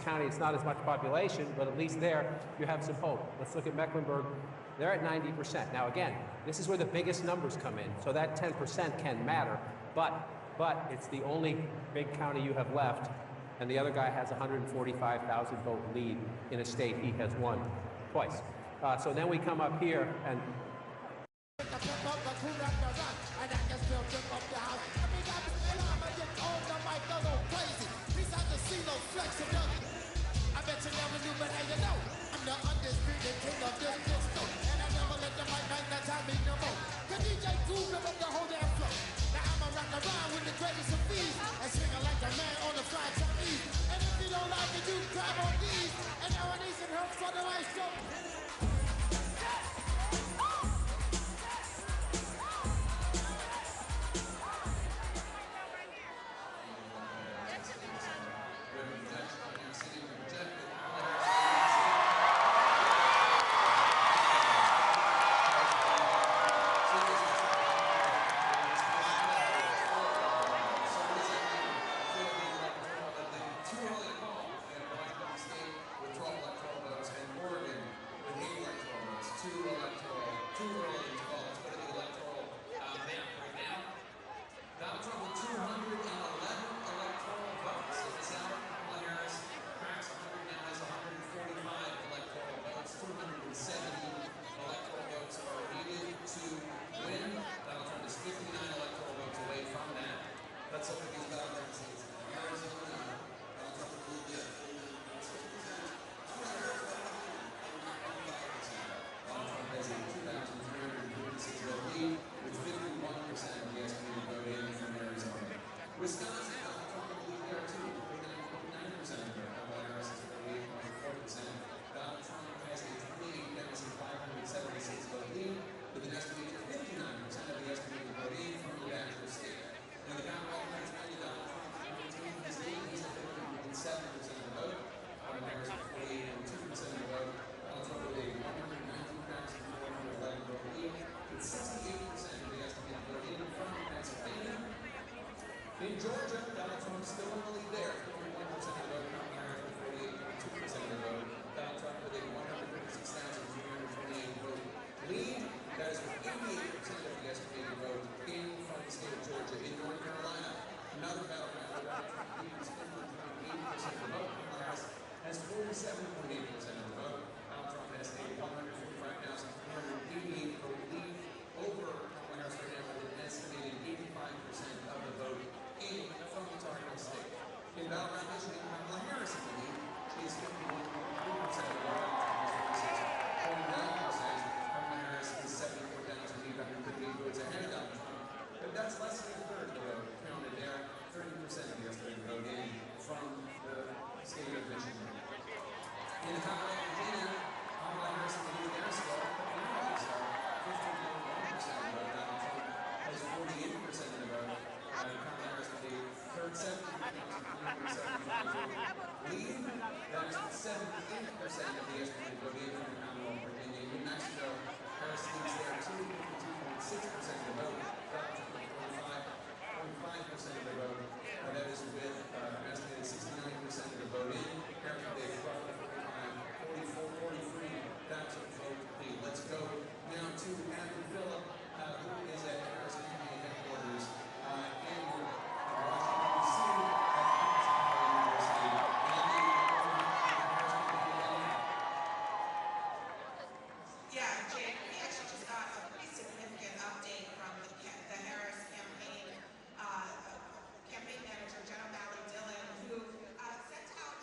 county, it's not as much population, but at least there you have some hope. Let's look at Mecklenburg. They're at 90%. Now again, this is where the biggest numbers come in, so that 10% can matter, but it's the only big county you have left, and the other guy has 145,000 vote lead in a state he has won twice. So then we come up here and I bet you never knew, but hey, you know, I'm the undisputed king of this disco, and I never let the mic magnetize me no more. The DJ Cool up the whole damn flow. Now I'ma rock around with the greatest of these, and swing like a man on the fly Chinese. And if you don't like it, you grab on these, and now I need some help for the right show. In Georgia, Donald Trump still in the lead there, 41% of the vote, Kamala Harris with 48.2% of the vote. Donald Trump with a 156,328 vote lead. That is with 88% of the estimated vote in from the state of Georgia. In North Carolina, another battleground where Donald Trump leads 50.8% of the vote. Kamala Harris has 47.8% of the vote. Donald Trump has a 145,388 vote lead over Kamala Harris right now with an estimated 85% of the vote from the target state. In battleground Michigan, Kamala Harris in the lead. She is 51.3% of the vote. Trump is 49%. Kamala Harris is 74,858 votes ahead of Donald Trump. But that's less than a third of the vote counted there. 30% of the estimated vote in from the state of Michigan. In the Commonwealth of Virginia, Kamala Harris in the lead there still. 15.1% of the vote. Donald Trump has 48% of the vote. Kamala Harris with a third 17,375 lead. That is 78% of the estimated vote in from the Commonwealth of Virginia. In New Mexico, Harris leads there too, 52.6% of the vote. Donald Trump with 45.5% of the vote. That is with an estimated 69% of the vote in. Harris with a roughly 43,000 vote lead. Let's go now to Adam Phillip, who is at Harris County headquarters in Washington, D.C. Yeah, Jake, we actually just got a pretty significant update from the Harris campaign manager, Jenna Valley Dillon, who sent out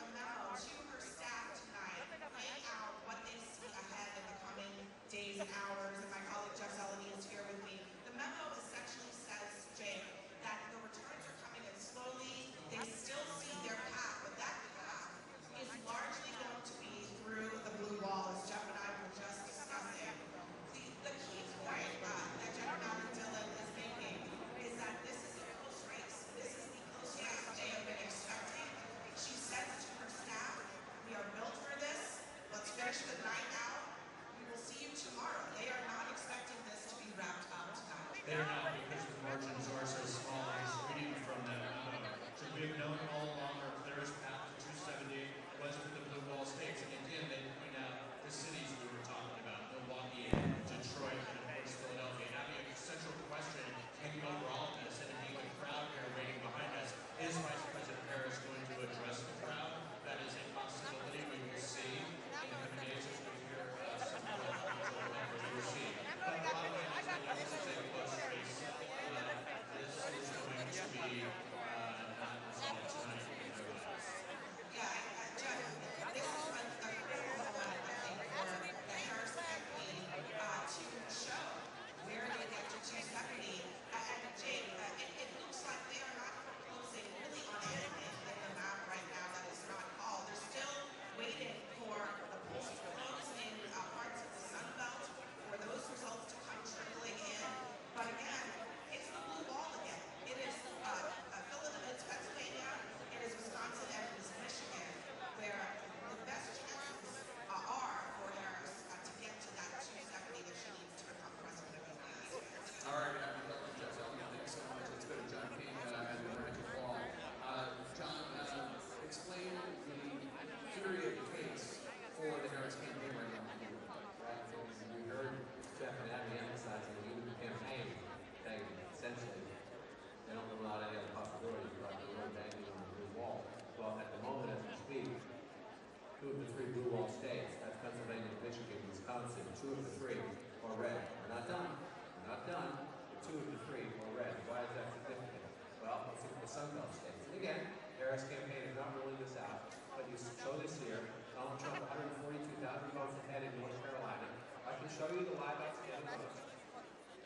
show you the live outstanding votes.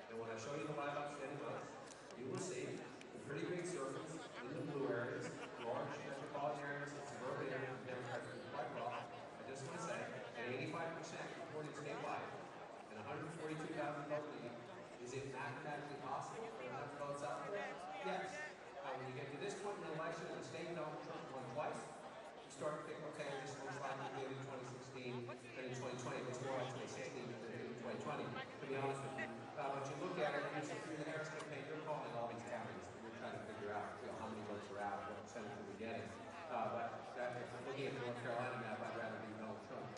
And when I show you the live outstanding votes, you will see the pretty big circles in the blue areas, large metropolitan areas, and suburban areas, the Democrats do quite well. I just want to say that 85% reported statewide and 142,000 vote lead. Is it mathematically possible for enough votes out there? Yes. When you get to this point in the election and the state Donald Trump won twice, you start to think, okay, this looks like we did in 2016 and in 2020. It's more like 2016 than it did in 2020, to be honest with you. But you look at it, you see through the Harris campaign, you're calling all these counties. You're trying to figure out, how many votes are out, what percentage are we getting. But if I'm looking at the North Carolina map, I'd rather be Donald Trump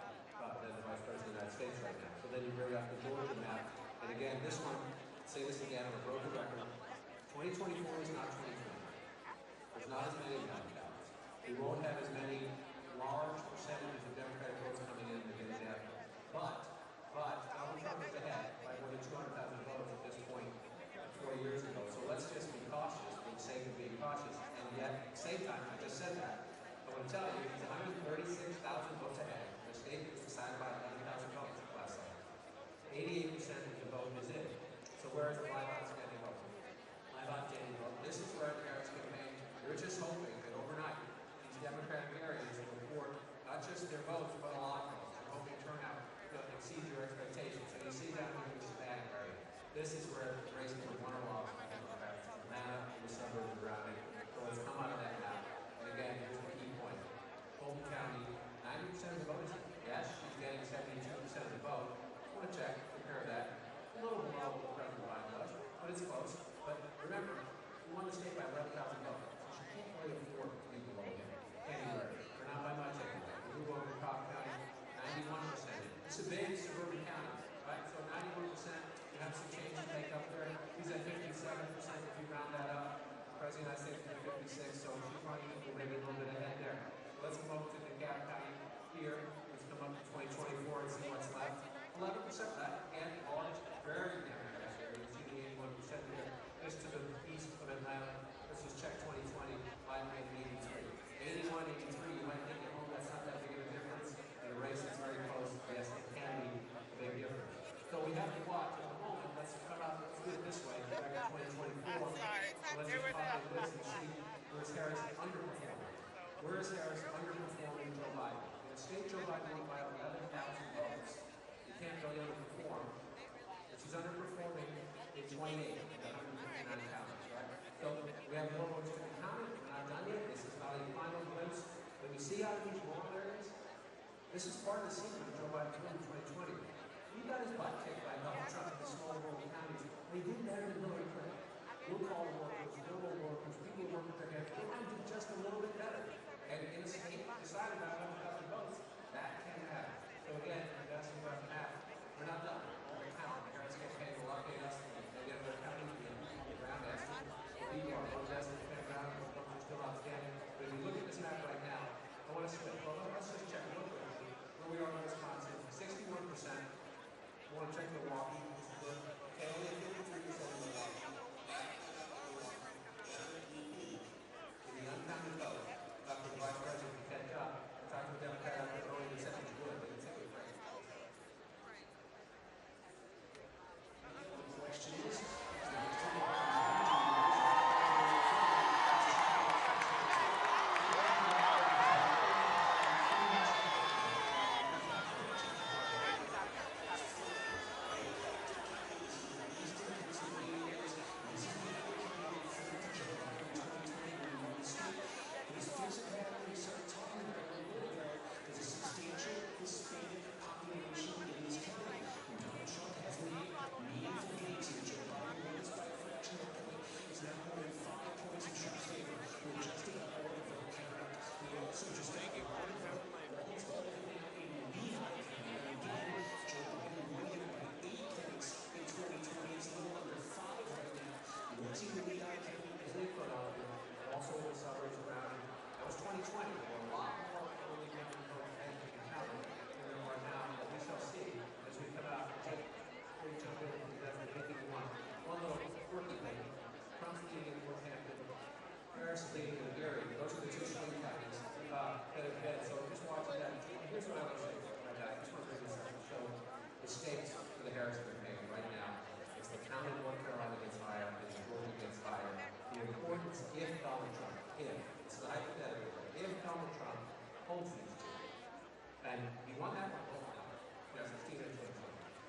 than the Vice President of the United States right now. So then you bring up the Georgia map, and again, this one, say this again on a broken record, 2024 is not 2020. There's not as many county ballots. We won't have as many large percentages of Democratic votes coming in the days after. But Donald Trump is ahead by more than 200,000 votes at this point 4 years ago. So let's just be cautious for the sake of being cautious. And yet, at the same time, I just said that. I want to tell you, he's 136,000 votes ahead. The state was decided by 11,000 votes last night. 88% of the vote is in. So where is the live outstanding vote? Live outstanding vote. This is where the Harris campaign, you're just hoping that overnight these Democratic areas will report not just their votes, but a lot of votes. They're hoping turnout exceeds your expectations. So you see down here in the Hispanic area, this is where the race was won or lost by Democrats. Atlanta and the suburbs around it. So let's come out of that map. And again, here's the key point. Fulton County, 90% of the vote is in. Yes, she's getting 72% of the vote. I want to check, compare that. A little below what President Biden does, but it's close. But remember, we won the state by 11,000 votes. So she can't really afford to be below him anywhere. We're not by much anyway. We move over to Cobb County, 91%. It's a big suburban county, right? So 91%, you have some change to make up there. He's at 57% if you round that up. The President of the United States is at 56, so she's running maybe a little bit ahead there. Let's come over to the Cobb County here. Let's come up to 2024 and see what's left. 11% left, again, large, very Democratic area. You see the 81% there, just to the east of Atlanta. Let's just check 2020, Biden made 83. 81, 83, you might think at home that's not that big of a difference. In a race that's very close, yes, it can be a big difference. So we have to watch at the moment. Let's cut out, let's do it this way. Back in 2024, let's just copy this and see where's Harris underperforming. Where is Harris underperforming Joe Biden? In a state Joe Biden won by 11,000 votes. You can't really underperform. But she's underperforming in 28 of the 159 counties, right? So we have more votes to be counted. We're not done yet. This is not a final glimpse. When you see out of these rural areas, this is part of the secret of Joe Biden's win in 2020. He got his butt kicked by Donald Trump in the small rural counties. They did better than Hillary Clinton. Blue-collar workers, rural workers, people who work with their hands, they want to do just a little bit better. And in a state decided by 11,000 votes, that can happen. So again, you're asking about the map. We're not done. We're going to count. The Harris campaign will update us. They get their counties, the ground estimates. People are vote estimates can ground, those votes are still outstanding. But if you look at this map right now, I want to switch. Well, let's just check real quickly where we are in Wisconsin. 61%. I want to check Milwaukee. Okay, only 53% of Milwaukee. In the uncounted vote, Dr. Vice President to catch up. And he won that one both times, 2016 and 2020.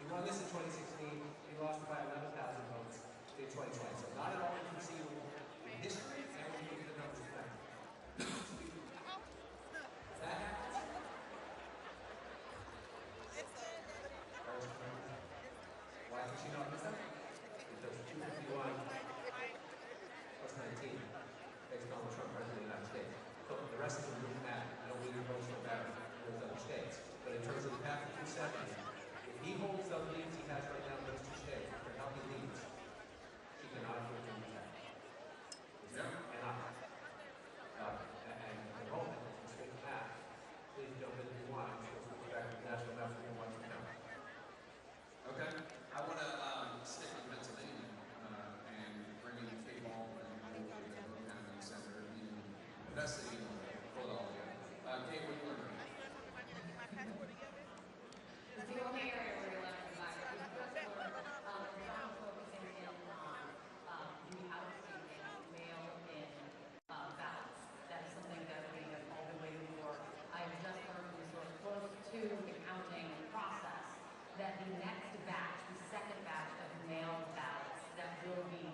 He won this in 2016, he lost by 11,000 votes in 2020. So not at all inconceivable in history, and when you look at the numbers back. That happens. Why did she not miss that? Because 251 plus 19 makes Donald Trump president of the United States. So the rest of them wouldn't matter. I don't believe your votes don't matter in those other states. But in terms of the path to 270, if he holds those leads he has right now in those two states, if they're healthy leads, she cannot afford to lose that. Cannot. And I hope that it's straight to that. Please jump in if you want. I'm sure we'll go back to the national map for one to count. Okay. I want to stick with Pennsylvania and bring in Kate Baldwin, who will be the Republican senator being investigated in Philadelphia. Kate, what do you learn? The only area where you're left is just focusing in on the outstanding mail-in ballots. That is something that we have all been waiting for. I have just learned from a source close to the counting process that the next batch, the second batch of mail ballots that will be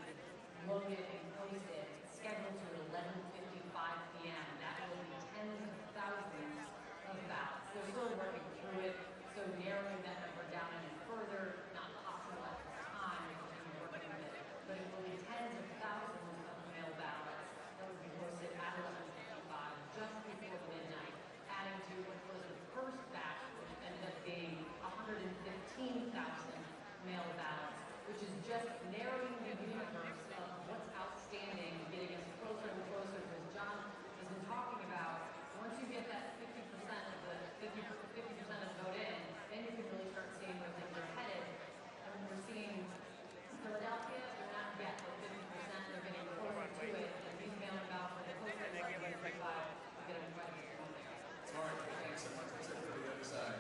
loaded and posted, scheduled to 11:55 p.m. That will be tens of thousands of ballots. They're still working through it, so narrowing that number down any further, not possible at this time, we're working with it, but it will be tens of thousands of mail ballots that will be posted at 11:55 just before midnight, adding to what was the first batch, which ended up being 115,000 mail ballots, which is just narrowing the universe of what's outstanding, getting us closer and closer, because John has been talking about, once you get that 50% of the 50% of the vote in, then you can really start seeing where things are headed. And we're seeing Philadelphia, they're not yet at 50%, they're getting closer to it, and these mailing ballots, when they post it at 11:55, we get them right on there. All right, thanks so much. Let's go to the other side.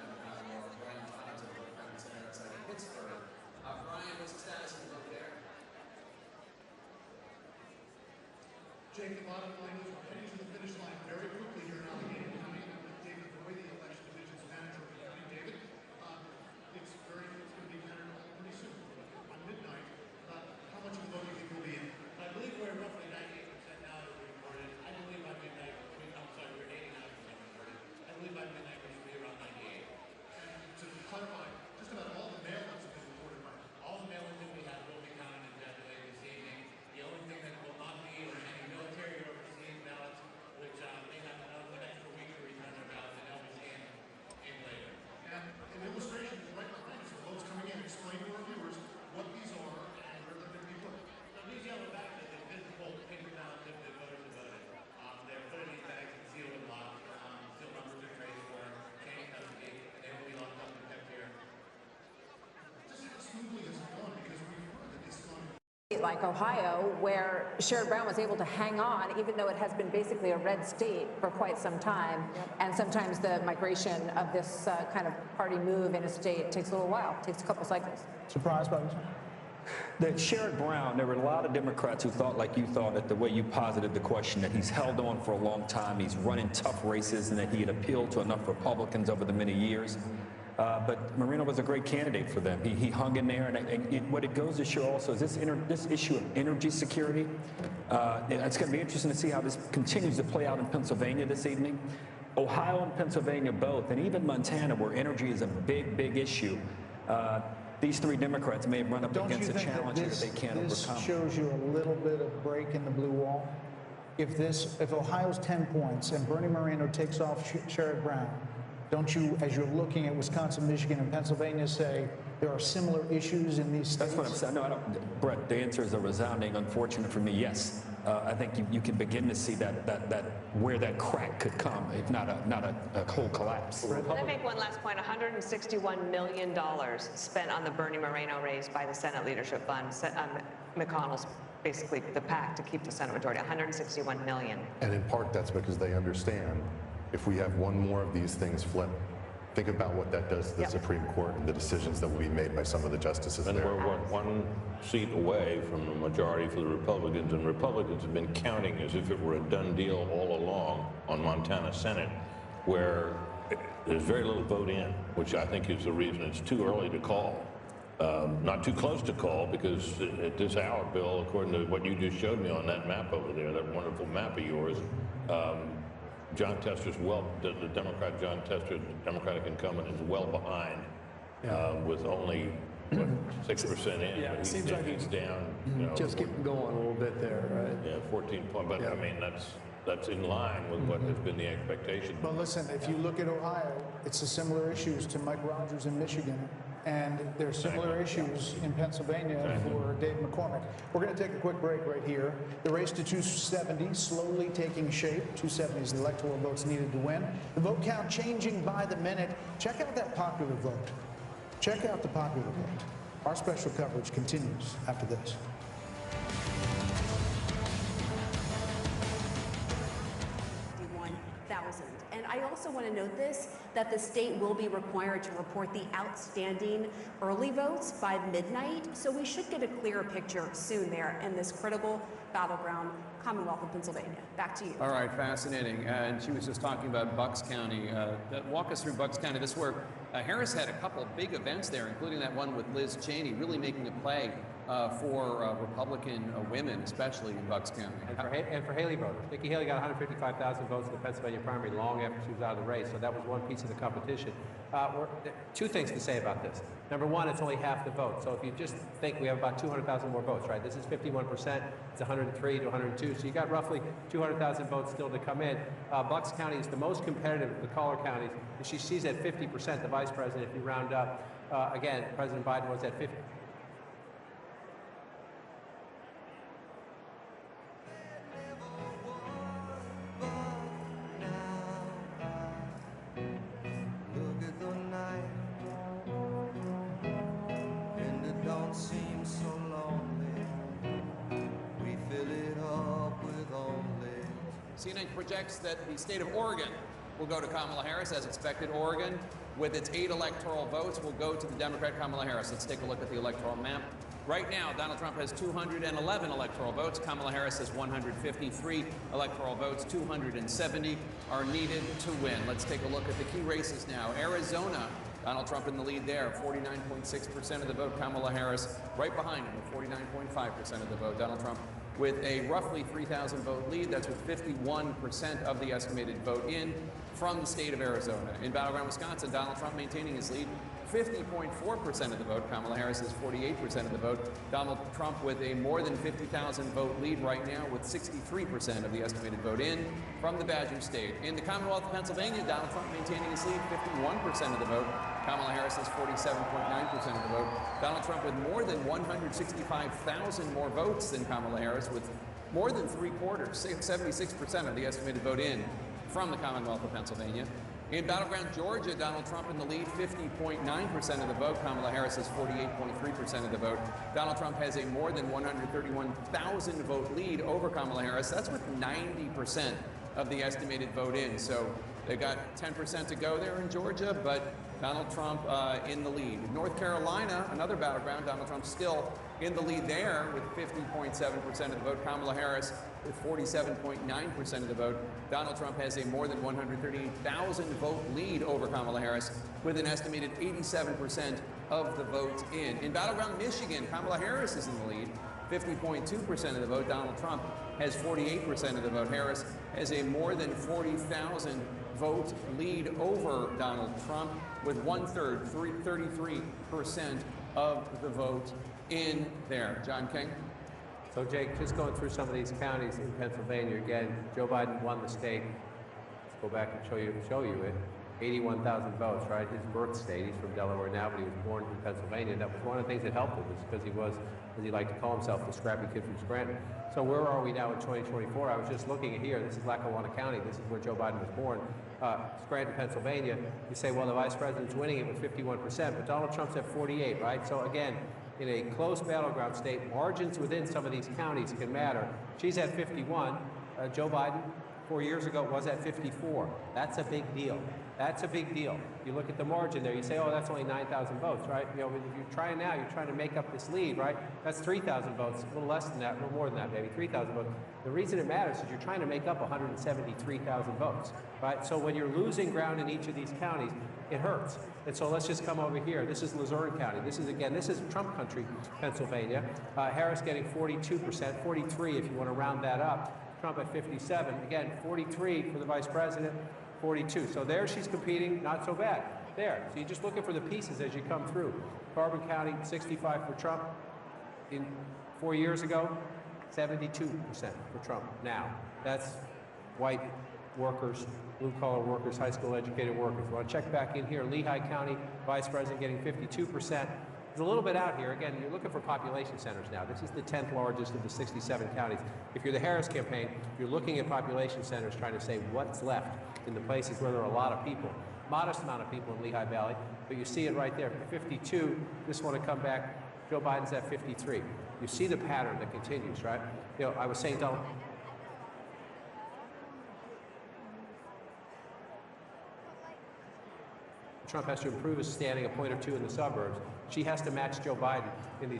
Brian Fonzo, Senator outside of Pittsburgh. Brian, what's the status of the vote there? Jake, a lot of language. We're heading to the finish line very quickly here in Allegheny County. David Boyd, the election division's manager of the county. David, it's going to be counted pretty soon, by midnight. How much of the vote do you think will be in? I believe we're roughly 98% now that we reported. I believe by midnight, I'm sorry, we're 89% reported. I believe by midnight we should be around 98. And to clarify, just about all the mail-ins have been reported by now. All the mail-ins that we have will be counted and tabulated this evening. The only thing that will not be are any military or overseas ballots, which may have an extra week to return their ballots, and they'll be scanned in later. And an illustration is right behind us of votes coming in. Explain to our viewers what these are and where they're going to be put. So these yellow bags are the physical paper ballots that the voters have voted. They're put in these bags and sealed and locked. Seal numbers are traced for chain custody, and they will be locked up and kept here. Just how smoothly has it gone? Because we've heard that it's gone like Ohio, where Sherrod Brown was able to hang on, even though it has been basically a red state for quite some time. And sometimes the migration of this kind of party move in a state takes a little while, takes a couple cycles. Surprised by this? That Sherrod Brown, there were a lot of Democrats who thought like you thought, at the way you posited the question, that he's held on for a long time, he's running tough races, and that he had appealed to enough Republicans over the many years. But Moreno was a great candidate for them. He hung in there, and what it goes to show also is this issue of energy security. It's going to be interesting to see how this continues to play out in Pennsylvania this evening. Ohio and Pennsylvania both, and even Montana, where energy is a big, big issue. These three Democrats may have run up against a challenge that they can't overcome. This shows you a little bit of break in the blue wall. If Ohio's 10 points and Bernie Moreno takes off Sherrod Brown, don't you, as you're looking at Wisconsin, Michigan, and Pennsylvania, say there are similar issues in these states? That's what I'm saying. No, I don't, Brett, the answer is a resounding unfortunate for me, yes. I think you can begin to see that where that crack could come, if not a whole collapse. Let me make one last point. $161 million spent on the Bernie Moreno raise by the Senate Leadership Fund. McConnell's basically the pact to keep the Senate majority, $161 million. And in part, that's because they understand if we have one more of these things flip, think about what that does to the Supreme Court and the decisions that will be made by some of the justices and there. We're one seat away from a majority for the Republicans, and Republicans have been counting as if it were a done deal all along on Montana Senate, where there's very little vote in, which I think is the reason it's too early to call. Not too close to call, because at this hour, Bill, according to what you just showed me on that map over there, that wonderful map of yours, John Tester's the Democrat John Tester, the Democratic incumbent, is well behind, with only 6% in. Yeah, it seems like he's down. Just getting going a little bit there, right? Yeah, 14 points. But I mean, that's in line with what has been the expectation. But listen, if you look at Ohio, it's the similar issues to Mike Rogers in Michigan, and there's similar issues in Pennsylvania for Dave McCormick. We're going to take a quick break right here. The race to 270 slowly taking shape. 270 is the electoral votes needed to win. The vote count changing by the minute. Check out that popular vote. Check out the popular vote. Our special coverage continues after this. And I also want to note this, that the state will be required to report the outstanding early votes by midnight, so we should get a clearer picture soon there in this critical battleground Commonwealth of Pennsylvania. Back to you. All right, fascinating. And she was just talking about Bucks County. Walk us through Bucks County. This is where Harris had a couple big events there, including that one with Liz Cheney, really making a play for Republican women, especially in Bucks County. And for Haley voters. Nikki Haley got 155,000 votes in the Pennsylvania primary long after she was out of the race, so that was one piece of the competition. Two things to say about this. Number one, it's only half the vote. So if you just think we have about 200,000 more votes, right? This is 51%. It's 103 to 102. So you got roughly 200,000 votes still to come in. Bucks County is the most competitive of the caller counties. She sees at 50%, the vice president, if you round up. Again, President Biden was at 50. CNN projects that the state of Oregon will go to Kamala Harris as expected. Oregon, with its 8 electoral votes, will go to the Democrat Kamala Harris. Let's take a look at the electoral map. Right now, Donald Trump has 211 electoral votes. Kamala Harris has 153 electoral votes. 270 are needed to win. Let's take a look at the key races now. Arizona, Donald Trump in the lead there, 49.6% of the vote. Kamala Harris right behind him with 49.5% of the vote. Donald Trump with a roughly 3,000 vote lead. That's with 51% of the estimated vote in from the state of Arizona. In battleground Wisconsin, Donald Trump maintaining his lead, 50.4% of the vote. Kamala Harris is 48% of the vote. Donald Trump with a more than 50,000 vote lead right now with 63% of the estimated vote in from the Badger State. In the Commonwealth of Pennsylvania, Donald Trump maintaining his lead, 51% of the vote. Kamala Harris has 47.9% of the vote. Donald Trump with more than 165,000 more votes than Kamala Harris, with more than 3/4, 76% of the estimated vote in from the Commonwealth of Pennsylvania. In battleground Georgia, Donald Trump in the lead, 50.9% of the vote. Kamala Harris has 48.3% of the vote. Donald Trump has a more than 131,000 vote lead over Kamala Harris. That's with 90% of the estimated vote in. So they got 10% to go there in Georgia, but Donald Trump in the lead. In North Carolina, another battleground, Donald Trump still in the lead there with 50.7% of the vote. Kamala Harris with 47.9% of the vote. Donald Trump has a more than 138,000 vote lead over Kamala Harris with an estimated 87% of the vote in. In battleground Michigan, Kamala Harris is in the lead, 50.2% of the vote. Donald Trump has 48% of the vote. Harris has a more than 40,000 vote lead over Donald Trump with 1/3, 33% of the vote in there. John King? So, Jake, just going through some of these counties in Pennsylvania, again, Joe Biden won the state. Let's go back and show you it. 81,000 votes, right? His birth state. He's from Delaware now, but he was born in Pennsylvania. That was one of the things that helped him, is because he was, as he liked to call himself, the scrappy kid from Scranton. So where are we now in 2024? I was just looking at here. This is Lackawanna County. This is where Joe Biden was born. Scranton, Pennsylvania. You say, well, the vice president's winning it with 51%, but Donald Trump's at 48, right? So again, in a close battleground state, margins within some of these counties can matter. She's at 51. Joe Biden, 4 years ago, was at 54. That's a big deal. That's a big deal. You look at the margin there, you say, oh, that's only 9,000 votes, right? You know, if you're trying now, you're trying to make up this lead, right? That's 3,000 votes, a little less than that, a little more than that, maybe 3,000 votes. The reason it matters is you're trying to make up 173,000 votes, right? So when you're losing ground in each of these counties, it hurts. And so let's just come over here. This is Luzerne County. This is Trump country, Pennsylvania. Harris getting 42%, 43 if you want to round that up. Trump at 57. Again, 43 for the vice president. 42. So there she's competing, not so bad. There. So you're just looking for the pieces as you come through. Carbon County, 65 for Trump. 4 years ago, 72% for Trump now. That's white workers, blue-collar workers, high school educated workers. Want to check back in here. Lehigh County, vice president getting 52%. There's a little bit out here. Again, you're looking for population centers now. This is the 10th largest of the 67 counties. If you're the Harris campaign, you're looking at population centers trying to say what's left in the places where there are a lot of people. Modest amount of people in Lehigh Valley, but you see it right there. 52, just want to come back. Joe Biden's at 53. You see the pattern that continues, right? You know, I was saying, Donald, Trump has to improve his standing a point or two in the suburbs. She has to match Joe Biden in the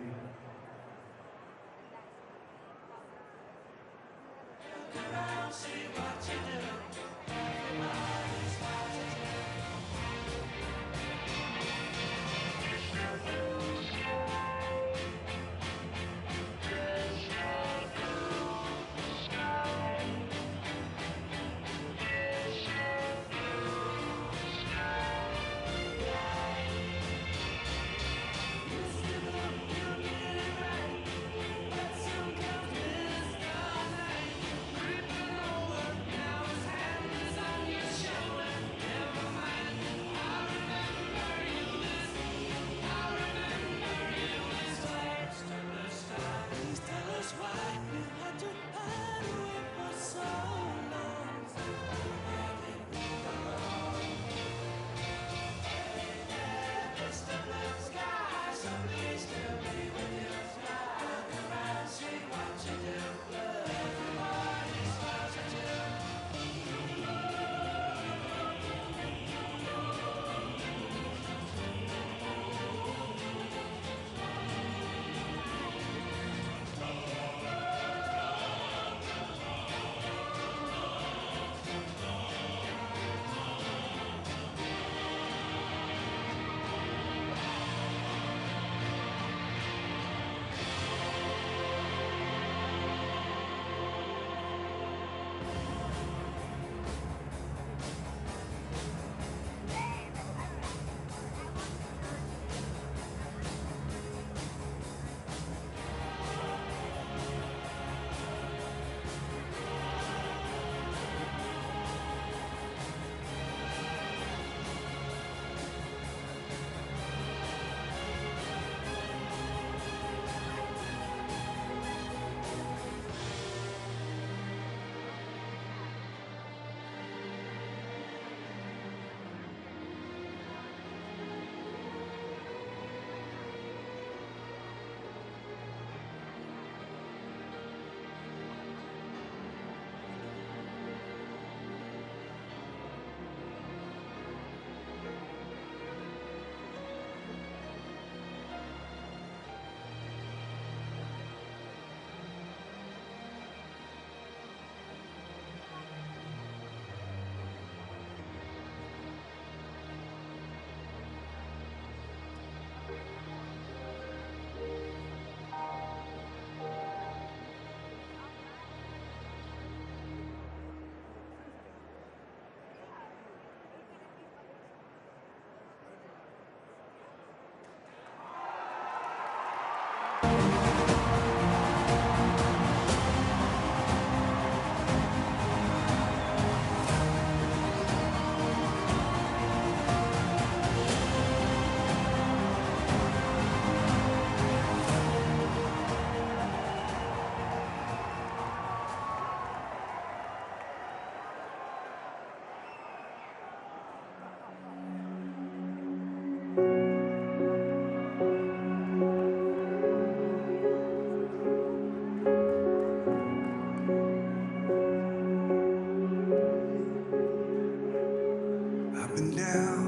down,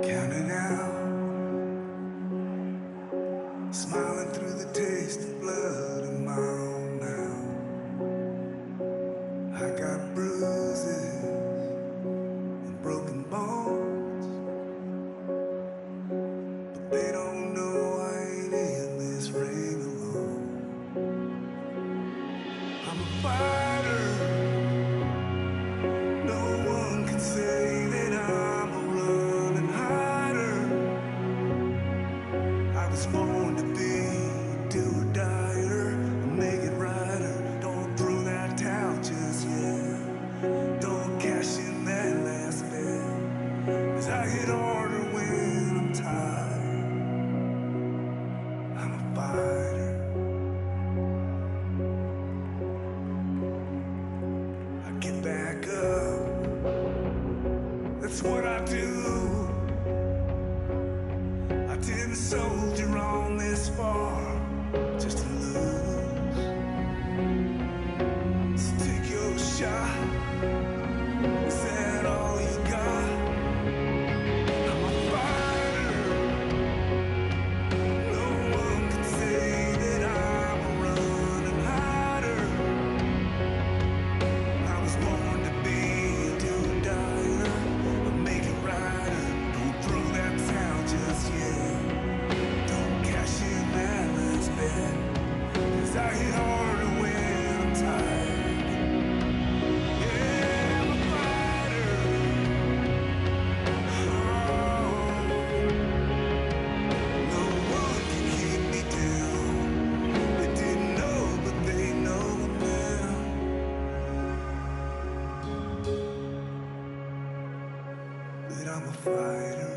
counting out, smiling through the taste of blood in my own mouth. I got bruises and broken bones, but they don't know I ain't in this ring alone. I'm a fighter. No one can say that I'm a running hider. I was born to be a do-or-dyer, a make it rider. Don't throw that towel just yet. Don't cash in that last bet, 'cause I hit harder when I'm tired. I'm a fighter. I get back up. That's what I do. I didn't soldier on this far just to lose. So take your shot. Is that all you got? I'm a fighter. No one can say that I'm a running hider. I was born to be a do-or-dyer, a make it rider. Don't throw that towel just yet. Don't cash in that last bet, 'cause I hit harder when I'm tired. Yeah, I'm a fighter. Oh, no one can keep me down. They didn't know, but they know now. That I'm a fighter.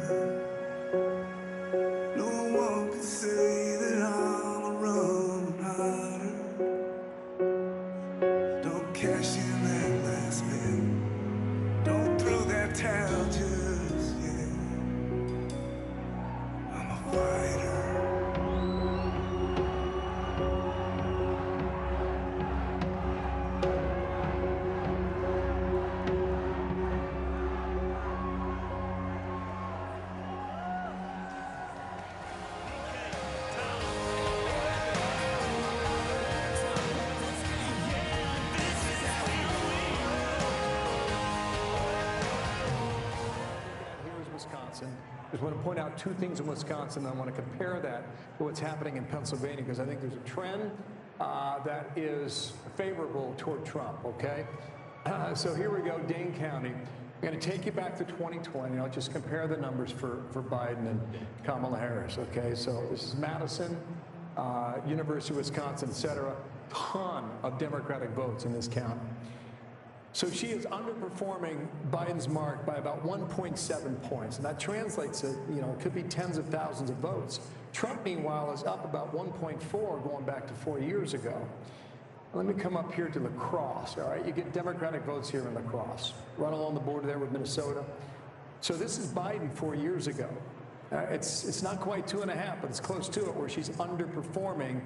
No one can say that I'm a running hider. Don't cash in that last bet. Don't throw that towel just yet. I'm a fighter. Here is Wisconsin. I just want to point out two things in Wisconsin. I want to compare that to what's happening in Pennsylvania, because I think there's a trend that is favorable toward Trump, okay? So here we go, Dane County. I'm going to take you back to 2020. I'll just compare the numbers for Biden and Kamala Harris, okay? So this is Madison, University of Wisconsin, et cetera. Ton of Democratic votes in this county. So she is underperforming Biden's mark by about 1.7 points. And that translates to, it could be tens of thousands of votes. Trump, meanwhile, is up about 1.4 going back to 4 years ago. Let me come up here to La Crosse, all right? You get Democratic votes here in La Crosse, right along the border there with Minnesota. So this is Biden 4 years ago. It's not quite 2.5, but it's close to it, where she's underperforming.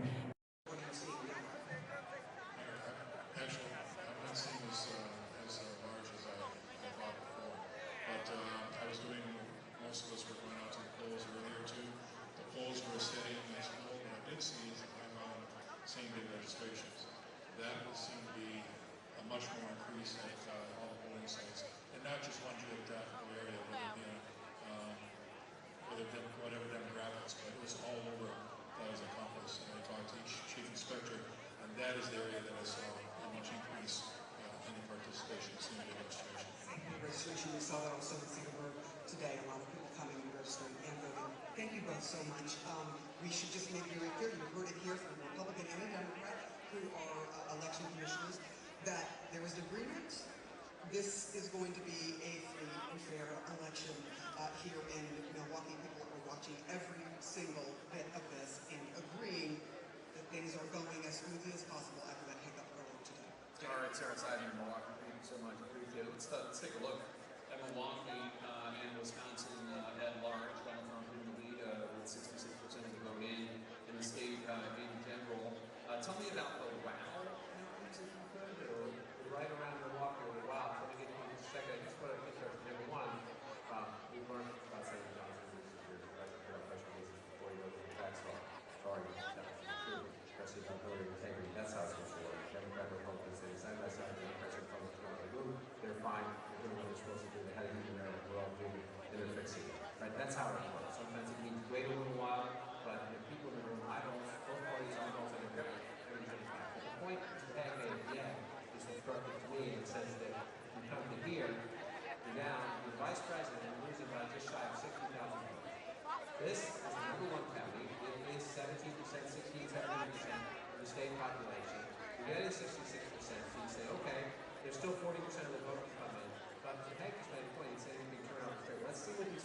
same-day registrations. That will seem to be a much more increase at all the polling sites, and not just one geographical area, whatever demographics, but it was all over that was accomplished. And I talked to each chief inspector, and that is the area that I saw a much increase in the participation, same-day registration. Registration, we saw that on Southern Cedarburg today. A lot of people coming and registering and voting. Thank you both so much. We should just make it very clear, you heard it here from a Republican and a Democrat who are election commissioners, that there is an agreement. This is going to be a free and fair election here in Milwaukee. People are watching every single bit of this and agreeing that things are going as smoothly as possible after that hiccup earlier today. All right, Sarah, Side in Milwaukee, thank you so much. Appreciate it. Let's take a look at Milwaukee and Wisconsin at large. Donald Trump in the lead with 66% of the vote in the state in general. Tell me about the wow counties, if you could, or right around Milwaukee, or the wow. Let me get you on a second. I just put a picture of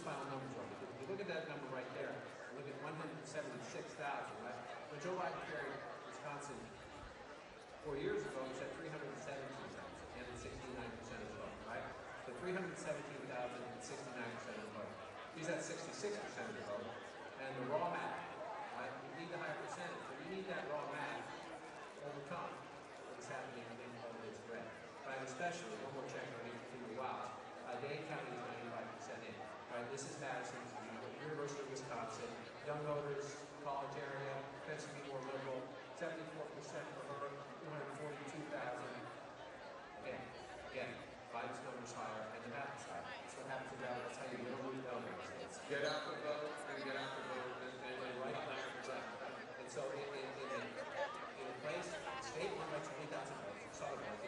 final numbers are. Because if you look at that number right there, look at 176,000, right? When Joe Biden carried Wisconsin 4 years ago, he said 317,000 and 69% of the vote, right? So 317,000 and 69% of the vote. He's at 66% of the vote. And the raw math, right? You need the higher percentage. So you need that raw math to overcome what's happening in all of this red. Right? Especially, one more check on the wow. Dane County is 95% in. Right? This is Madison, University of Wisconsin. Young voters, college area, tends to be more liberal. 74% for her, 242,000. Again, Biden's numbers higher and the math is higher. That's what happens in Dallas. That's how you don't lose those states. Get out the vote, and get out the vote, and right back to left. And so in a place, state won by 20,000 votes. You saw the vote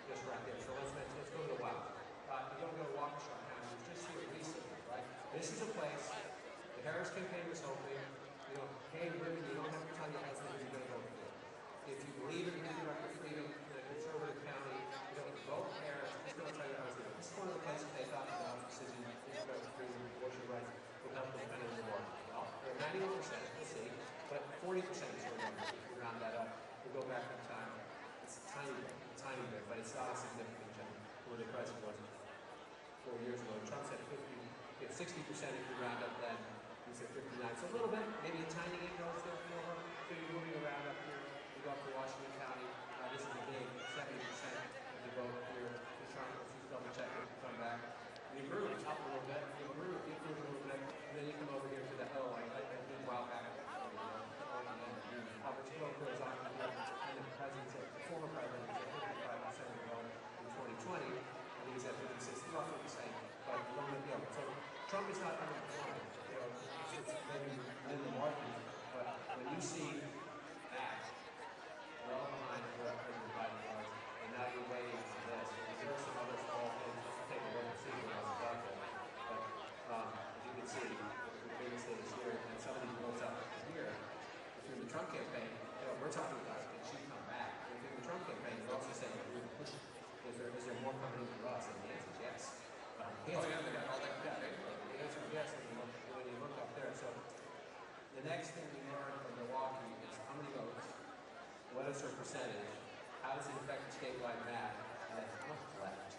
just right there. So let's go to the wow. You don't go to Waukesha County. It was just here recently, right? This is a place the Harris campaign was hoping, hey, women, you don't have to tell your husband who you're going to vote for. If you believe in freedom, the conservative county, vote Harris. Just don't tell your husband. This is one of the places they thought the House decision to freedom, abortion rights would help them defend the war. Well, they're 91%, we'll see, but 40% is your number. If you round that up, we'll go back in time. It's a tiny bit, but it's not a significant jump where the president was 4 years ago. Trump said 60% if you round up then. He said 59. So a little bit, maybe a tiny increase there for her. So you're moving around up here. You go up to Washington County. This is a big 70% of the vote here. The Trump, she's double checking, come back. You grew up a little bit. You grew a little bit. And then you come over here to the I did well back. But you don't goes on and the former president said 55% of the vote in 2020. I think he's at 56, roughly the same. But so Trump is not underperforming. It's maybe in the market, but when you see that well behind where President Biden was, and now you're waiting for this, there are some other small things. Let's take a look and see what else is out there. But as you can see, the biggest thing is here, and some of these votes out here. Through the Trump campaign, we're talking about can she come back? And through the Trump campaign, we're also saying we're going to push it. Is there more coming in for us? And the answer is yes. They got all that. Yeah, the answer is yes when you look up there. So the next thing we learned from Milwaukee is how many votes, what is her percentage, how does it affect the statewide map, and then how much is left.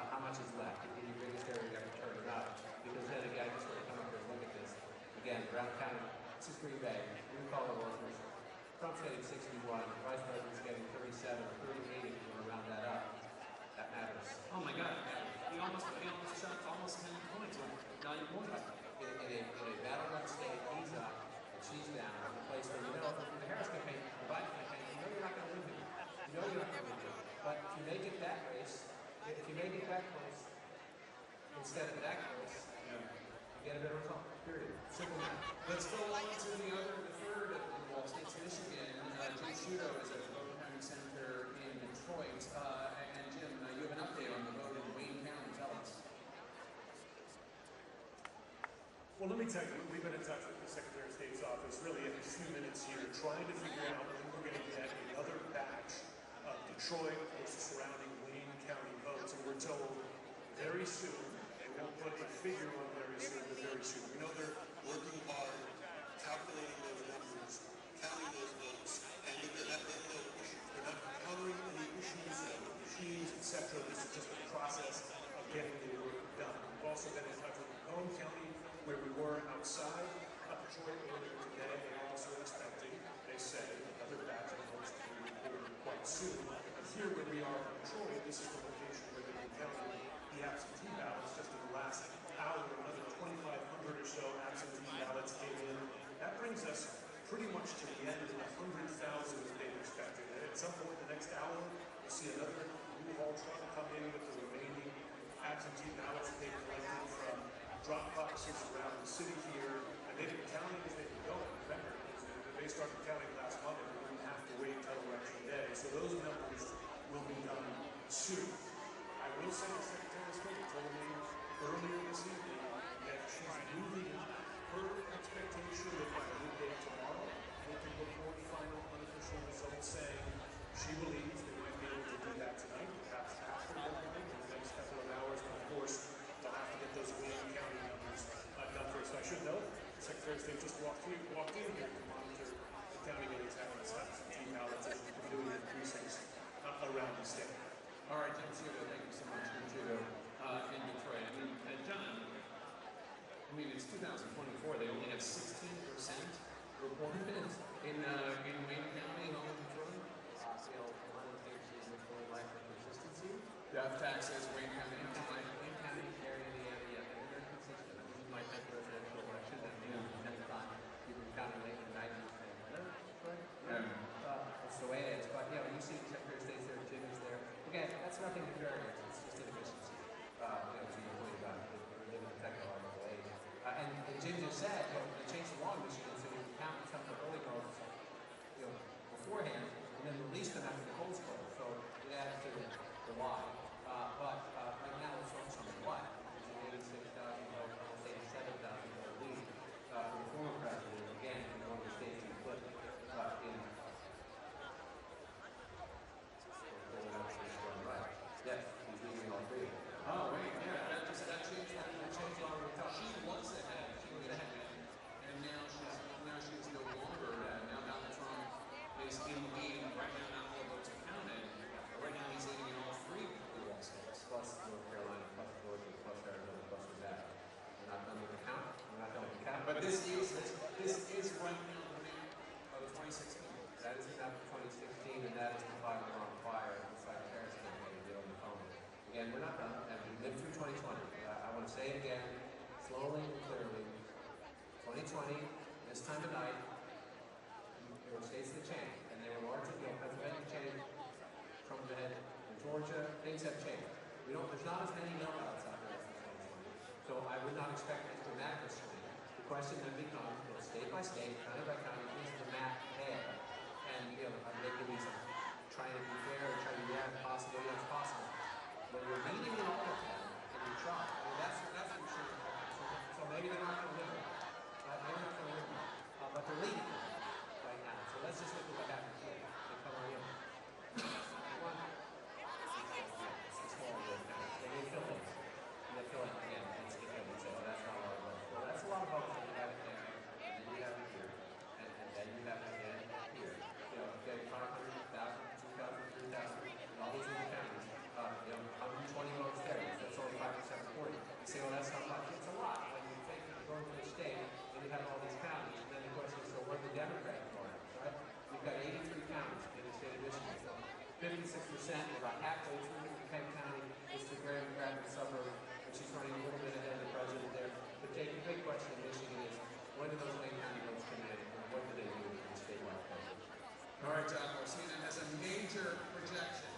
How much is left? In your biggest area, you have to turn it up. Because then again, I just want to come up here and look at this. Again, Brown County. This is Green Bay. We call it workers. Trump's getting 61. Vice President's getting 37 or 38 if you want to round that up. That matters. Oh my God. He almost shot almost 10 points on not even more. In a battleground state, he's up and she's down. In a place where in the Harris campaign, the Biden campaign, you're not going to win here. You're not going to win here. But if you make it that race, if you make it that close instead of that close, you get a better result. Period. Simple math. Let's go on to the third of the Wall States, Michigan. Jim Sciutto is at the vote counting center in Detroit. And Jim, you have an update on the vote in Wayne County. Tell us. Well, let me tell you, we've been in touch with the Secretary of State's office really every few minutes here, trying to figure out when we're going to get another batch of Detroit or surrounding Wayne County votes. And we're told very soon. They won't put a figure on very soon, but very soon. We know they're working hard, calculating those numbers, counting those votes, and they're not countering any issues with machines, etc. This is just a process of getting the work done. We've also been in touch with Macomb County, where we were outside of Detroit earlier today. They're also expecting, they say, another batch of votes to be reported quite soon. And here where we are in Detroit, this is the location where they've been counting the absentee ballots. Just in the last hour, another 2,500 or so absentee ballots came in. That brings us pretty much to the end of the 100,000 that they expected. And at some point in the next hour, we'll see another U-Haul truck come in with the remaining absentee ballots. Secretary of State just walked in here to monitor the counting of these absentee ballots as we've been doing in precincts around the state. All right, Jim Chudo, thank you so much. Jim Chudo in Detroit. I mean, John, it's 2024. They only have 16% reported in Wayne County, home of Detroit. One of the things is the full life of consistency. Death taxes, Wayne County, area, Indiana, they're consistent. This is my 10th presidential election, and the 10th time you've been counting late in the night and saying, that's the way it is. But, you see the Secretary of State's there, Jim is there. Again, that's nothing nefarious. It's just inefficiency. To your point about it, we're living in technological age. And Jim just said, they changed the law in Michigan so you can count some of the early votes, beforehand, and then release them after the polls close. So it adds to the why. But right now it's focused on the what. It's an 86,000 vote, almost 87,000 vote lead for the former president. Again, in one of the states he put in. Yes, he's leading all three. Oh, wait, yeah, that changed all the time. She was ahead. And now she's no longer ahead. Now Donald Trump is in the lead. Right now, not all votes are counted. Right now, he's leading in all three blue wall states. Plus North Carolina, plus Georgia, plus Arizona, plus Nevada. We're not done with the count. We're not done with the count. But this is right now the map of 2016. That is the map of 2016, and that is the fire on fire inside the Harris campaign on the phone. Again, we're not done, and we lived through 2020. I want to say it again, slowly and clearly. 2020, this time of night, there were states that changed, and they were largely, Pennsylvania changed, Trump ahead, in Georgia, things have changed. There's not as many knocouts out there as 2020, so I would not expect a dramatic swing. The question then becomes, state by state, county by county, is the map there? And, I'm making these, trying to be fair, and trying to be possible, it's possible. When you're leading in all of them, and you try, that's what you're shooting for. So maybe they're not going to win. Maybe not going to win. But they're leading right now. So let's just look at what happened here. They come on in. One. It's the small little county. They fill it. And they fill it again. It's the fill. So that's not a lot of votes. Well, that's a lot of votes when you have it there. And then you have it here. And then you have it again here. Okay, 500, 1,000, 2,000, 3,000. All these little counties. 120 votes there. That's only 5% reporting. You say, well, that's not much. It's a lot. When you take the vote for the state, and you have all these counties, and then the question is, so where the Democrats going, right? You've got 83 counties in the state of Michigan. So 56%, about halfway through Kent County, is the Grand Rapids suburb, and she's running a little bit ahead of the president there. But Jake, the big question in Michigan is, when do those Wayne County votes come in, and what do they do with the statewide president? All right, John, CNN has a major projection.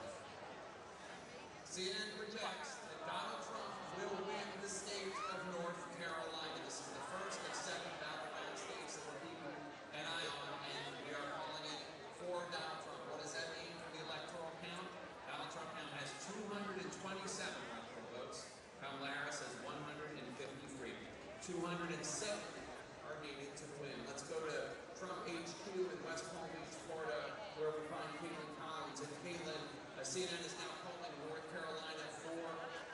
CNN projects that Donald Trump will win the state of North Carolina. This is the first of 7 battleground states that we're keeping an eye on, and we are calling it for Donald Trump. What does that mean for the electoral count? Donald Trump now has 227 electoral votes. Kamala Harris has 153. 207 are needed to win. Let's go to Trump HQ in West Palm Beach, Florida, where we find Caitlin Collins. And Caitlin, CNN is now calling North Carolina for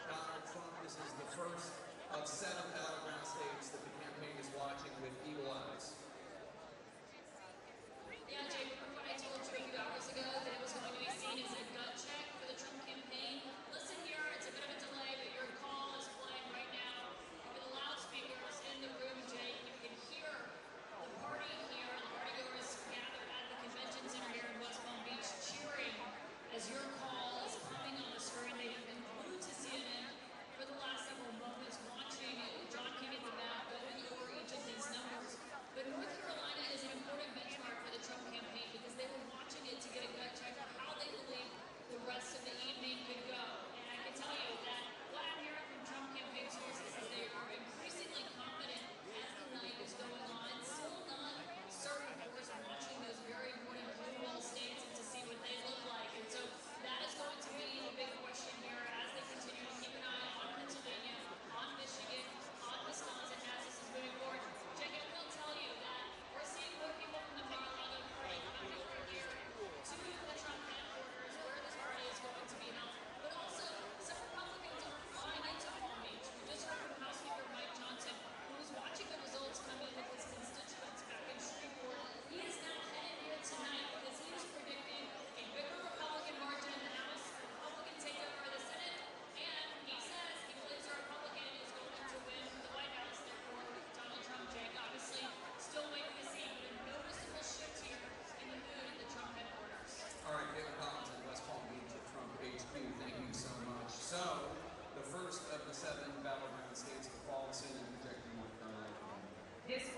Donald Trump. This is the first of 7 battleground states that the campaign is watching with eagle eyes. Yeah, Jake, remember what I told you a few hours ago that it was going to be seen as a gut check for the Trump campaign? Listen here, it's a bit of a delay, but your call is playing right now over the loudspeakers in the room, Jake. You can hear the party here, the partygoers gathered at the convention center here in West Palm Beach cheering as your call is coming on the screen. They have been glued to CNN for the last several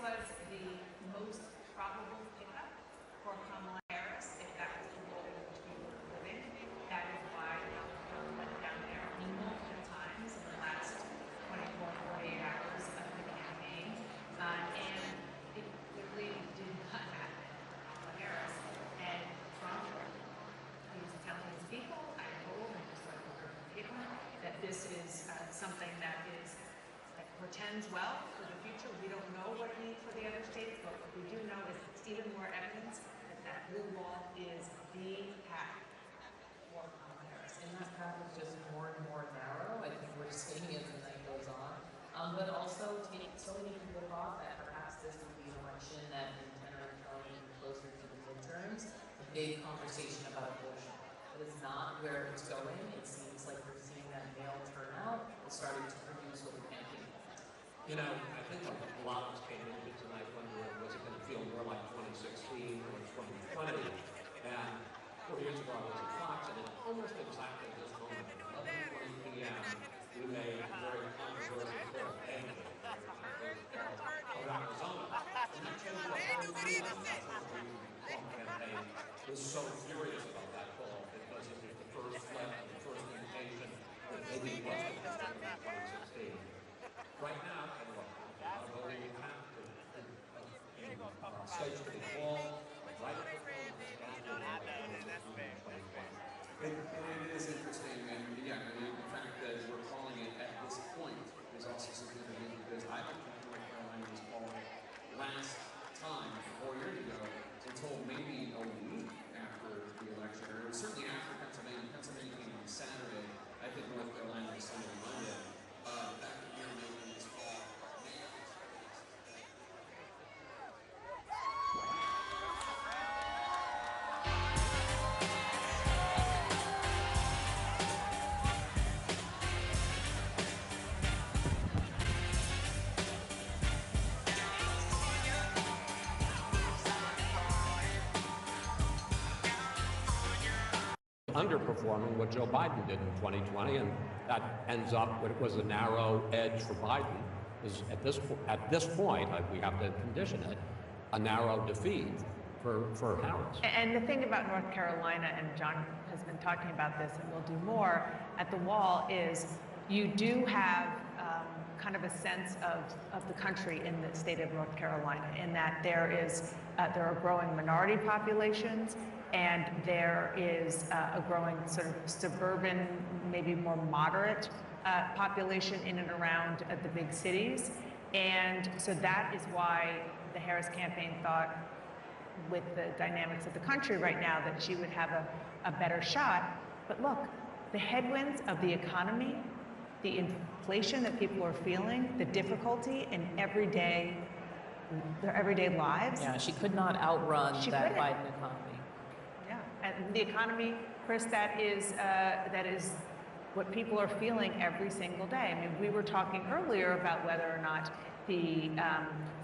was the most probable pickup for Kamala Harris if that was the role in which we were living. That is why Trump went down there multiple times in the last 24, 48 hours of the campaign. And it clearly did not happen for Kamala Harris. And Trump, he was telling his people, I told and just like people, that this is something that portends well for the future. We don't know what it means for the other states, but what we do know is it's even more evidence that that blue wall is the path for Kamala Harris. And that path is just more and more narrow. I think we're seeing it as the night goes on. But also take so many people thought that perhaps this would be an election that in 10 or 12 closer to the midterms, a big conversation about abortion. But it's not where it's going. It seems like we're seeing that male turnout is starting to produce what we can't do. You know, I think a lot of us came into tonight wondering, was it going to feel more like 2016 or 2020? And 4 years ago, I was at Fox, and at almost exactly this moment, 11:20 p.m., we made a very controversial call of Arizona. And that changed the whole campaign. Was so furious about that call because it was the first flip and the first indication that maybe it was going to be 2016. Right now, voting have to states to be called, right? It is interesting, and yeah, I mean, the fact that we're calling it at this point is also significant because I don't think North Carolina was called last time, 4 years ago, until maybe a week after the election, or certainly after Pennsylvania. Pennsylvania came on Saturday. I think North Carolina was Sunday, Monday. Back to here making this call. Underperforming what Joe Biden did in 2020, and that ends up what was a narrow edge for Biden. Is at this point, we have to condition it, a narrow defeat for Harris. And the thing about North Carolina, and John has been talking about this, and we'll do more at the wall, is you do have kind of a sense of the country in the state of North Carolina, in that there are growing minority populations, and there is a growing sort of suburban, maybe more moderate population in and around the big cities. And so that is why the Harris campaign thought, with the dynamics of the country right now, that she would have a better shot. But look, the headwinds of the economy, the inflation that people are feeling, the difficulty in their everyday lives. Yeah, she could not outrun that Biden economy. Yeah, and the economy, Chris, that is what people are feeling every single day. I mean, we were talking earlier about whether or not the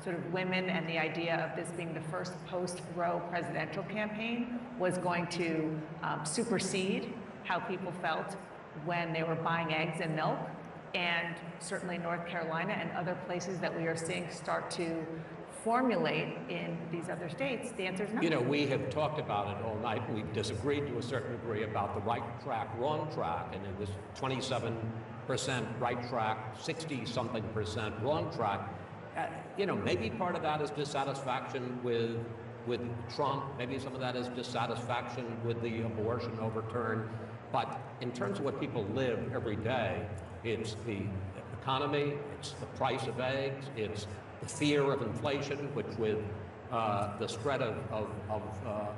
sort of women and the idea of this being the first post-Roe presidential campaign was going to supersede how people felt when they were buying eggs and milk. And certainly North Carolina and other places that we are seeing start to formulate in these other states, the answer is no. You know, we have talked about it all night. We've disagreed to a certain degree about the right track, wrong track, and it was 27% right track, 60-something% wrong track. You know, maybe part of that is dissatisfaction with Trump. Maybe some of that is dissatisfaction with the abortion overturn. But in terms of what people live every day, it's the economy, it's the price of eggs, it's the fear of inflation, which with the spread of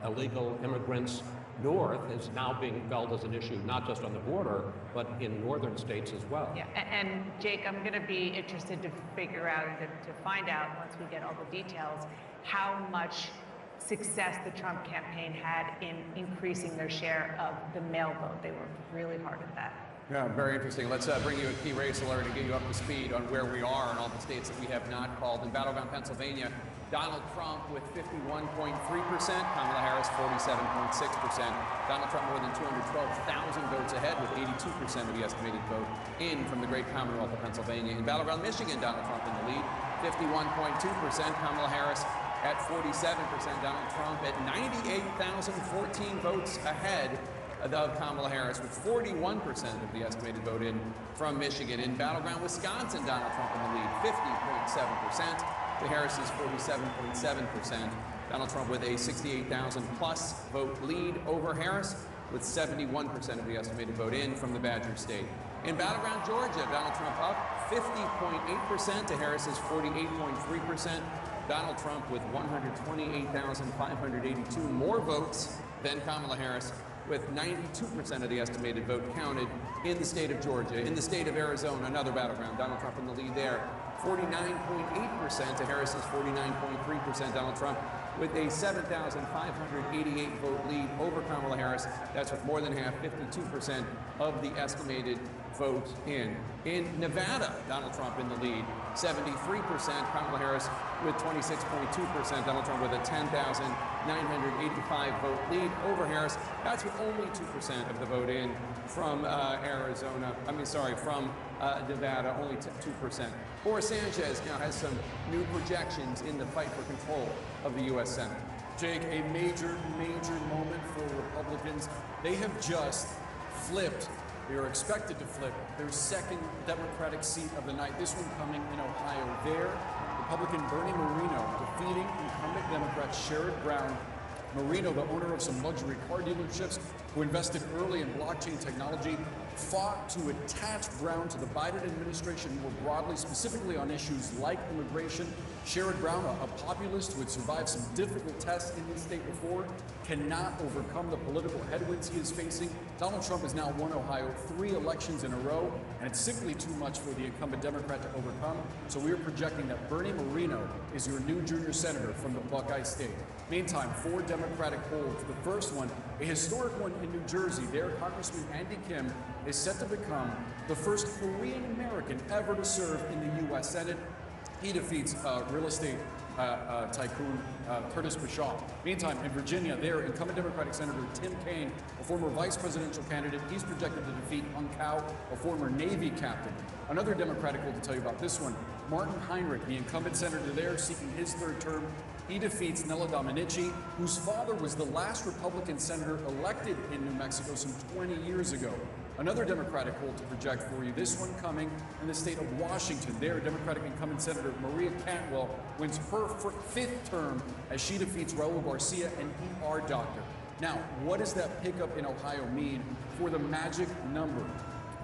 illegal immigrants north is now being felt as an issue, not just on the border, but in northern states as well. Yeah, and Jake, I'm going to be interested to figure out and to find out, once we get all the details, how much success the Trump campaign had in increasing their share of the mail vote. They were really hard at that. Yeah, very interesting. Let's bring you a key race alert and get you up to speed on where we are in all the states that we have not called. In battleground Pennsylvania, Donald Trump with 51.3%, Kamala Harris 47.6%. Donald Trump more than 212,000 votes ahead with 82% of the estimated vote in from the great Commonwealth of Pennsylvania. In battleground Michigan, Donald Trump in the lead, 51.2%, Kamala Harris at 47%, Donald Trump at 98,014 votes ahead of Kamala Harris with 41% of the estimated vote in from Michigan. In battleground Wisconsin, Donald Trump in the lead, 50.7%. The Harris is 47.7%. Donald Trump with a 68,000 plus vote lead over Harris with 71% of the estimated vote in from the Badger State. In battleground Georgia, Donald Trump up 50.8% to Harris's 48.3%. Donald Trump with 128,582 more votes than Kamala Harris, with 92% of the estimated vote counted in the state of Georgia. In the state of Arizona, another battleground, Donald Trump in the lead there, 49.8% to Harris's 49.3%. Donald Trump with a 7,588 vote lead over Kamala Harris. That's with more than half, 52% of the estimated vote in. In Nevada, Donald Trump in the lead, 73%. Kamala Harris with 26.2%. Donald Trump with a 10,985 vote lead over Harris. That's with only 2% of the vote in from from Nevada, only 2%. Boris Sanchez now has some new projections in the fight for control of the U.S. Senate. Jake, a major moment for Republicans. They have just flipped, they are expected to flip, their second Democratic seat of the night, this one coming in Ohio. There, Republican Bernie Moreno defeating incumbent Democrat Sherrod Brown. Moreno, the owner of some luxury car dealerships, who invested early in blockchain technology, fought to attach Brown to the Biden administration more broadly, specifically on issues like immigration. Sherrod Brown, a populist who had survived some difficult tests in the state before, cannot overcome the political headwinds he is facing. Donald Trump has now won Ohio 3 elections in a row, and it's simply too much for the incumbent Democrat to overcome. So we are projecting that Bernie Moreno is your new junior senator from the Buckeye State. Meantime, 4 Democratic polls. The first one, a historic one in New Jersey. There, Congressman Andy Kim is set to become the first Korean American ever to serve in the U.S. Senate. He defeats real estate tycoon Curtis Bashaw. Meantime, in Virginia, there, incumbent Democratic Senator Tim Kaine, a former vice presidential candidate, he's projected to defeat Hung Kao, a former Navy captain. Another Democratic poll to tell you about this one, Martin Heinrich, the incumbent senator there, seeking his 3rd term. He defeats Nella Dominici, whose father was the last Republican senator elected in New Mexico some 20 years ago. Another Democratic poll to project for you, this one coming in the state of Washington. There, Democratic incumbent Senator Maria Cantwell wins her 5th term as she defeats Raul Garcia, an ER doctor. Now, what does that pickup in Ohio mean for the magic number?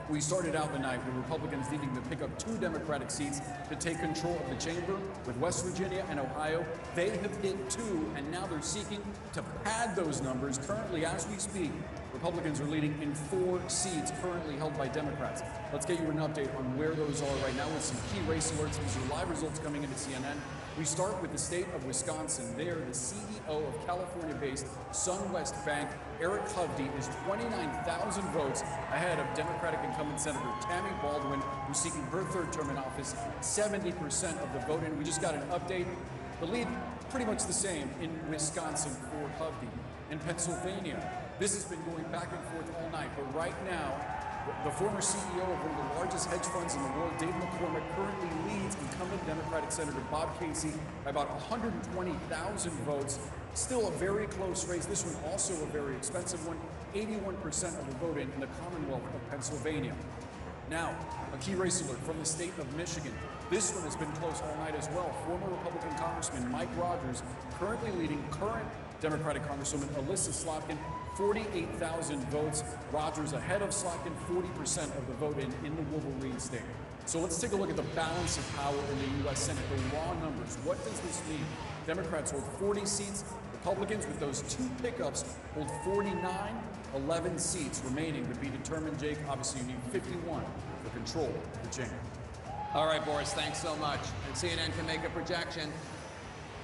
We started out the night with Republicans needing to pick up 2 Democratic seats to take control of the chamber with West Virginia and Ohio. They have hit 2, and now they're seeking to pad those numbers. Currently, as we speak, Republicans are leading in 4 seats currently held by Democrats. Let's get you an update on where those are right now with some key race alerts. These are live results coming into CNN. We start with the state of Wisconsin. There, the CEO of California-based SunWest Bank, Eric Hovde, is 29,000 votes ahead of Democratic incumbent Senator Tammy Baldwin, who's seeking her 3rd term in office, 70% of the vote in. We just got an update. The lead pretty much the same in Wisconsin for Hovde. In Pennsylvania, this has been going back and forth all night, but right now, the former CEO of one of the largest hedge funds in the world, Dave McCormick, currently leads incumbent Democratic Senator Bob Casey by about 120,000 votes. Still a very close race. This one also a very expensive one. 81% of the vote in the Commonwealth of Pennsylvania. Now, a key race alert from the state of Michigan. This one has been close all night as well. Former Republican Congressman Mike Rogers currently leading current Democratic Congresswoman Alyssa Slotkin, 48,000 votes. Rogers ahead of Slotkin, 40% of the vote in the Wolverine state. So let's take a look at the balance of power in the U.S. Senate, the raw numbers. What does this mean? Democrats hold 40 seats. Republicans, with those 2 pickups, hold 49, 11 seats remaining to be determined. Jake, obviously you need 51 for control of the chamber. All right, Boris, thanks so much. And CNN can make a projection.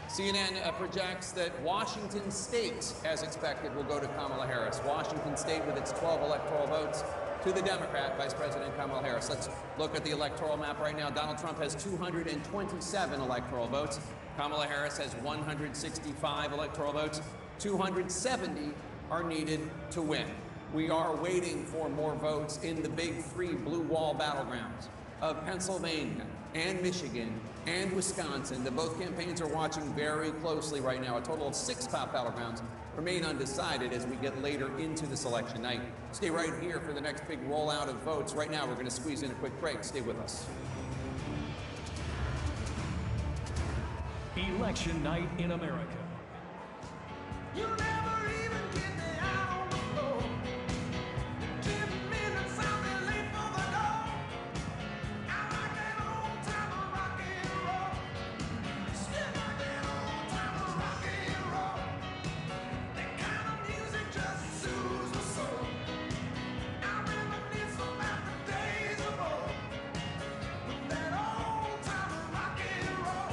CNN projects that Washington State, as expected, will go to Kamala Harris. Washington State, with its 12 electoral votes, to the Democrat, Vice President Kamala Harris. Let's look at the electoral map right now. Donald Trump has 227 electoral votes. Kamala Harris has 165 electoral votes. 270 are needed to win. We are waiting for more votes in the big three blue wall battlegrounds of Pennsylvania and Michigan and Wisconsin that both campaigns are watching very closely right now. A total of 6 top battlegrounds remain undecided as we get later into this election night. Stay right here for the next big rollout of votes. Right now, we're going to squeeze in a quick break. Stay with us. Election night in America. You never even get me out on the floor. 10 minutes, I'll be late for the door. I like that old time of rock and roll. Still like that old time of rock and roll. That kind of music just soothes my soul. I reminisce about the days of old. With that old time of rock and roll.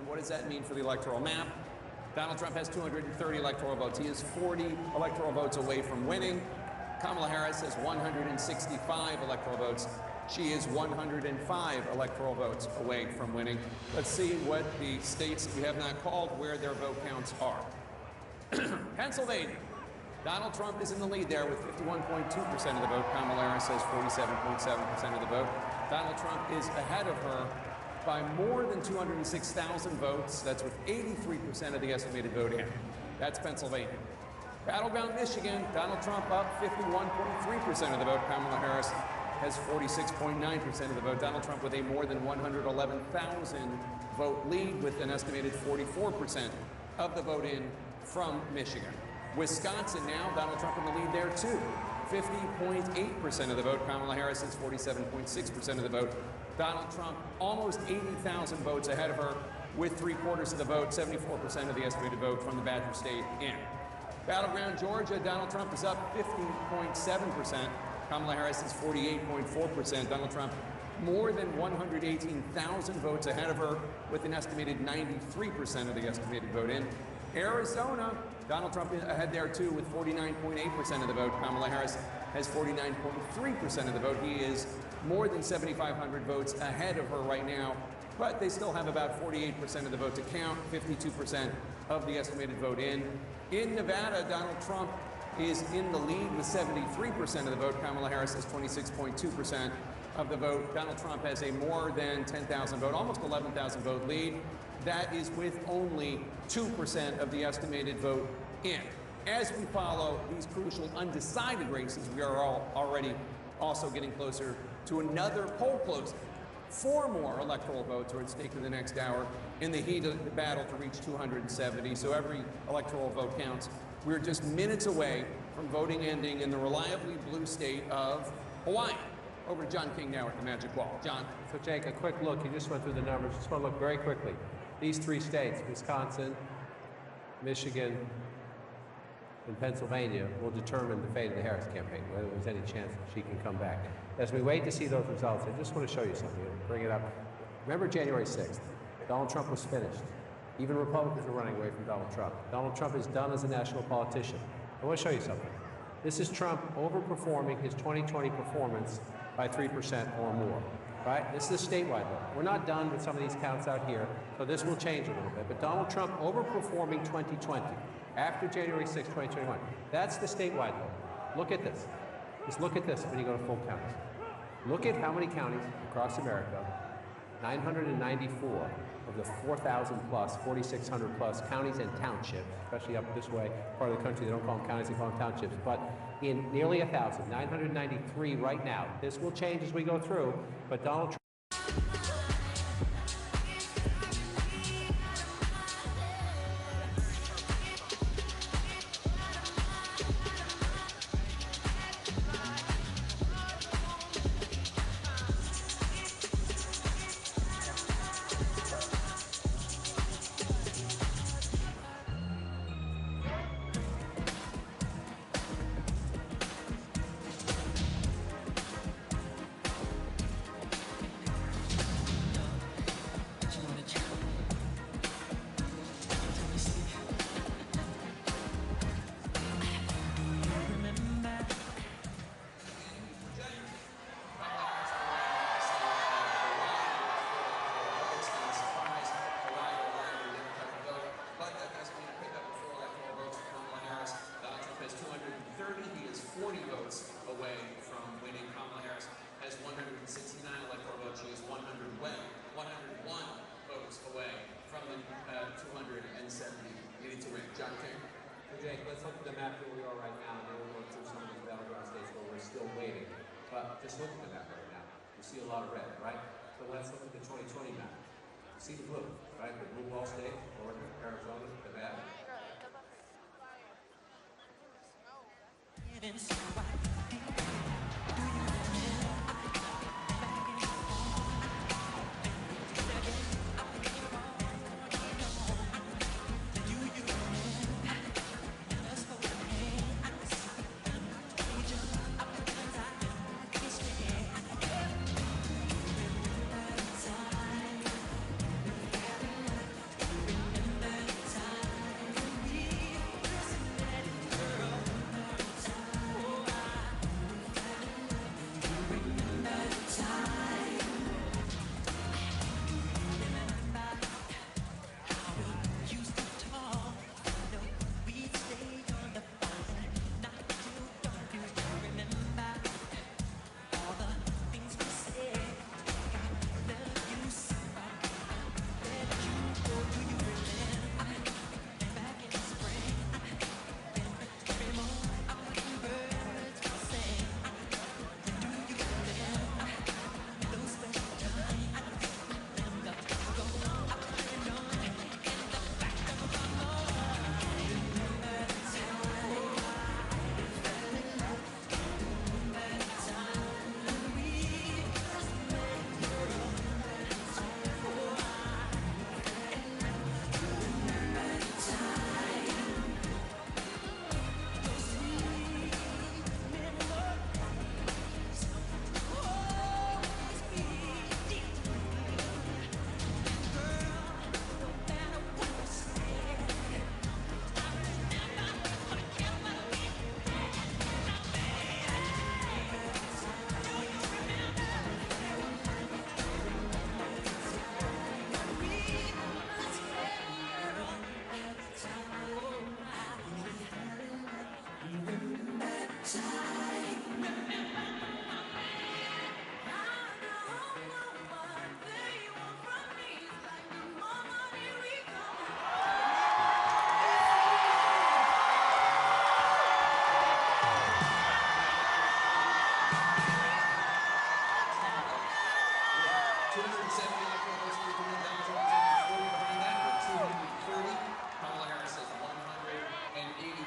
What does that mean for the electoral map? Donald Trump has 230 electoral votes. He is 40 electoral votes away from winning. Kamala Harris has 165 electoral votes. She is 105 electoral votes away from winning. Let's see what the states that we have not called, where their vote counts are. Pennsylvania. Donald Trump is in the lead there with 51.2% of the vote. Kamala Harris has 47.7% of the vote. Donald Trump is ahead of her by more than 206,000 votes. That's with 83% of the estimated vote in. That's Pennsylvania. Battleground Michigan, Donald Trump up 51.3% of the vote. Kamala Harris has 46.9% of the vote. Donald Trump with a more than 111,000 vote lead with an estimated 44% of the vote in from Michigan. Wisconsin now, Donald Trump in the lead there too. 50.8% of the vote. Kamala Harris has 47.6% of the vote. Donald Trump almost 80,000 votes ahead of her with 3/4 of the vote, 74% of the estimated vote from the Badger State in. Battleground Georgia, Donald Trump is up 50.7%. Kamala Harris is 48.4%. Donald Trump more than 118,000 votes ahead of her with an estimated 93% of the estimated vote in. Arizona, Donald Trump ahead there too with 49.8% of the vote. Kamala Harris has 49.3% of the vote. He is more than 7,500 votes ahead of her right now, but they still have about 48% of the vote to count, 52% of the estimated vote in. In Nevada, Donald Trump is in the lead with 73% of the vote. Kamala Harris has 26.2% of the vote. Donald Trump has a more than 10,000 vote, almost 11,000 vote lead. That is with only 2% of the estimated vote in. As we follow these crucial undecided races, we are already also getting closer to another poll closing. 4 more electoral votes are at stake in the next hour in the heat of the battle to reach 270. So every electoral vote counts. We're just minutes away from voting ending in the reliably blue state of Hawaii. Over to John King now at the Magic Wall. John. So Jake, a quick look. You just went through the numbers. Just want to look very quickly. These 3 states, Wisconsin, Michigan, and Pennsylvania, will determine the fate of the Harris campaign, whether there's any chance that she can come back. As we wait to see those results, I just want to show you something. Bring it up. Remember January 6th. Donald Trump was finished. Even Republicans were running away from Donald Trump. Donald Trump is done as a national politician. I want to show you something. This is Trump overperforming his 2020 performance by 3% or more. Right? This is a statewide vote. We're not done with some of these counts out here, so this will change a little bit. But Donald Trump overperforming 2020 after January 6, 2021. That's the statewide vote. Look at this. Just look at this when you go to full counts. Look at how many counties across America, 994 of the 4,000 plus, 4,600 plus counties and townships, especially up this way, part of the country, they don't call them counties, they call them townships, but in nearly 1,000, 993 right now. This will change as we go through, but Donald Trump. Just look at the map right now. You see a lot of red, right? So let's look at the 2020 map. You see the blue, right? The blue wall state, Oregon, Arizona, Nevada.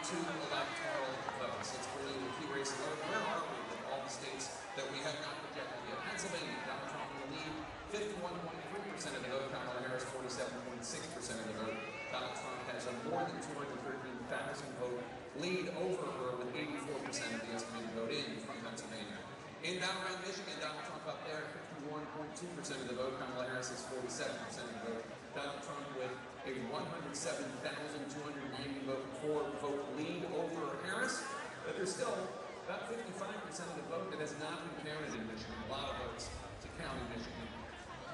2 electoral votes. Let's bring in the key races. Where are we with all the states that we have not projected yet? Pennsylvania, Donald Trump in the lead, 51.3% of the vote. Kamala Harris, 47.6% of the vote. Donald Trump has a more than 213,000 vote lead over her with 84% of the estimated vote in from Pennsylvania. In battleground Michigan, Donald Trump up there, 51.2% of the vote. Kamala Harris is 47% of the vote. Donald Trump with a 107,290 vote lead over Harris, but there's still about 55% of the vote that has not been counted in Michigan. A lot of votes to count in Michigan.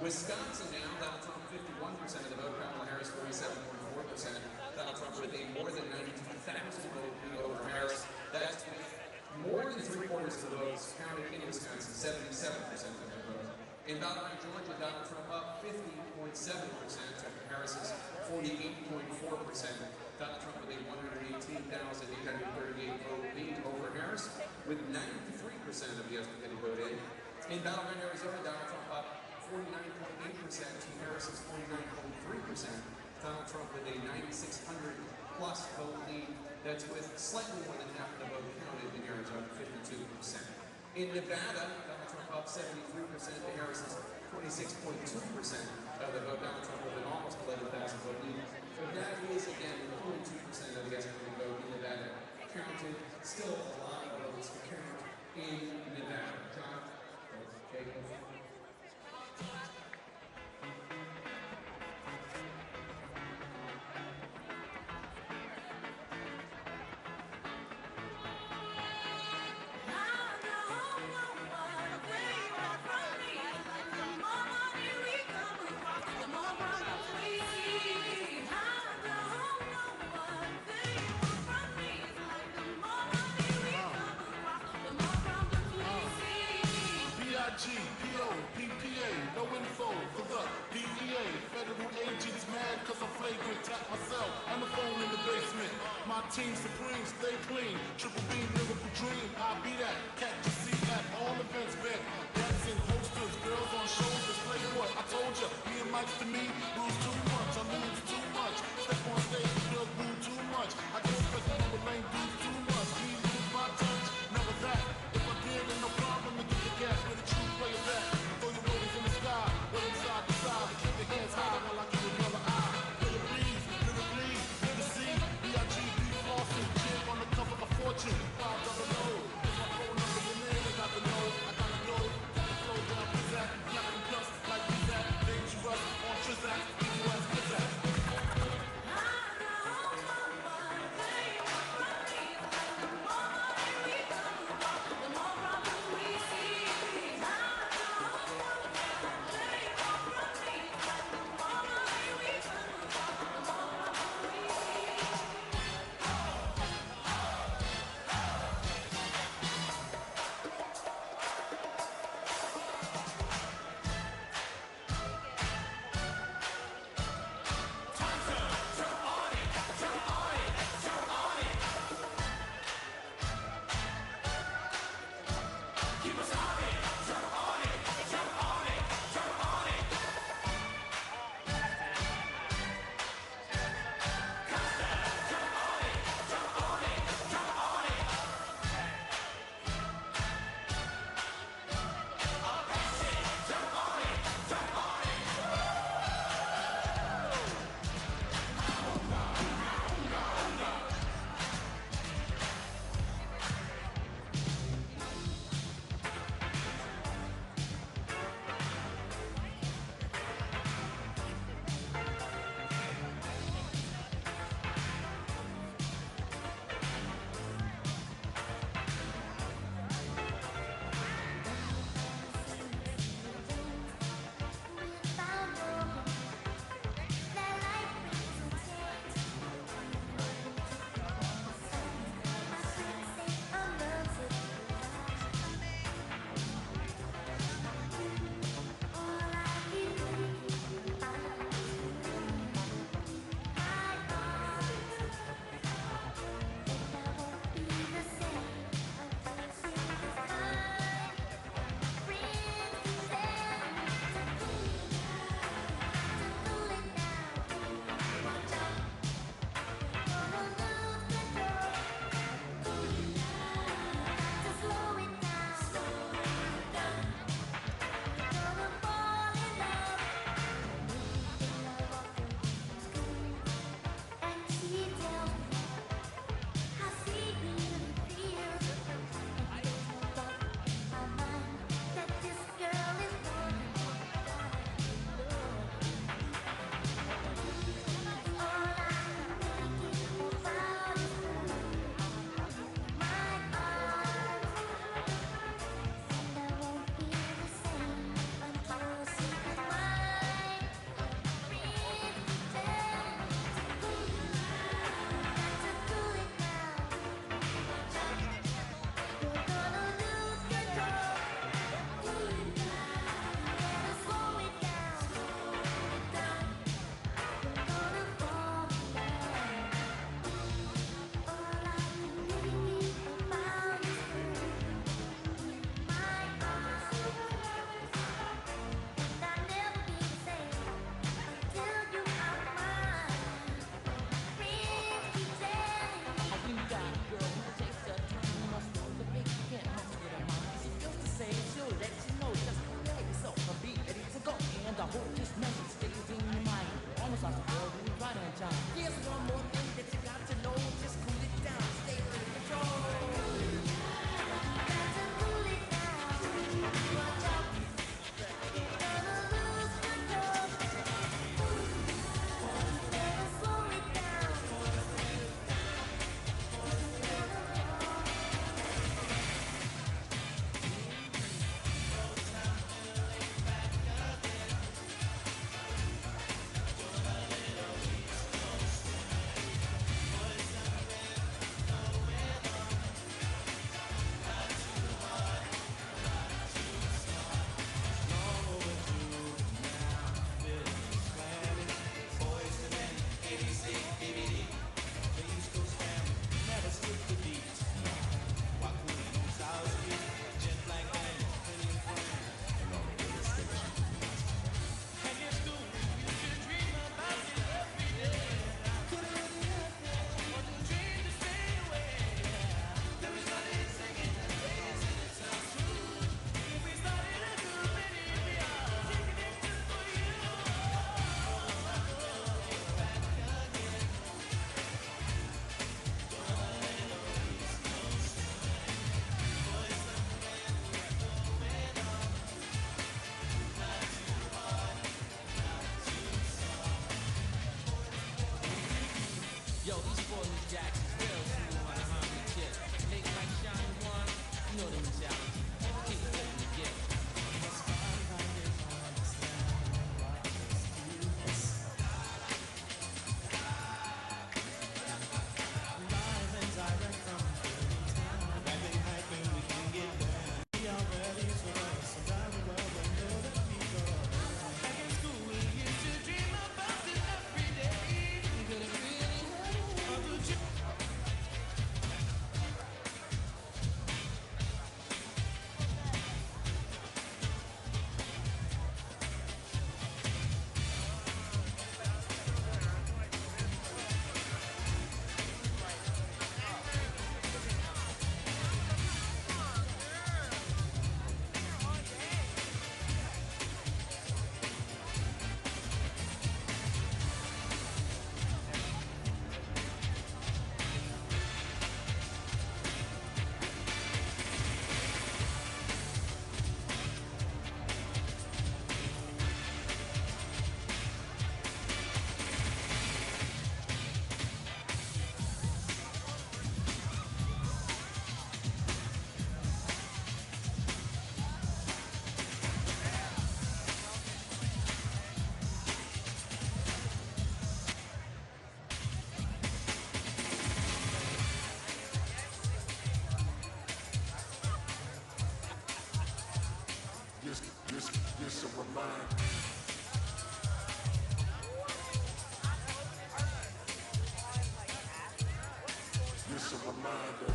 Wisconsin now, Donald Trump 51% of the vote, Kamala Harris 47.4%. Donald Trump with a more than 92,000 vote lead over Harris. That's with more than 3/4 of the votes counted in Wisconsin, 77% of the vote. In battleground Georgia, Donald Trump up 50.7% to Harris's 48.4%. Donald Trump with a 118,838 vote lead over Harris, with 93% of the estimated vote in. In battleground Arizona, Donald Trump up 49.8% to Harris's 49.3%. Donald Trump with a 9,600 plus vote lead. That's with slightly more than half of the vote counted in Arizona, 52%. In Nevada, Donald Trump up 73% to Harris's 26.2% of the vote. Donald Trump with an almost 11,000 vote lead. But that is, again, 42% of the estimated vote in Nevada counted. Still a lot of votes to count in Nevada. John? Okay. PPA, no info for the DEA. Federal agents mad cause I'm flagrant, tap myself and the phone in the basement. My team supreme, stay clean, triple beam, lyrical dream. I'll be that, catch your seat at all events, bet. Dancing holsters, girls on shoulders, playboy. I told ya, me and Mike's to me, lose too much, I lose too much. Step on stage, girls boo too much. I don't expect the number lane dudes too much. Me lose my touch, never that. If I did, then no problem to get the gas where the true players at. Throw your rollies in the sky, well inside the side, to keep your hands high while I give you another eye. Play it please, lyrically, you can see B.I.G.B. flossing, jig on the cover of Fortune, $5 load. If my phone number your name, I got the know, I gotta go. Get the flow down, pizzazz, knocking dust like pizzazz, dangerous on Trizak, equal as pizzazz. Just a reminder. Just a reminder.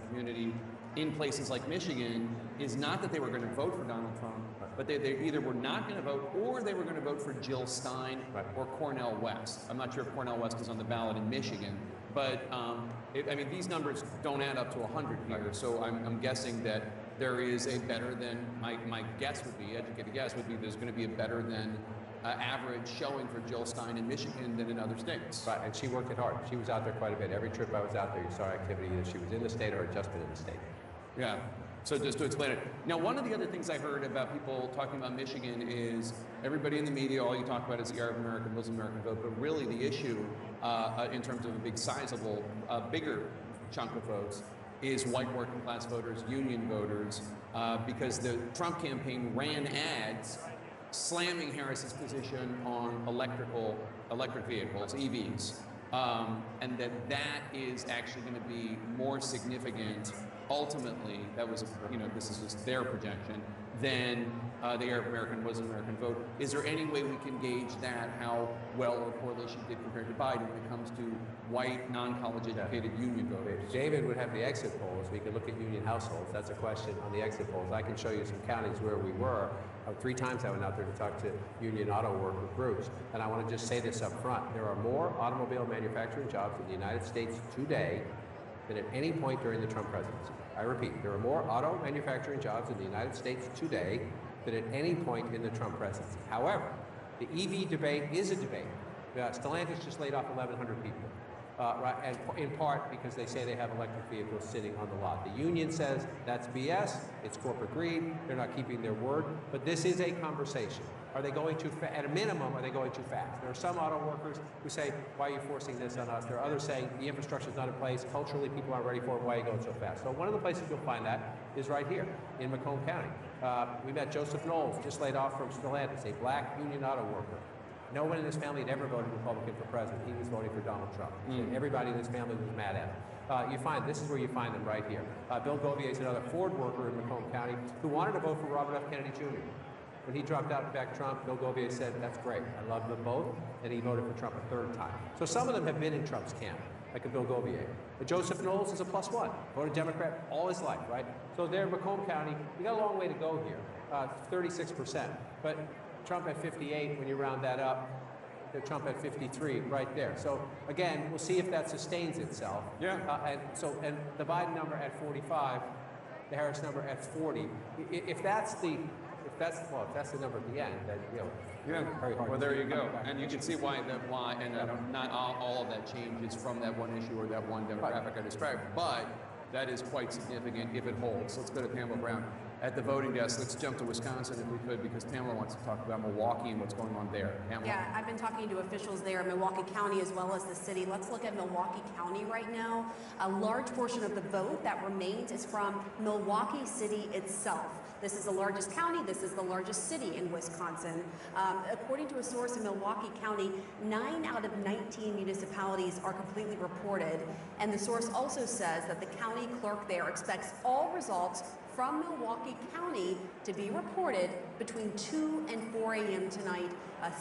Community in places like Michigan is not that they were going to vote for Donald Trump, but they either were not going to vote or they were going to vote for Jill Stein or Cornel West. I'm not sure if Cornel West is on the ballot in Michigan, but I mean, these numbers don't add up to 100 here, so I'm guessing that there is a better than, my guess would be, educated guess would be there's going to be a better than average showing for Jill Stein in Michigan than in other states. Right, and she worked it hard. She was out there quite a bit. Every trip I was out there, you saw activity that she was in the state or had just been in the state. Yeah, so just to explain it. Now, one of the other things I heard about people talking about Michigan is everybody in the media, all you talk about is the Arab American, Muslim American vote, but really the issue in terms of a big sizable, bigger chunk of votes is white working class voters, union voters, because the Trump campaign ran ads slamming Harris's position on electric vehicles, EVs. and that is actually going to be more significant ultimately. That was, this is just their projection, than the Arab American was an American vote. Is there any way we can gauge that, how well or poorly she did compared to Biden when it comes to white, non-college educated union voters? David would have the exit polls. We could look at union households. That's a question on the exit polls. I can show you some counties where we were. 3 times I went out there to talk to union auto worker groups. And I want to just say this up front. There are more automobile manufacturing jobs in the United States today than at any point during the Trump presidency. I repeat, there are more auto manufacturing jobs in the United States today than at any point in the Trump presidency. However, the EV debate is a debate. Stellantis just laid off 1,100 people, right, and in part because they say they have electric vehicles sitting on the lot. The union says that's BS, it's corporate greed, they're not keeping their word, but this is a conversation. Are they going too fast? At a minimum, are they going too fast? There are some auto workers who say, why are you forcing this on us? There are others saying the infrastructure is not in place, culturally people aren't ready for it, why are you going so fast? So one of the places you'll find that is right here in Macomb County. We met Joseph Knowles, just laid off from Stellantis, a black union auto worker. No one in his family had ever voted Republican for president. He was voting for Donald Trump. Everybody in his family was mad at him. This is where you find them right here. Bill Govier is another Ford worker in Macomb County who wanted to vote for Robert F. Kennedy Jr. When he dropped out and backed Trump, Bill Govier said, that's great, I love them both, and he voted for Trump a 3rd time. So some of them have been in Trump's camp, like a Bill Govier. But Joseph Knowles is a +1, voted Democrat all his life, right? So there in Macomb County, you got a long way to go here, 36%. But Trump at 58, when you round that up, Trump at 53, right there. So again, we'll see if that sustains itself. Yeah. And the Biden number at 45, the Harris number at 40. If that's the number at the end, then very hard. Well, there you go, and you can see why not all of that change is from that one issue or that one demographic I described, but that is quite significant if it holds. Let's go to Pamela Brown at the voting desk. Let's jump to Wisconsin if we could, because Pamela wants to talk about Milwaukee and what's going on there. Pamela. Yeah, I've been talking to officials there in Milwaukee County as well as the city. Let's look at Milwaukee County right now. A large portion of the vote that remains is from Milwaukee City itself. This is the largest county. This is the largest city in Wisconsin. According to a source in Milwaukee County, 9 out of 19 municipalities are completely reported. And the source also says that the county clerk there expects all results from Milwaukee County to be reported between 2 and 4 a.m. tonight,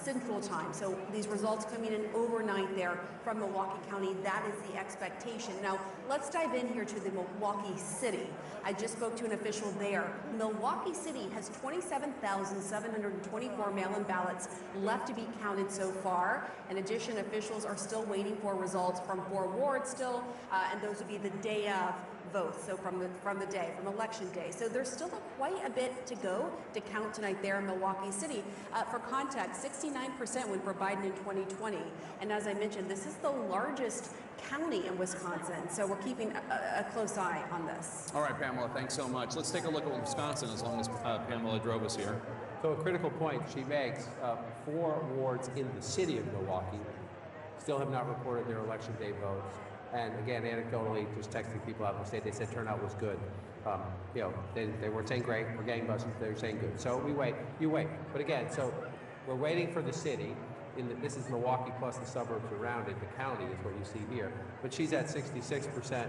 Central Time. So these results coming in overnight there from Milwaukee County. That is the expectation. Now, let's dive in here to the Milwaukee City. I just spoke to an official there. Milwaukee City has 27,724 mail-in ballots left to be counted so far. In addition, officials are still waiting for results from 4 wards still, and those would be the day of votes, so from election day. So there's still quite a bit to go to count tonight there in Milwaukee City. For context, 69% went for Biden in 2020. And as I mentioned, this is the largest county in Wisconsin. So we're keeping a close eye on this. All right, Pamela, thanks so much. Let's take a look at Wisconsin as long as Pamela drove us here. So a critical point she makes, 4 wards in the city of Milwaukee still have not reported their election day votes. And again, anecdotally, just texting people out in the state, they said turnout was good. They weren't saying great or gangbusters, they were saying good. So we wait, you wait. But again, so we're waiting for the city. This is Milwaukee plus the suburbs around it. The county is what you see here. But she's at 66%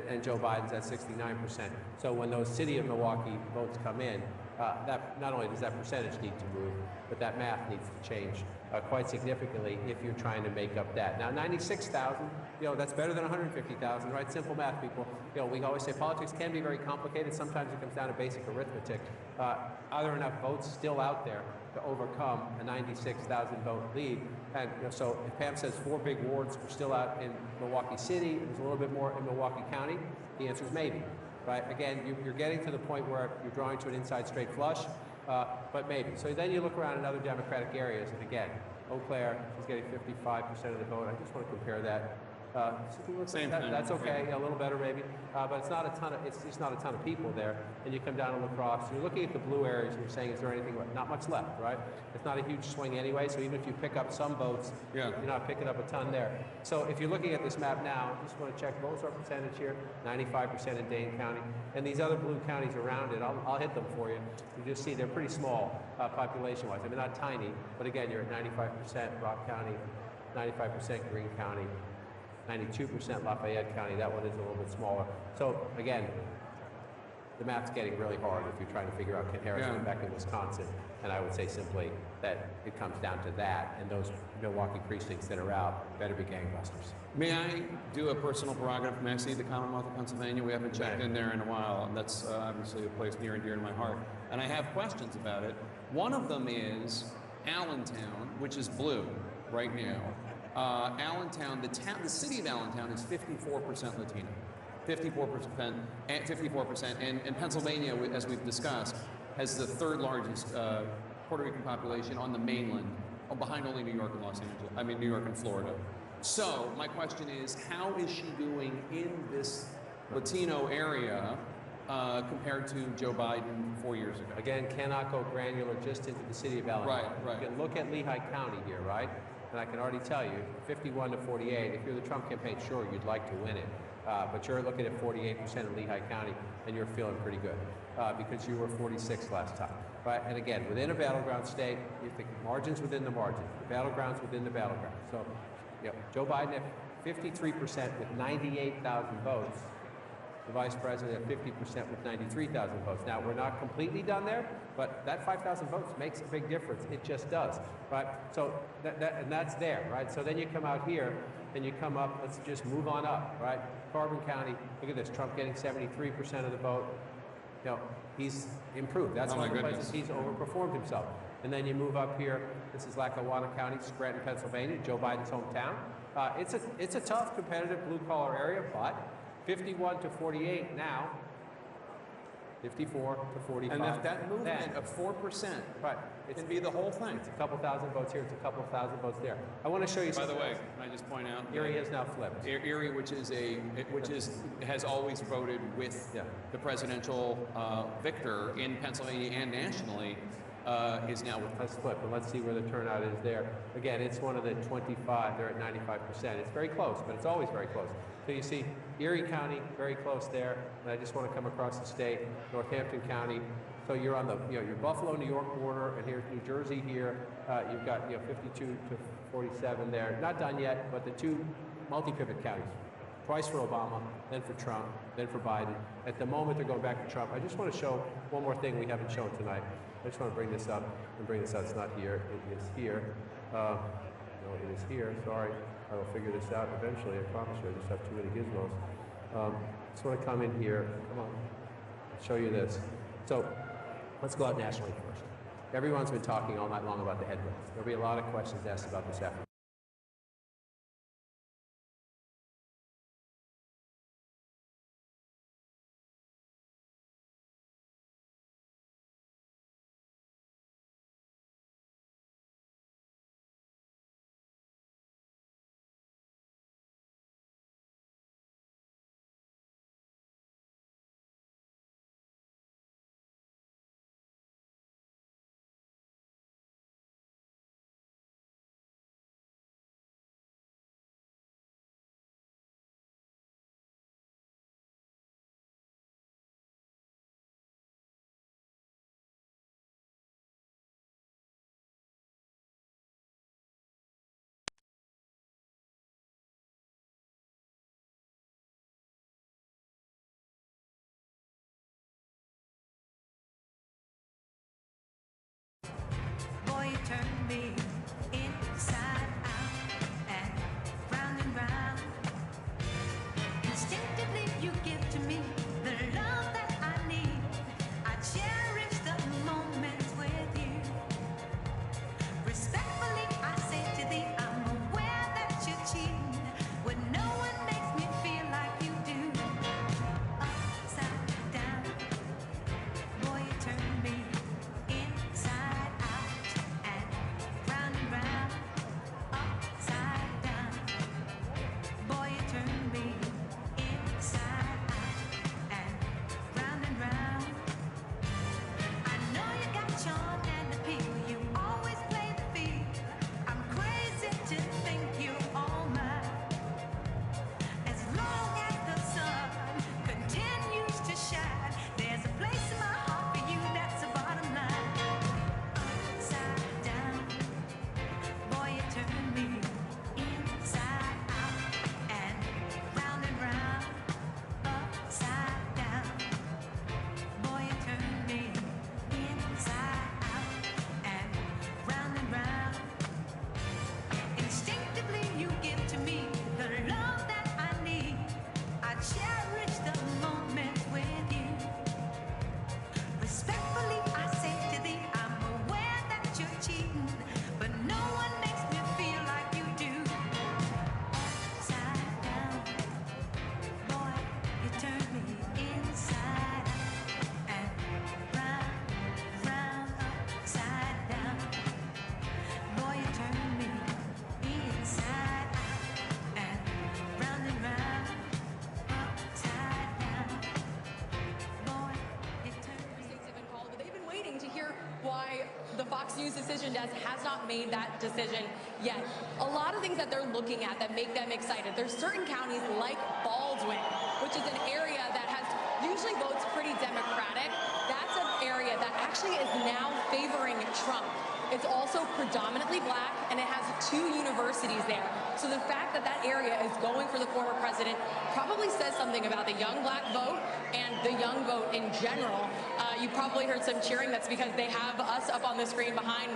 and Joe Biden's at 69%. So when those city of Milwaukee votes come in, that not only does that percentage need to move, but that math needs to change quite significantly if you're trying to make up that. Now, 96,000, that's better than 150,000, right? Simple math, people. We always say politics can be very complicated. Sometimes it comes down to basic arithmetic. Are there enough votes still out there to overcome a 96,000 vote lead? And so if Pam says 4 big wards are still out in Milwaukee City, there's a little bit more in Milwaukee County, the answer is maybe. Right? Again, you're getting to the point where you're drawing to an inside straight flush, but maybe. So then you look around in other Democratic areas, and again, Eau Claire is getting 55% of the vote. I just want to compare that. That's okay, a little better maybe, but it's not a ton of people there. And you come down to La Crosse, you're looking at the blue areas, and you're saying, is there anything? Not much left, right? It's not a huge swing anyway. So even if you pick up some votes, you're not picking up a ton there. So if you're looking at this map now, just want to check votes our percentage here, 95% in Dane County, and these other blue counties around it. I'll hit them for you. You just see they're pretty small population-wise. I mean, not tiny, but again, you're at 95% Rock County, 95% Greene County. 92% Lafayette County. That one is a little bit smaller. So again, the math's getting really hard if you're trying to figure out can Harris win back in Wisconsin. And I would say simply that it comes down to that, and those Milwaukee precincts that are out better be gangbusters. May I do a personal prerogative? May I see the Commonwealth of Pennsylvania? We haven't checked in there in a while, and that's obviously a place near and dear to my heart. And I have questions about it. One of them is Allentown, which is blue right now. Allentown, the city of Allentown is 54% Latino. 54%, and Pennsylvania, as we've discussed, has the third largest Puerto Rican population on the mainland, behind only New York and New York and Florida. So my question is, how is she doing in this Latino area compared to Joe Biden 4 years ago? Again, cannot go granular just into the city of Allentown. Right. You can look at Lehigh County here, right? And I can already tell you, 51 to 48, if you're the Trump campaign, sure, you'd like to win it. But you're looking at 48% in Lehigh County, and you're feeling pretty good because you were 46 last time. Right? And again, within a battleground state, you think margins within the margin, the battlegrounds within the battleground. So, Joe Biden at 53% with 98,000 votes. The vice president at 50% with 93,000 votes. Now, we're not completely done there, but that 5,000 votes makes a big difference. It just does, right? So, and that's there, right? So then you come out here, and you come up, let's just move on up, right? Carbon County, look at this, Trump getting 73% of the vote. He's improved. That's one of the places he's overperformed himself. And then you move up here, this is Lackawanna County, Scranton, Pennsylvania, Joe Biden's hometown. It's a tough, competitive blue-collar area, but 51 to 48 now, 54 to 45. And if that movement of 4% can be the whole thing. It's a couple thousand votes here, it's a couple thousand votes there. I want to show you By something. the way, can I just point out? Erie has now flipped. Erie, which has always voted with the presidential victor in Pennsylvania and nationally, is now with. Let's flip, and let's see where the turnout is there. Again, it's one of the 25, they're at 95%. It's very close, but it's always very close. So you see Erie County, very close there, and I just want to come across the state, Northampton County. So you're on the, your Buffalo, New York border, and here's New Jersey here. You've got, 52 to 47 there. Not done yet, but the two multi-pivot counties. Twice for Obama, then for Trump, then for Biden. At the moment, they're going back to Trump. I just want to show one more thing we haven't shown tonight. I just want to bring this up and bring this out. It's not here. It is here. No, it is here. Sorry. I will figure this out eventually. I promise you. I just have too many gizmos. Just want to come in here. Come on. I'll show you this. So let's go out nationally first. Everyone's been talking all night long about the headwinds. There'll be a lot of questions asked about this afternoon. Boy, you turn me inside out and round and round. Instinctively, you give to me the love that I need. I cherish the moments with you. Respectfully, I say to thee, I'm aware that you're cheating when no one makes me feel like you do. Upside down, boy, you turn me inside out and round the Fox News decision desk has not made that decision yet. A lot of things that they're looking at that make them excited. There's certain counties like Baldwin, which is an area that has usually votes pretty Democratic. That's an area that actually is now favoring Trump. It's also predominantly black, and it has 2 universities there. So the fact that that area is going for the former president probably says something about the young black vote and the young vote in general. You probably heard some cheering. That's because they have us up on the screen behind.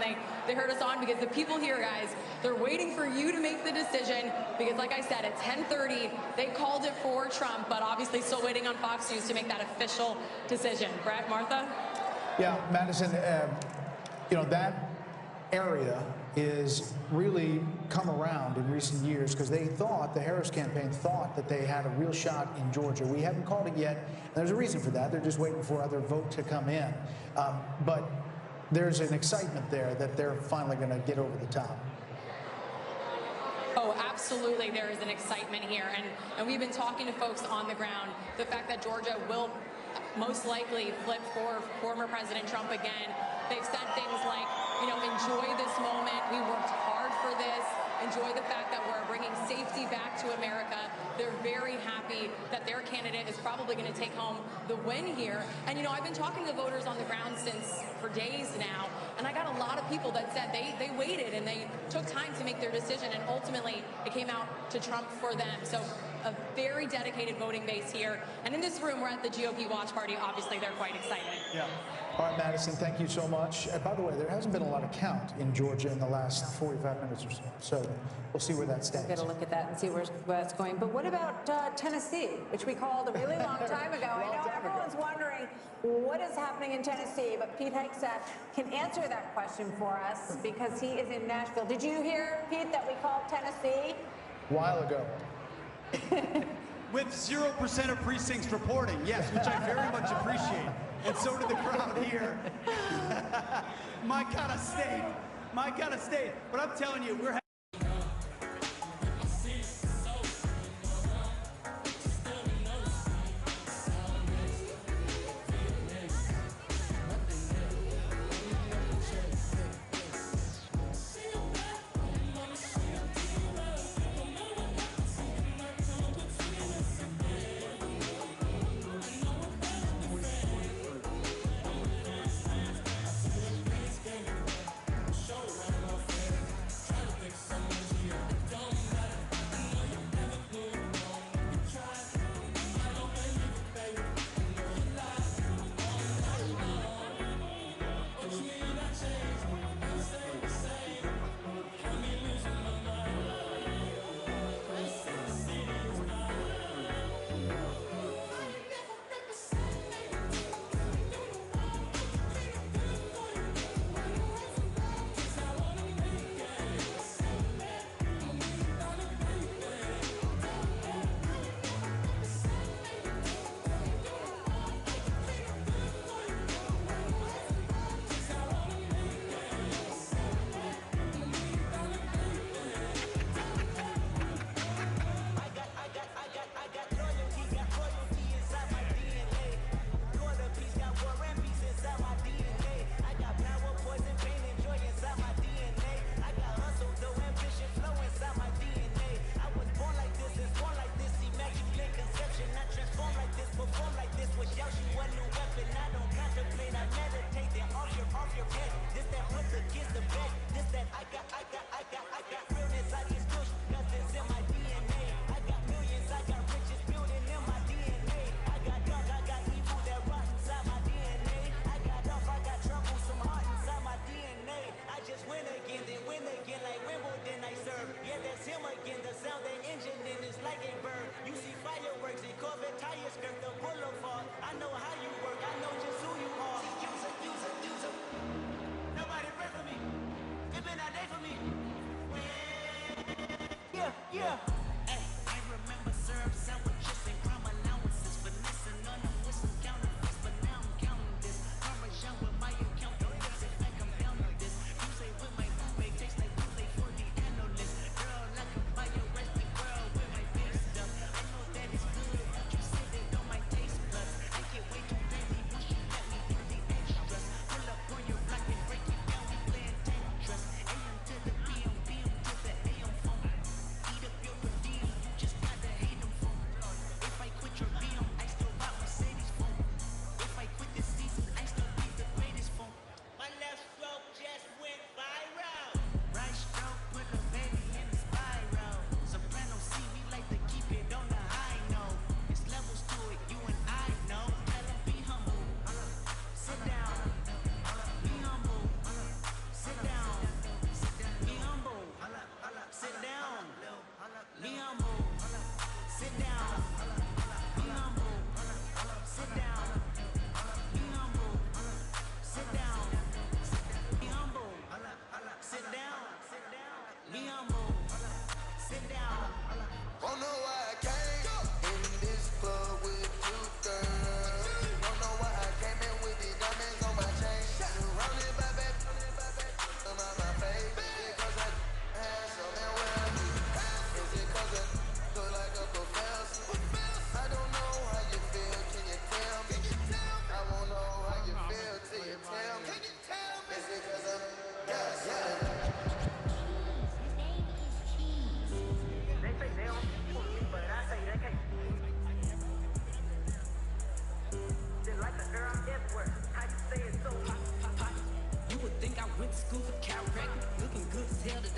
They heard us on because the people here, guys, they're waiting for you to make the decision because, like I said, at 10:30, they called it for Trump, but obviously still waiting on Fox News to make that official decision. Brett, Martha? Yeah, Madison, you know, that area is really come around in recent years because they thought, the Harris campaign thought that they had a real shot in Georgia. We haven't called it yet, and there's a reason for that. They're just waiting for other vote to come in. But there's an excitement there that they're finally going to get over the top. Oh, absolutely. There is an excitement here. And we've been talking to folks on the ground. The fact that Georgia will most likely flip for former President Trump again. They've said things like, you know, enjoy this moment. We worked hard for this. Enjoy the fact that we're bringing safety back to America. They're very happy that their candidate is probably going to take home the win here. And, you know, I've been talking to voters on the ground for days now, and I got a lot of people that said they waited and they took time to make their decision, and ultimately it came out to Trump for them. So a very dedicated voting base here. And in this room, we're at the GOP watch party. Obviously, they're quite excited. Yeah. All right, Madison, thank you so much. By the way, there hasn't been a lot of count in Georgia in the last 45 minutes or so. So we'll see where that stands. We'll get a look at that and see where it's going. But what about Tennessee, which we called a really long time ago? I know everyone's wondering what is happening in Tennessee, but Pete Hegseth can answer that question for us because he is in Nashville. Did you hear, Pete, that we called Tennessee? A while ago. With 0% of precincts reporting, yes, which I very much appreciate. And so did the crowd here. My kind of state. My kind of state. But I'm telling you, we're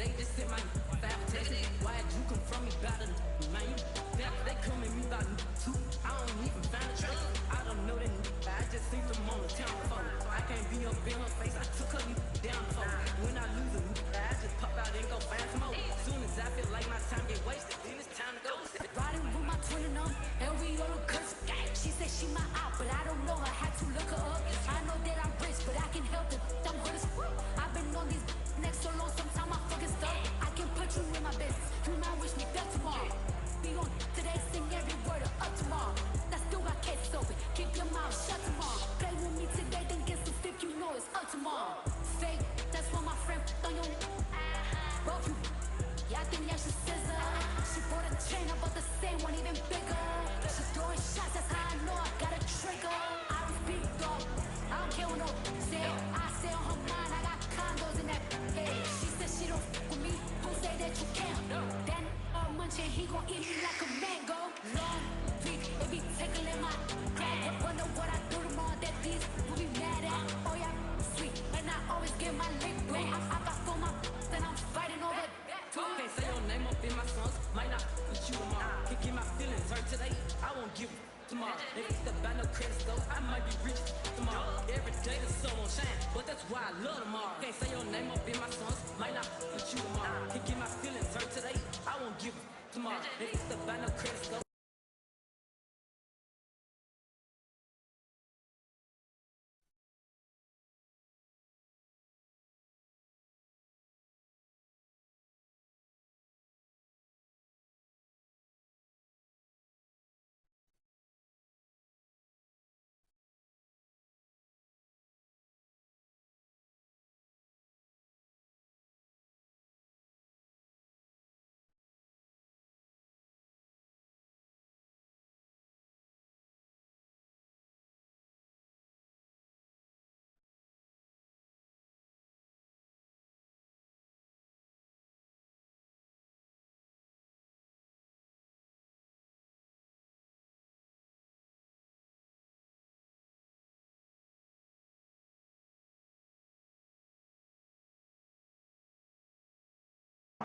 They just sent my fat text. Why did you come from me about it, man? They come at me about two. I don't even find a trace. I don't know that. I just seen them on the telephone. I can't be up in her face. I took her down for. When I lose a I just pop out and go find some more. Soon as I feel like my time get wasted, then it's time to go. Riding with my twin and and we on a curse. She said she my out, but I don't know her. Had to look her up. I know that I'm rich, but I can help it. I'm hurt as fuck. I've been on these next so long, sometimes I fucking stuck. I can put you in my business. You might wish me death tomorrow. Be on today, sing every word of up tomorrow. That still got cases open. Keep your mouth shut tomorrow. Play with me today, then get some stiff. You know it's up tomorrow. Fake, that's what my friend on your broke you. Yeah, I think that she scissor. She bought a chain, I bought the same one, even bigger. She's throwing shots, that's how I know I got a trigger. I was big dog, I don't care what no say. I say on her mind, I got condos in that head. She said she don't f with me, who say that you can't? Then all munching, he gon' eat me like a mango. Long week, it be tickling my crack. Wonder what I do tomorrow that these will be mad at. Oh yeah, sweet, and I always get my lick wet. I got for my then I'm fighting over. Can't say your name up in my songs. Might not with you tomorrow. Can get my feelings hurt today. I won't give tomorrow. If it's about no credit score, I might be rich tomorrow. Every day the sun won't shine, but that's why I love tomorrow. Can't say your name up in my songs. Might not with you tomorrow. Can get my feelings hurt today. I won't give tomorrow. If it's about no credit score.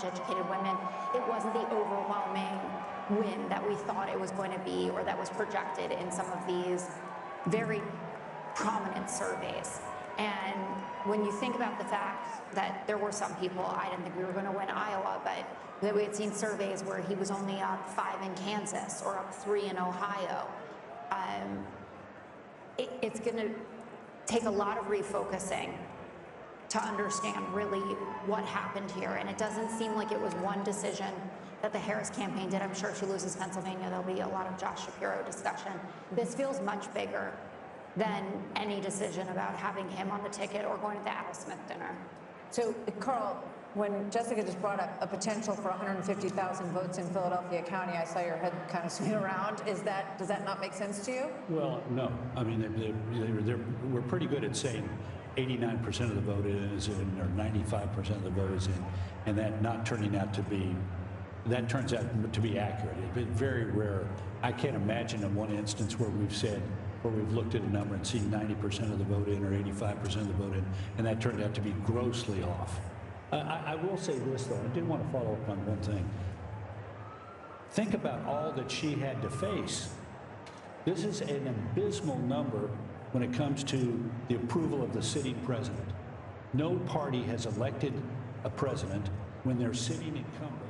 Educated women, it wasn't the overwhelming win that we thought it was going to be or that was projected in some of these very prominent surveys. And when you think about the fact that there were some people, I didn't think we were going to win Iowa, but that we had seen surveys where he was only up 5 in Kansas or up 3 in Ohio. It's going to take a lot of refocusing to understand really what happened here. And it doesn't seem like it was one decision that the Harris campaign did. I'm sure if she loses Pennsylvania, there'll be a lot of Josh Shapiro discussion. This feels much bigger than any decision about having him on the ticket or going to the Al Smith dinner. So, Carl, when Jessica just brought up a potential for 150,000 votes in Philadelphia County, I saw your head kind of swing around. Does that not make sense to you? Well, no. I mean, we're pretty good at saying 89% of the vote is in, or 95% of the vote is in, and that not turning out to be, that turns out to be accurate. It's been very rare. I can't imagine in one instance where we've said, where we've looked at a number and seen 90% of the vote in or 85% of the vote in, and that turned out to be grossly off. I will say this, though. I did want to follow up on one thing. Think about all that she had to face. This is an abysmal number when it comes to the approval of the sitting president. No party has elected a president when their sitting incumbent.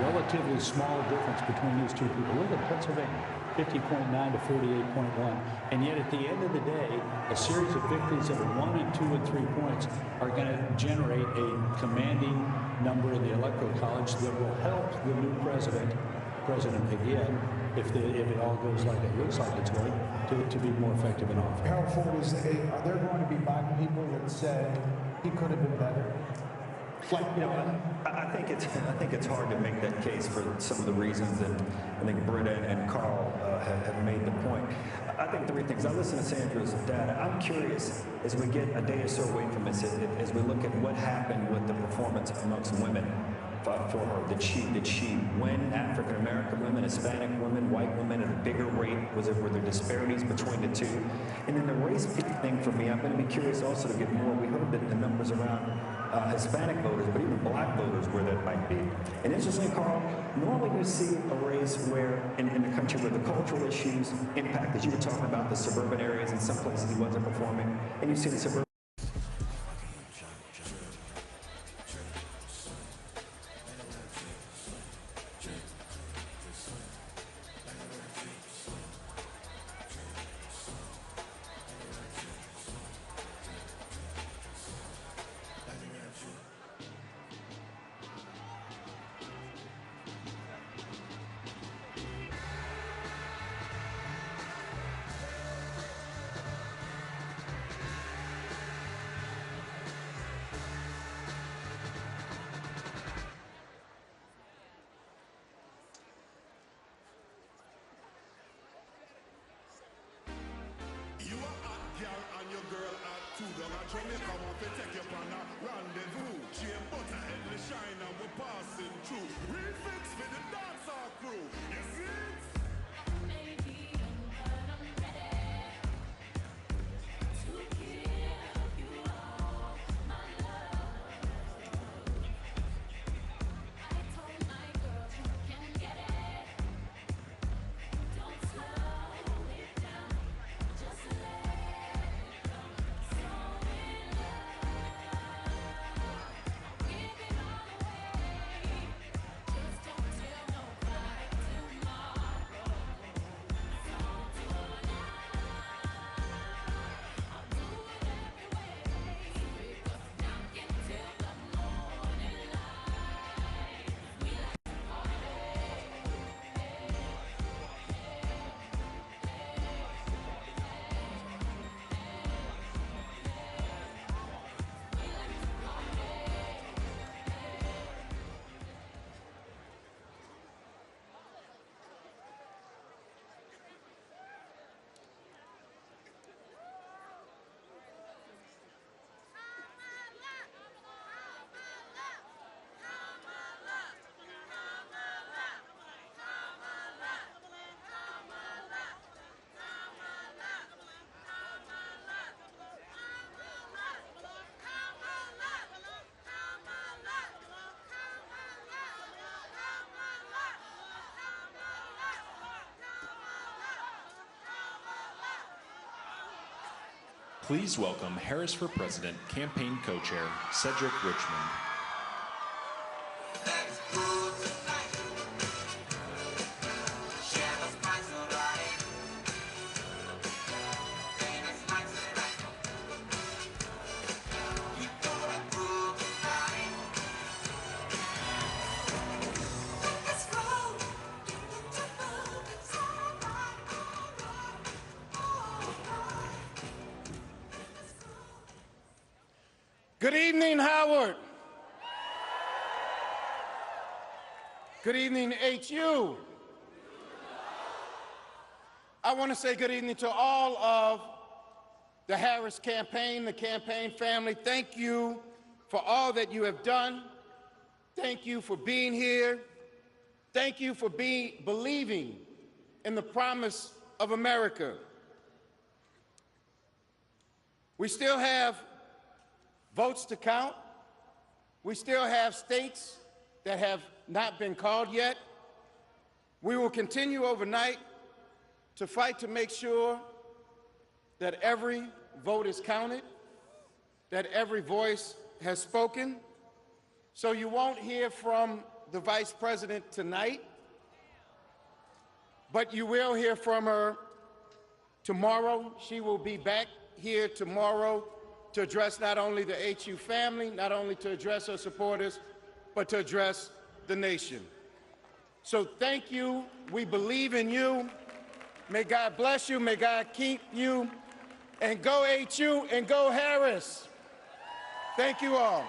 Relatively small difference between these two people. Look at Pennsylvania, 50.9 to 48.1. And yet at the end of the day, a series of victories of 1 and 2 and 3 points are going to generate a commanding number in the Electoral College that will help the new president again, if it all goes like it looks like it's going, to be more effective in office. Harold Ford, are there going to be Biden people that say he could have been better? Like, you know, I think it's hard to make that case for some of the reasons that I think Britta and Carl have made the point. I think three things. I listen to Sandra's data. I'm curious, as we get a day or so away from this, as we look at what happened with the performance amongst women for her, did she win African American women, Hispanic women, white women at a bigger rate? Were there disparities between the two? And then the race thing for me, I'm going to be curious also to get more. We heard that the numbers around Hispanic voters, but even black voters, where that might be. And interestingly, Carl, normally you see a race where, in the country, where the cultural issues impact, as you were talking about the suburban areas, in some places he wasn't performing, and you see the suburban. Please welcome Harris for President campaign co-chair Cedric Richmond. Good evening, Howard. Good evening, HU. I want to say good evening to all of the Harris campaign, the campaign family. Thank you for all that you have done. Thank you for being here. Thank you for believing in the promise of America. We still have votes to count. We still have states that have not been called yet. We will continue overnight to fight to make sure that every vote is counted, that every voice has spoken. So you won't hear from the Vice President tonight, but you will hear from her tomorrow. She will be back here tomorrow to address not only the HU family, not only to address her supporters, but to address the nation. So thank you. We believe in you. May God bless you. May God keep you. And go HU and go Harris. Thank you all.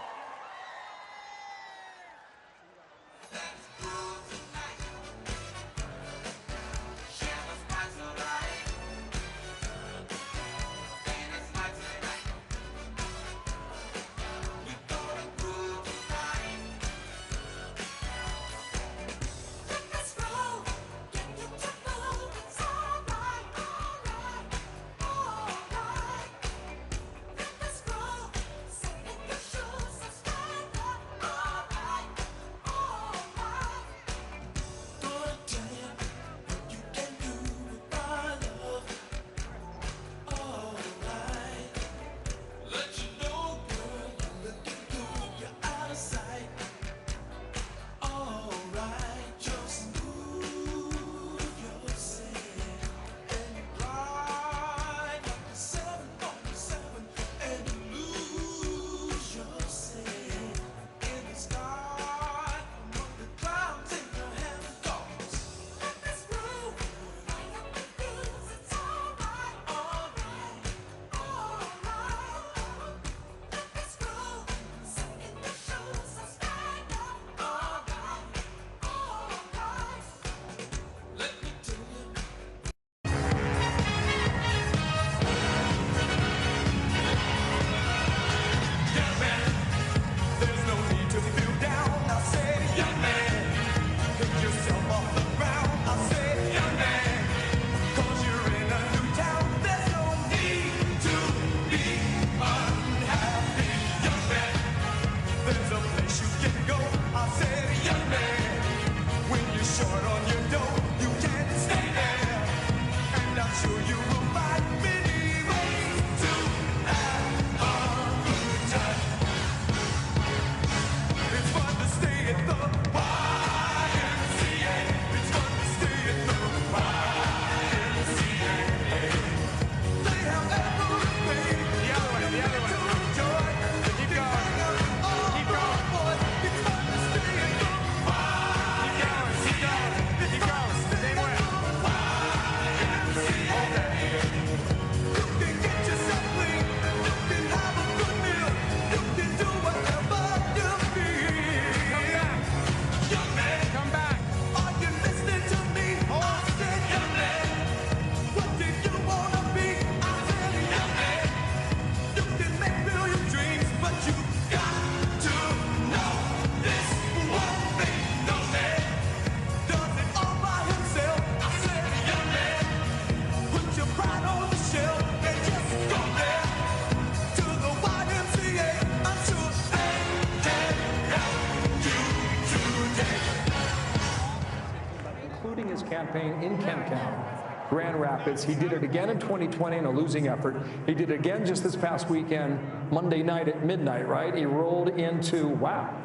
Campaign in Kent County, Grand Rapids. He did it again in 2020 in a losing effort. He did it again just this past weekend, Monday night at midnight, right? He rolled into, wow.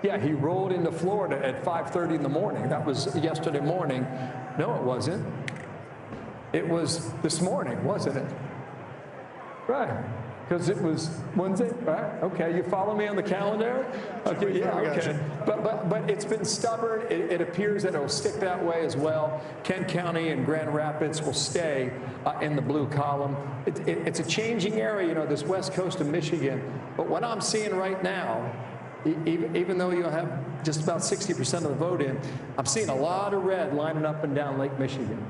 Yeah, he rolled into Florida at 5:30 in the morning. That was yesterday morning. No, it wasn't. It was this morning, wasn't it? Right. Because it was Wednesday, right? Okay, you follow me on the calendar? Okay, yeah, okay. But it's been stubborn. It appears that it'll stick that way as well. Kent County and Grand Rapids will stay in the blue column. It's a changing area, you know, this west coast of Michigan. But what I'm seeing right now, even though you have just about 60% of the vote in, I'm seeing a lot of red lining up and down Lake Michigan.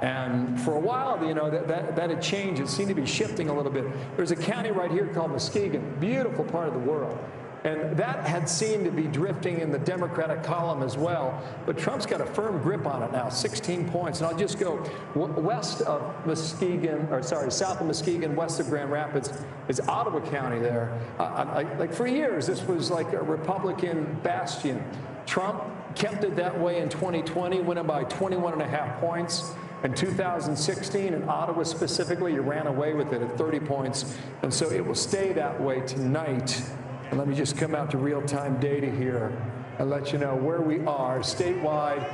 And for a while, you know, that had changed. It seemed to be shifting a little bit. There's a county right here called Muskegon, beautiful part of the world. And that had seemed to be drifting in the Democratic column as well. But Trump's got a firm grip on it now, 16 points. And I'll just go west of Muskegon, or sorry, south of Muskegon, west of Grand Rapids, is Ottawa County there. Like for years, this was like a Republican bastion. Trump kept it that way in 2020, went in by 21.5 points. In 2016, in Ottawa specifically, you ran away with it at 30 points. And so it will stay that way tonight. And let me just come out to real-time data here and let you know where we are statewide.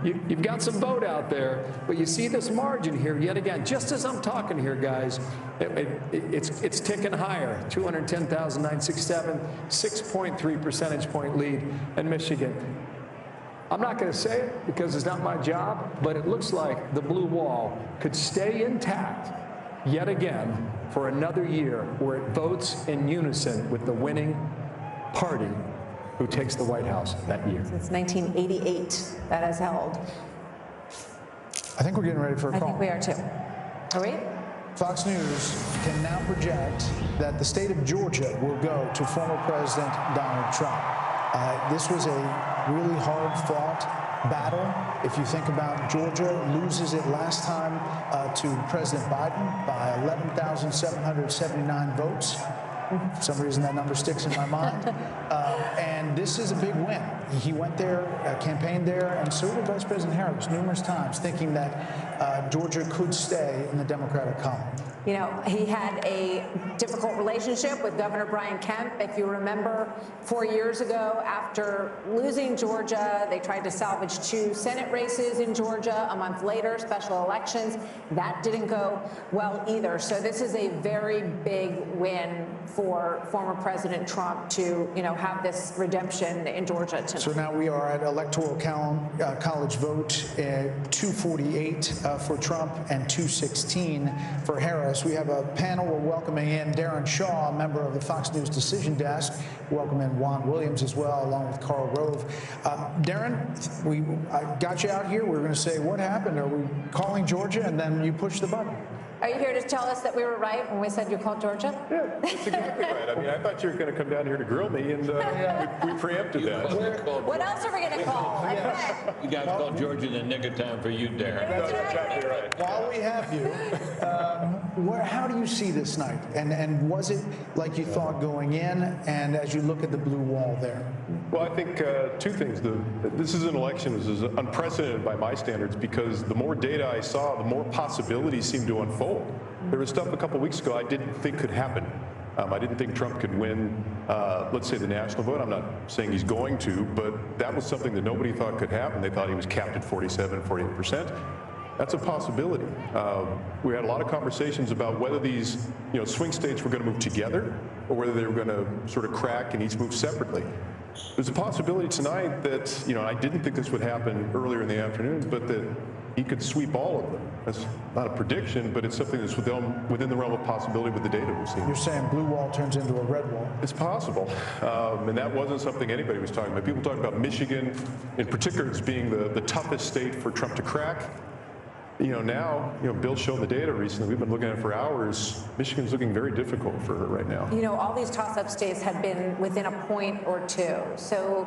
You've got some vote out there, but you see this margin here yet again. Just as I'm talking here, guys, it's ticking higher. 210,967, 6.3 percentage point lead in Michigan. I'm not going to say it because it's not my job, but it looks like the blue wall could stay intact yet again for another year where it votes in unison with the winning party who takes the White House that year. Since 1988, that has held. I think we're getting ready for a call. I think we are too. Are we? Fox News can now project that the state of Georgia will go to former President Donald Trump. This was a really hard-fought battle. If you think about Georgia loses it last time to President Biden by 11,779 votes. For some reason, that number sticks in my mind. And this is a big win. He went there, campaigned there, and so did Vice President Harris numerous times, thinking that Georgia could stay in the Democratic column. You know, he had a difficult relationship with Governor Brian Kemp. If you remember, 4 years ago, after losing Georgia, they tried to salvage 2 Senate races in Georgia. A month later, special elections. That didn't go well either. So this is a very big win for former President Trump to, you know, have this redemption in Georgia tonight. So now we are at electoral college vote, 248 for Trump and 216 for Harris. We have a panel. We're welcoming in Darren Shaw, a member of the Fox News Decision Desk. Welcome in Juan Williams as well, along with Karl Rove. Darren, I got you out here. We were going to say, what happened? Are we calling Georgia? And then you push the button. Are you here to tell us that we were right when we said you called Georgia? Yeah, that's exactly right. I mean, I thought you were going to come down here to grill me, and we preempted that. What else are we going to call? You guys called Georgia the nigger time for you, Darren. That's exactly right. While we have you, how do you see this night? And was it like you thought going in, and as you look at the blue wall there? Well, I think 2 things. This is an election that is unprecedented by my standards because the more data I saw, the more possibilities seemed to unfold. There was stuff a couple weeks ago I didn't think could happen. I didn't think Trump could win, let's say, the national vote. I'm not saying he's going to, but that was something that nobody thought could happen. They thought he was capped at 47, 48%. That's a possibility. We had a lot of conversations about whether these swing states were going to move together or whether they were going to sort of crack and each move separately. There's a possibility tonight that, I didn't think this would happen earlier in the afternoon, but that he could sweep all of them. That's not a prediction, but it's something that's within the realm of possibility with the data we've seen. You're saying blue wall turns into a red wall? It's possible. And that wasn't something anybody was talking about. People talk about Michigan in particular as being the toughest state for Trump to crack. Now, Bill showed the data recently. We've been looking at it for hours. Michigan's looking very difficult for her right now. All these toss-up states have been within a point or 2. So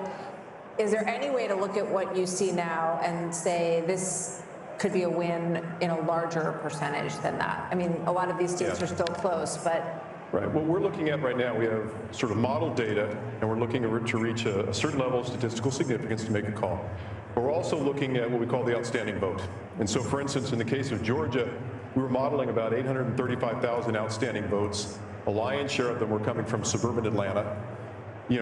is there any way to look at what you see now and say this could be a win in a larger percentage than that? I mean, a lot of these states are still close, but... Right. What we're looking at right now, we have sort of model data, and we're looking to reach a certain level of statistical significance to make a call. But we're also looking at what we call the outstanding vote. And so, for instance, in the case of Georgia, we were modeling about 835,000 outstanding votes. A lion's share of them were coming from suburban Atlanta.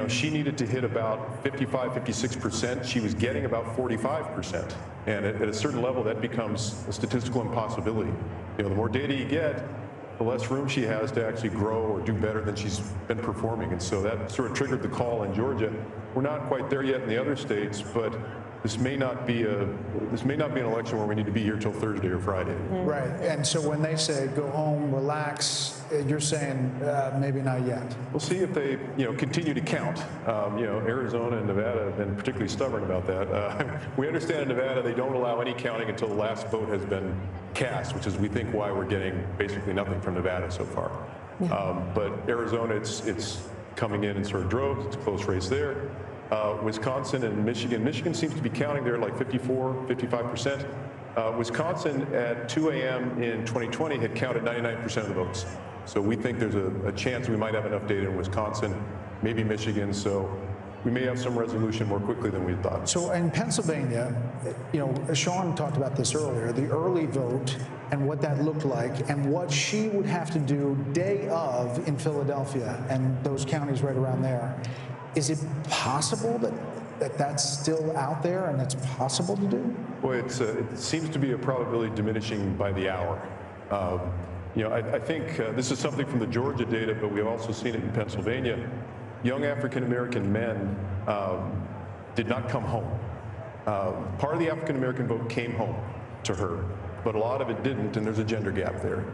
She needed to hit about 55, 56%. She was getting about 45%. And at a certain level, that becomes a statistical impossibility. The more data you get, the less room she has to actually grow or do better than she's been performing. And so that sort of triggered the call in Georgia. We're not quite there yet in the other states, but this may not be an election where we need to be here till Thursday or Friday. Right. And so when they say go home, relax, you're saying maybe not yet. We'll see if they continue to count. Arizona and Nevada have been particularly stubborn about that. We understand in Nevada they don't allow any counting until the last vote has been cast, which is we think why we're getting basically nothing from Nevada so far. But Arizona, it's coming in sort of droves. It's a close race there. Wisconsin and Michigan seems to be counting there like 54, 55%. Wisconsin at 2 a.m. in 2020 had counted 99% of the votes. So we think there's a chance we might have enough data in Wisconsin, maybe Michigan. So we may have some resolution more quickly than we thought. So in Pennsylvania, Sean talked about this earlier, the early vote and what that looked like and what she would have to do day of in Philadelphia and those counties right around there. Is it possible that that's still out there and it's possible to do? Well, it seems to be a probability diminishing by the hour. I think this is something from the Georgia data, but we've also seen it in Pennsylvania. Young African-American men did not come home. Part of the African American vote came home to her, but a lot of it didn't, and there's a gender gap there.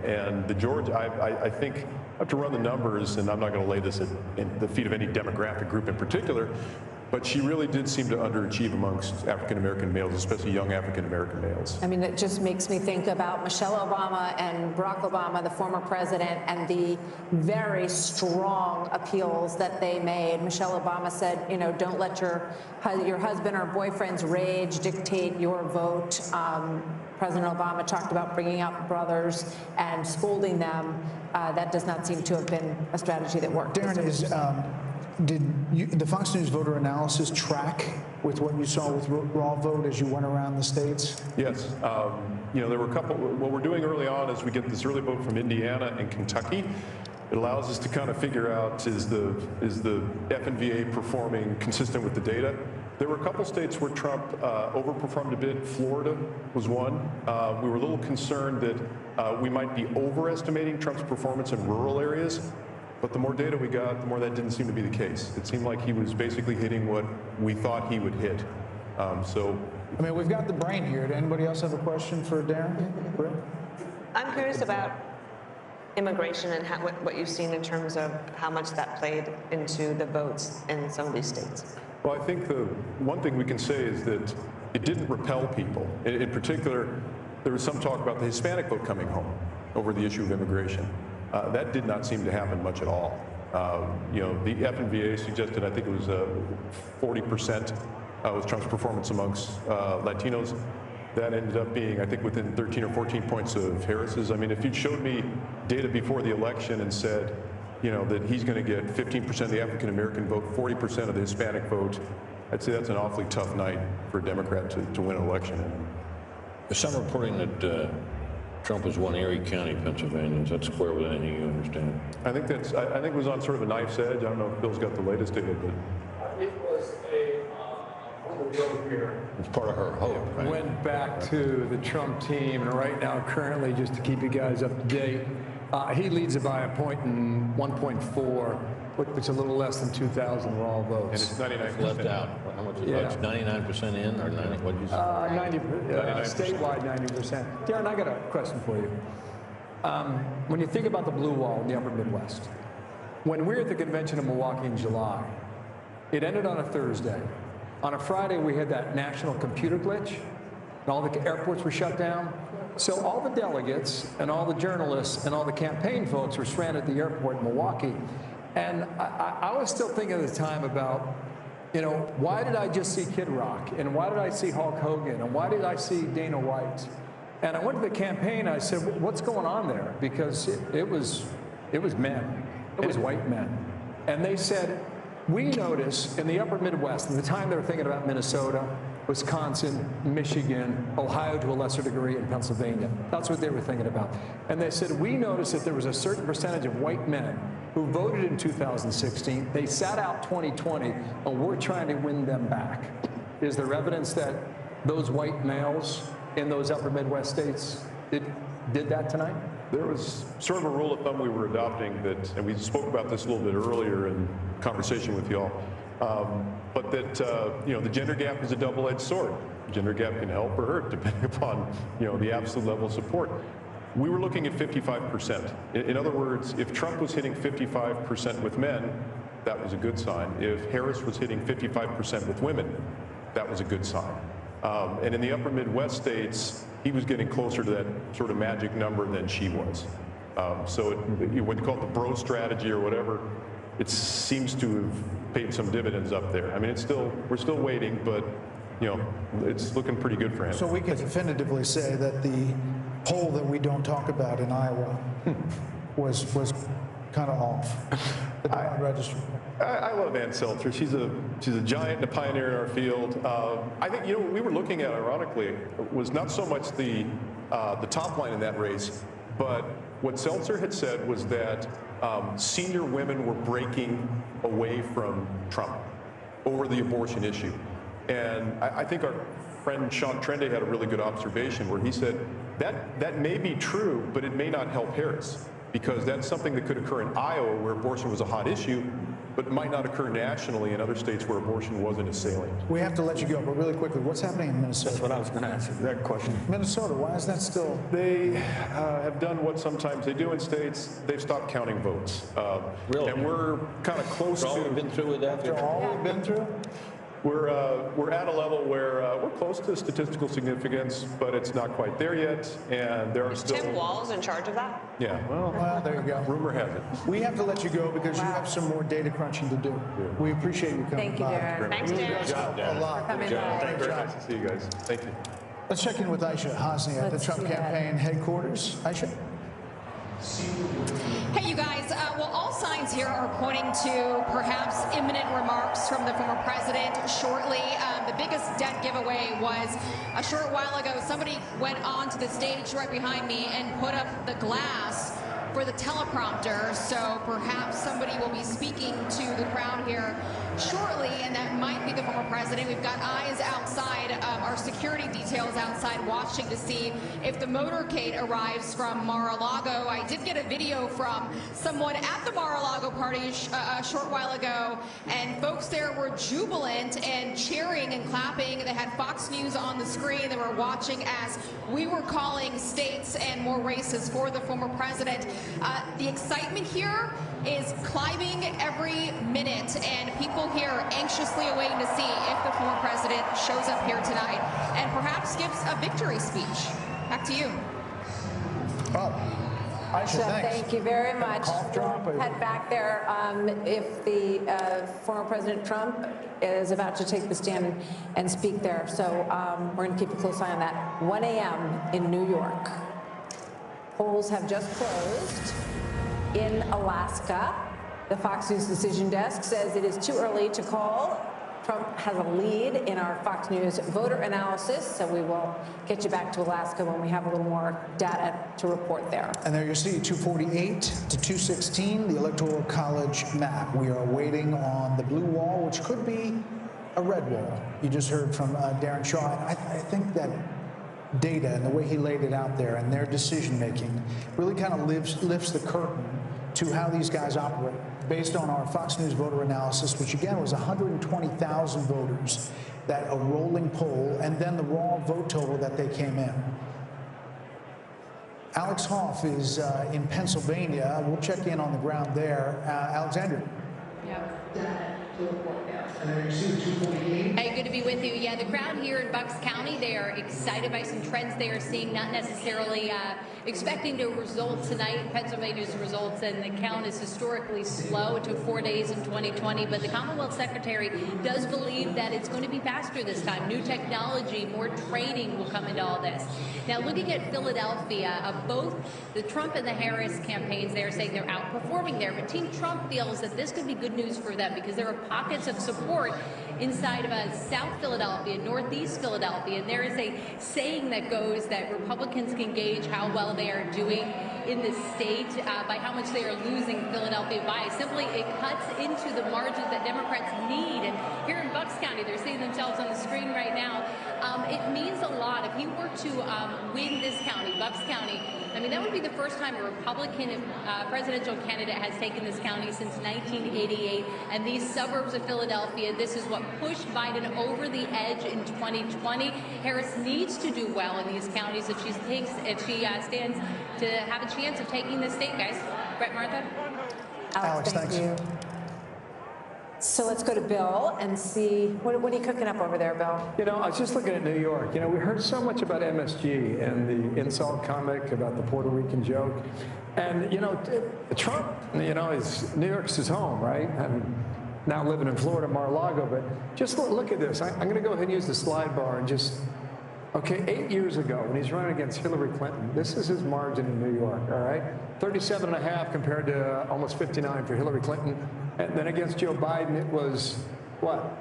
And the Georgia, I think, I have to run the numbers, and I'm not going to lay this at the feet of any demographic group in particular, but she really did seem to underachieve amongst African-American males, especially young African-American males. I mean, it just makes me think about Michelle Obama and Barack Obama, the former president, and the very strong appeals that they made. Michelle Obama said, you know, don't let your husband or boyfriend's rage dictate your vote. President Obama talked about bringing out brothers and scolding them. That does not seem to have been a strategy that worked. Darren, did the Fox News voter analysis track with what you saw with raw vote as you went around the states? Yes. You know, there were a couple. What we're doing early on is we get this early vote from Indiana and Kentucky. It allows us to kind of figure out, is the FNVA performing consistent with the data? There were a couple states where Trump overperformed a bit. Florida was one. We were a little concerned that we might be overestimating Trump's performance in rural areas. But the more data we got, the more that didn't seem to be the case. It seemed like he was basically hitting what we thought he would hit. I mean, we've got the brain here. Did anybody else have a question for Darren? I'm curious about immigration and what you've seen in terms of how much that played into the votes in some of these states. Well, I think the one thing we can say is that it didn't repel people. In particular, there was some talk about the Hispanic vote coming home over the issue of immigration. That did not seem to happen much at all. You know, the FNVA suggested, I think it was 40% with Trump's performance amongst Latinos. That ended up being, I think, within 13 or 14 points of Harris's. I mean, if you showed me data before the election and said, you know, that he's going to get 15% of the African American vote, 40% of the Hispanic vote, I'd say that's an awfully tough night for a Democrat to win an election. There's some reporting that Trump has won Erie County, Pennsylvania. Is that square with anything you understand? I think that's. I think it was on sort of a knife's edge. I don't know if Bill's got the latest data, but it was a joke here. It's part of her hope. Right? Went back to the Trump team, and right now, currently, just to keep you guys up to date, he leads it by a point in 1.4, which is a little less than 2,000 raw votes. And it's 99% left out. How much is votes? 99% in, or 90? What did you say? 90%, statewide 90%. Darren, I got a question for you. When you think about the blue wall in the upper Midwest, when we were at the convention in Milwaukee in July, it ended on a Thursday. On a Friday, we had that national computer glitch, and all the airports were shut down. So all the delegates and all the journalists and all the campaign folks were stranded at the airport in Milwaukee. And I was still thinking at the time about, you know, why did I just see Kid Rock? And why did I see Hulk Hogan? And why did I see Dana White? And I went to the campaign, I said, what's going on there? Because it was men. It was white men. And they said, we notice in the upper Midwest, at the time they were thinking about Minnesota, Wisconsin, Michigan, Ohio to a lesser degree, and Pennsylvania. That's what they were thinking about. And they said, we noticed that there was a certain percentage of white men who voted in 2016. They sat out 2020, and we're trying to win them back. Is there evidence that those white males in those upper Midwest states did that tonight? There was sort of a rule of thumb we were adopting that, and we spoke about this a little bit earlier in conversation with y'all, but that, you know, the gender gap is a double-edged sword. The gender gap can help or hurt depending upon, you know, the absolute level of support. We were looking at 55%. In other words, if Trump was hitting 55% with men, that was a good sign. If Harris was hitting 55% with women, that was a good sign. And in the upper Midwest states, he was getting closer to that sort of magic number than she was. So what you call it the bro strategy or whatever, it seems to have paid some dividends up there. I mean, we're still waiting, but you know, it's looking pretty good for him. So we can definitively say that the poll that we don't talk about in Iowa was kind of off. The registry. I love Ann Seltzer. She's a giant and a pioneer in our field. I think, you know, what we were looking at, ironically, was not so much the top line in that race, but what Seltzer had said was that senior women were breaking away from Trump over the abortion issue. And I think our friend Sean Trende had a really good observation where he said that may be true, but it may not help Harris, because that's something that could occur in Iowa where abortion was a hot issue, but it might not occur nationally in other states where abortion wasn't as salient. We have to let you go, but really quickly, what's happening in Minnesota? That's what I was going to ask that question. Minnesota, why is that still? They have done what sometimes they do in states. They've stopped counting votes. Really? And we're kind of close All to... we've been through with that? After all we've been through? We're at a level where we're close to statistical significance, but it's not quite there yet, and there are still... Tim Walz in charge of that? Yeah, Well, there you go. rumor has it. We have to let you go because you have some more data crunching to do. We appreciate you coming Thank you, by. Darren. Thanks, You Darren. guys help a lot. coming by. Thank you very nice to see you guys. Thank you. Let's check in with Aisha Hosni at the Let's Trump do that. campaign headquarters. Aisha? Hey, you guys. Well, all signs here are pointing to perhaps imminent remarks from the former president shortly. The biggest dead giveaway was a short while ago. Somebody went onto the stage right behind me and put up the glass for the teleprompter. So perhaps somebody will be speaking to the crowd here shortly, and that might be the former president. We've got eyes outside, our security details outside watching to see if the motorcade arrives from Mar-a-Lago. I did get a video from someone at the Mar-a-Lago party a short while ago, and folks there were jubilant and cheering and clapping. They had Fox News on the screen. They were watching as we were calling states and more races for the former president. The excitement here is climbing every minute, and people here are anxiously awaiting to see if the former president shows up here tonight and perhaps gives a victory speech. Back to you. Well, Aisha, So thanks. thank you very much. Cough drop. Head back there. If the former President Trump is about to take the stand and speak there. So we're going to keep a close eye on that. 1 a.m. in New York. Polls have just closed in Alaska. The Fox News decision desk says it is too early to call. Trump has a lead in our Fox News voter analysis, so we will get you back to Alaska when we have a little more data to report there. And there you see 248 to 216, the Electoral College map. We are waiting on the blue wall, which could be a red wall. You just heard from Darren Shaw. I think that data and the way he laid it out there and their decision making really kind of lifts the curtain to how these guys operate based on our Fox News voter analysis, which again was 120,000 voters, that a rolling poll, and then the raw vote total that they came in. Alex Hoff is in Pennsylvania. We'll check in on the ground there. Alexander. Hey, good to be with you. Yeah, the crowd here in Bucks County, they are excited by some trends they are seeing, not necessarily expecting to result tonight. Pennsylvania's results, and the count is historically slow. It took 4 days in 2020, but the Commonwealth Secretary does believe that it's going to be faster this time. New technology, more training will come into all this. Now, looking at Philadelphia, both the Trump and the Harris campaigns, they're saying they're outperforming there, but Team Trump feels that this could be good news for them because there are pockets of support inside of South Philadelphia, Northeast Philadelphia, and there is a saying that goes that Republicans can gauge how well they are doing in the state by how much they are losing Philadelphia by. Simply, it cuts into the margins that Democrats need. And here in Bucks County, they're seeing themselves on the screen right now. It means a lot. If he were to win this county, Bucks County, I mean, that would be the first time a Republican presidential candidate has taken this county since 1988. And these suburbs of Philadelphia, this is what pushed Biden over the edge in 2020. Harris needs to do well in these counties if she stands to have a chance of taking the state, guys. Brett, Martha? Alex, thanks. You. So let's go to Bill and see, what are you cooking up over there, Bill? You know, I was just looking at New York. You know, we heard so much about MSG and the insult comic about the Puerto Rican joke. And, you know, Trump, you know, New York's his home, right? I'm now living in Florida, Mar-a-Lago, but just look at this. I'm going to go ahead and use the slide bar and just, okay, 8 years ago when he's running against Hillary Clinton, this is his margin in New York, all right? 37.5 compared to almost 59 for Hillary Clinton. And then against Joe Biden, it was, what?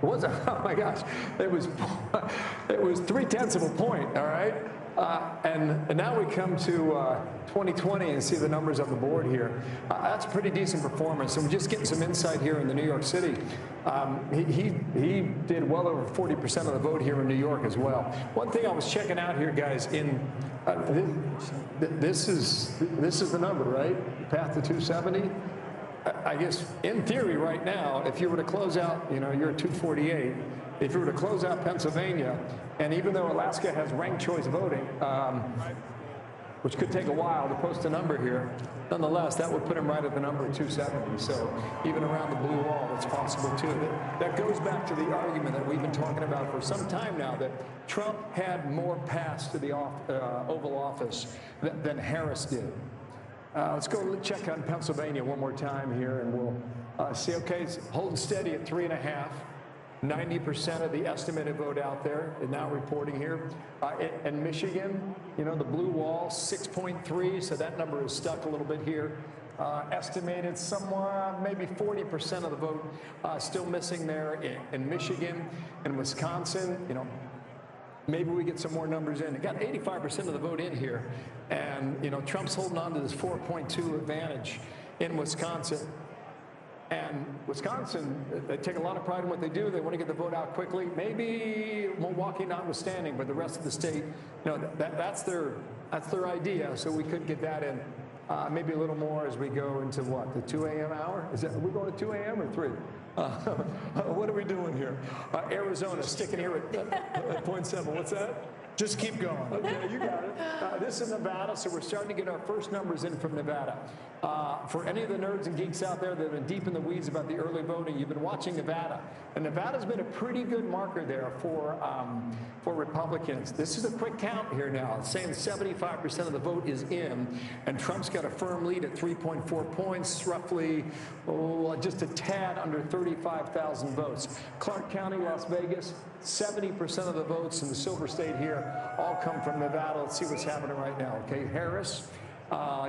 Was it? Oh my gosh. It was 0.3 of a point, all right? And now we come to 2020 and see the numbers on the board here. That's a pretty decent performance. And we're just getting some insight here in the New York City. He did well over 40% of the vote here in New York as well. One thing I was checking out here, guys, this is the number, right? Path to 270. I guess in theory right now, if you were to close out, you know, you're at 248, if you were to close out Pennsylvania, and even though Alaska has ranked choice voting, which could take a while to post a number here, nonetheless, that would put him right at the number of 270. So even around the blue wall, it's possible too. That goes back to the argument that we've been talking about for some time now, that Trump had more paths to the Oval Office than Harris did. Let's go check on Pennsylvania one more time here, and we'll see. Okay, it's holding steady at 3.5. 90% of the estimated vote out there is now reporting here. In Michigan, you know, the blue wall, 6.3, so that number is stuck a little bit here. Estimated somewhere, maybe 40% of the vote still missing there in Michigan and Wisconsin. You know, maybe we get some more numbers in. It got 85% of the vote in here, and you know, Trump's holding on to this 4.2 advantage in Wisconsin. And Wisconsin, they take a lot of pride in what they do. They want to get the vote out quickly. Maybe Milwaukee notwithstanding, but the rest of the state, you know, that's their idea. So we could get that in maybe a little more as we go into what, the 2 a.m. hour? Are we going to 2 a.m. or 3? What are we doing here? Arizona sticking here at 0.7. What's that? Just keep going. Okay, you got it. This is Nevada, so we're starting to get our first numbers in from Nevada. For any of the nerds and geeks out there that have been deep in the weeds about the early voting, you've been watching Nevada. And Nevada's been a pretty good marker there for Republicans. This is a quick count here now. It's saying 75% of the vote is in, and Trump's got a firm lead at 3.4 points, roughly just a tad under 35,000 votes. Clark County, Las Vegas, 70% of the votes in the Silver State here all come from Nevada. Let's see what's happening right now. Okay, Harris,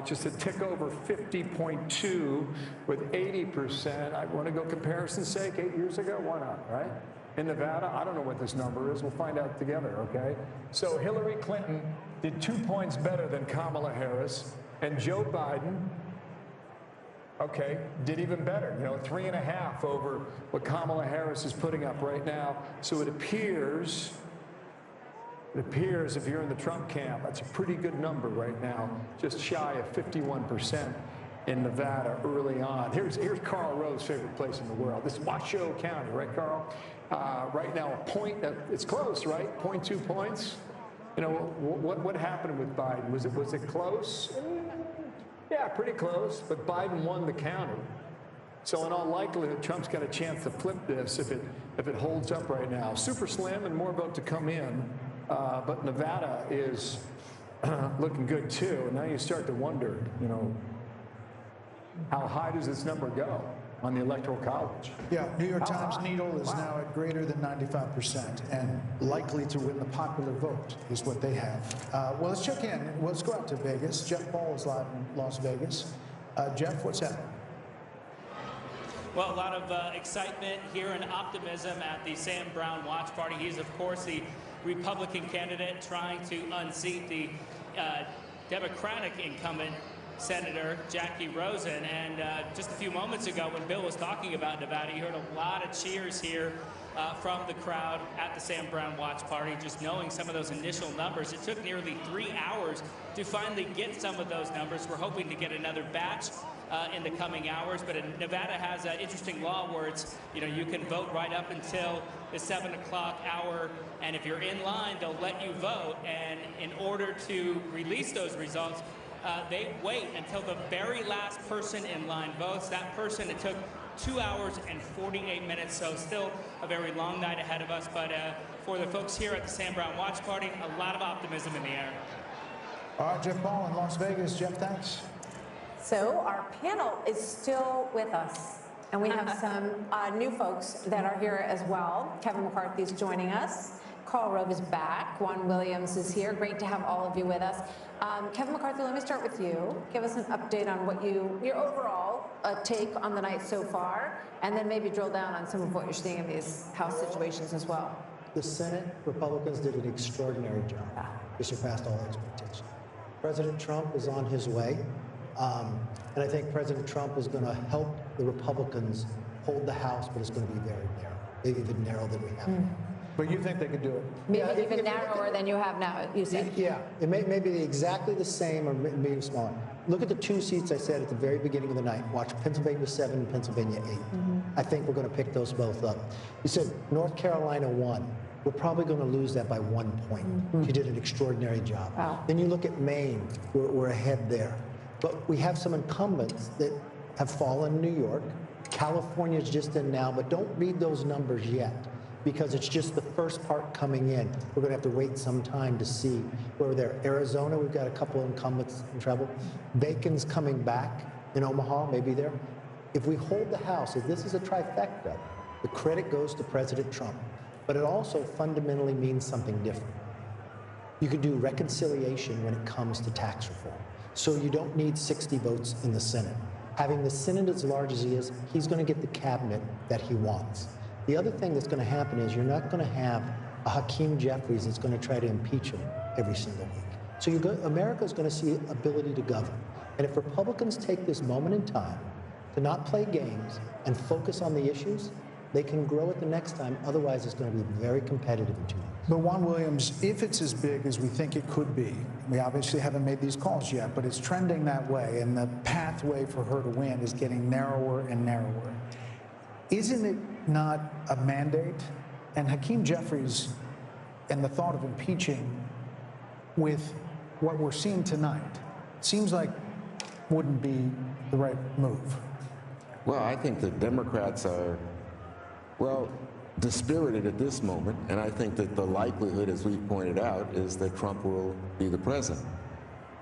just a tick over 50.2 with 80%. I want to go comparison's sake, 8 years ago, why not, right? In Nevada, I don't know what this number is. We'll find out together, okay? So Hillary Clinton did 2 points better than Kamala Harris, and Joe Biden, okay, did even better, you know, 3.5 over what Kamala Harris is putting up right now. So it appears if you're in the Trump camp, that's a pretty good number right now, just shy of 51% in Nevada early on. Here's Karl Rove's favorite place in the world. This is Washoe County, right, Karl? Right now, it's close, right? 0.2 points. You know, what happened with Biden? Was it close? Yeah, pretty close, but Biden won the county. So in all likelihood, Trump's got a chance to flip this if it holds up right now. Super slim and more vote to come in, but Nevada is looking good too. And now you start to wonder, you know, how high does this number go on the Electoral College? Yeah, New York Times needle is now at greater than 95% and likely to win the popular vote is what they have. Well, let's check in. Let's go out to Vegas. Jeff Paul is live in Las Vegas. Jeff, what's happening? Well, a lot of excitement here and optimism at the Sam Brown watch party. He's, of course, the Republican candidate trying to unseat the Democratic incumbent Senator Jackie Rosen. And just a few moments ago, when Bill was talking about Nevada, you heard a lot of cheers here from the crowd at the Sam Brown watch party, just knowing some of those initial numbers. It took nearly 3 hours to finally get some of those numbers. We're hoping to get another batch in the coming hours, but Nevada has an interesting law where it's, you know, you can vote right up until the 7 o'clock hour, and if you're in line, they'll let you vote. And in order to release those results, they wait until the very last person in line votes. That person, it took 2 hours and 48 minutes, so still a very long night ahead of us. But for the folks here at the Sam Brown watch party, a lot of optimism in the air. All right, Jeff Paul in Las Vegas. Jeff, thanks. So our panel is still with us, and we have some new folks that are here as well. Kevin McCarthy is joining us. Karl Rove is back. Juan Williams is here. Great to have all of you with us. Kevin McCarthy, let me start with you. Give us an update on what your overall take on the night so far, and then maybe drill down on some of what you're seeing in these House situations as well. The Senate Republicans did an extraordinary job. They surpassed all expectations. President Trump is on his way. And I think President Trump is going to help the Republicans hold the House, but it's going to be very narrow, maybe even narrower than we have. But you think they could do it? Maybe even narrower than you have now, you said. Yeah, it may be exactly the same or maybe smaller. Look at the 2 seats I said at the very beginning of the night. Watch Pennsylvania 7 and Pennsylvania 8. I think we're going to pick those both up. You said North Carolina 1. We're probably going to lose that by 1 point. She did an extraordinary job. Wow. Then you look at Maine. We're ahead there. But we have some incumbents that have fallen in New York. California's just in now, but don't read those numbers yet, because it's just the first part coming in. We're going to have to wait some time to see where we're there. Arizona, we've got a couple of incumbents in trouble. Bacon's coming back in Omaha, maybe there. If we hold the House, if this is a trifecta, the credit goes to President Trump. But it also fundamentally means something different. You can do reconciliation when it comes to tax reform. So you don't need 60 votes in the Senate. Having the Senate as large as he is, he's going to get the cabinet that he wants. The other thing that's going to happen is you're not going to have a Hakeem Jeffries that's going to try to impeach him every single week. So America's going to see ability to govern. And if Republicans take this moment in time to not play games and focus on the issues, they can grow it the next time. Otherwise, it's going to be very competitive in 2 years. But Juan Williams, if it's as big as we think it could be, we obviously haven't made these calls yet, but it's trending that way, and the pathway for her to win is getting narrower and narrower. Isn't it not a mandate? And Hakeem Jeffries and the thought of impeaching with what we're seeing tonight seems like wouldn't be the right move. Well, I think the Democrats are, well, dispirited at this moment, and I think that the likelihood, as we've pointed out, is that Trump will be the president.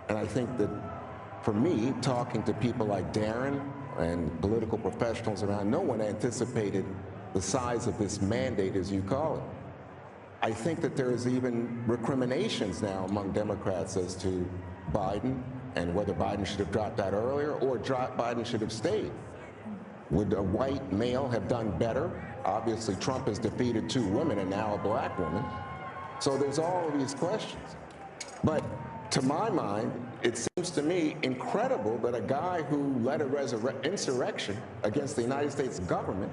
And I think that, for me, talking to people like Darren and political professionals around, no one anticipated the size of this mandate, as you call it. I think that there is even recriminations now among Democrats as to Biden and whether Biden should have dropped out earlier or Biden should have stayed. Would a white male have done better? Obviously, Trump has defeated 2 women and now a black woman. So there's all of these questions. But to my mind, it seems to me incredible that a guy who led an insurrection against the United States government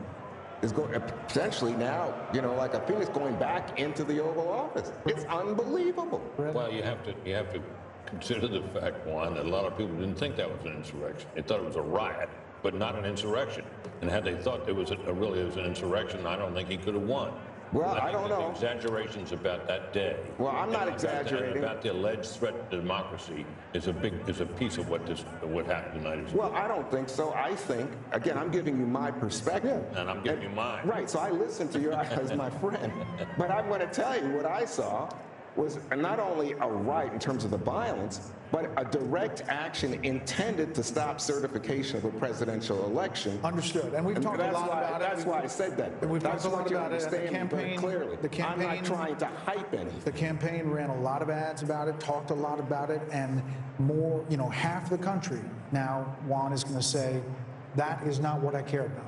is going potentially now, you know, like a phoenix, going back into the Oval Office. It's unbelievable. Well, you have to consider the fact, Juan, that a lot of people didn't think that was an insurrection. They thought it was a riot, but not an insurrection. And had they thought it was really an insurrection, I don't think he could have won. Well, I don't know. The exaggerations about that day. Well, I'm not exaggerating. About the alleged threat to democracy is a piece of what happened tonight. Well, I don't think so. I think, again, I'm giving you my perspective. And I'm giving you mine. Right, so I listened to you as my friend. But I'm going to tell you what I saw was not only a right in terms of the violence, but a direct action intended to stop certification of a presidential election. Understood. And we've talked a lot about it. That's why I said that. And we've talked a lot about it. The campaign, clearly. I'm not trying to hype anything. The campaign ran a lot of ads about it, talked a lot about it, and more, you know, half the country now, Juan is going to say, that is not what I care about.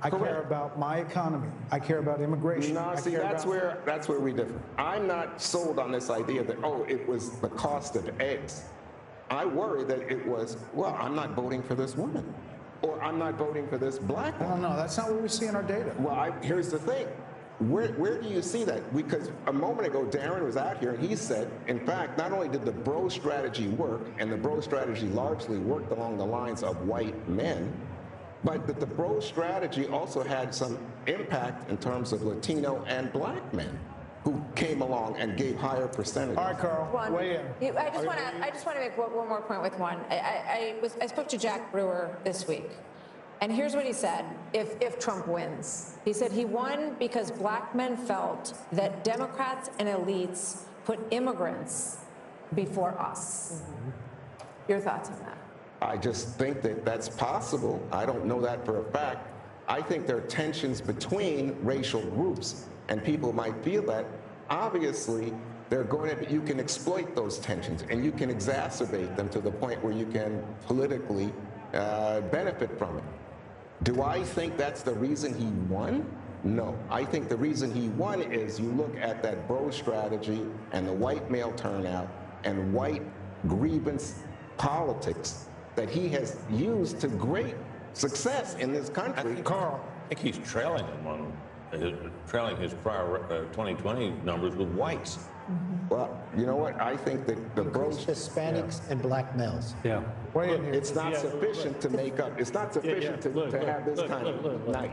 I care about my economy. I care about immigration. No, see, that's where we differ. I'm not sold on this idea that, oh, it was the cost of eggs. I worry that it was, well, I'm not voting for this woman, or I'm not voting for this black woman. No, that's not what we see in our data. Well, here's the thing. Where do you see that? Because a moment ago, Darren was out here and he said, in fact, not only did the bro strategy work, and the bro strategy largely worked along the lines of white men, but that the bro strategy also had some impact in terms of Latino and black men who came along and gave higher percentages. All right, Carl, weigh in. I just want to make one more point with Juan. I spoke to Jack Brewer this week, and here's what he said if Trump wins. He said he won because black men felt that Democrats and elites put immigrants before us. Your thoughts on that? I just think that that's possible. I don't know that for a fact. I think there are tensions between racial groups, and people might feel that. Obviously, you can exploit those tensions, and you can exacerbate them to the point where you can politically benefit from it. Do I think that's the reason he won? No. I think the reason he won is you look at that bro strategy and the white male turnout and white grievance politics that he has used to great success in this country. I think he's trailing him on trailing his prior 2020 numbers with whites. Well, you know what? I think that the gross Hispanics and black males. Yeah. It's not sufficient to make up. It's not sufficient to have this kind of night.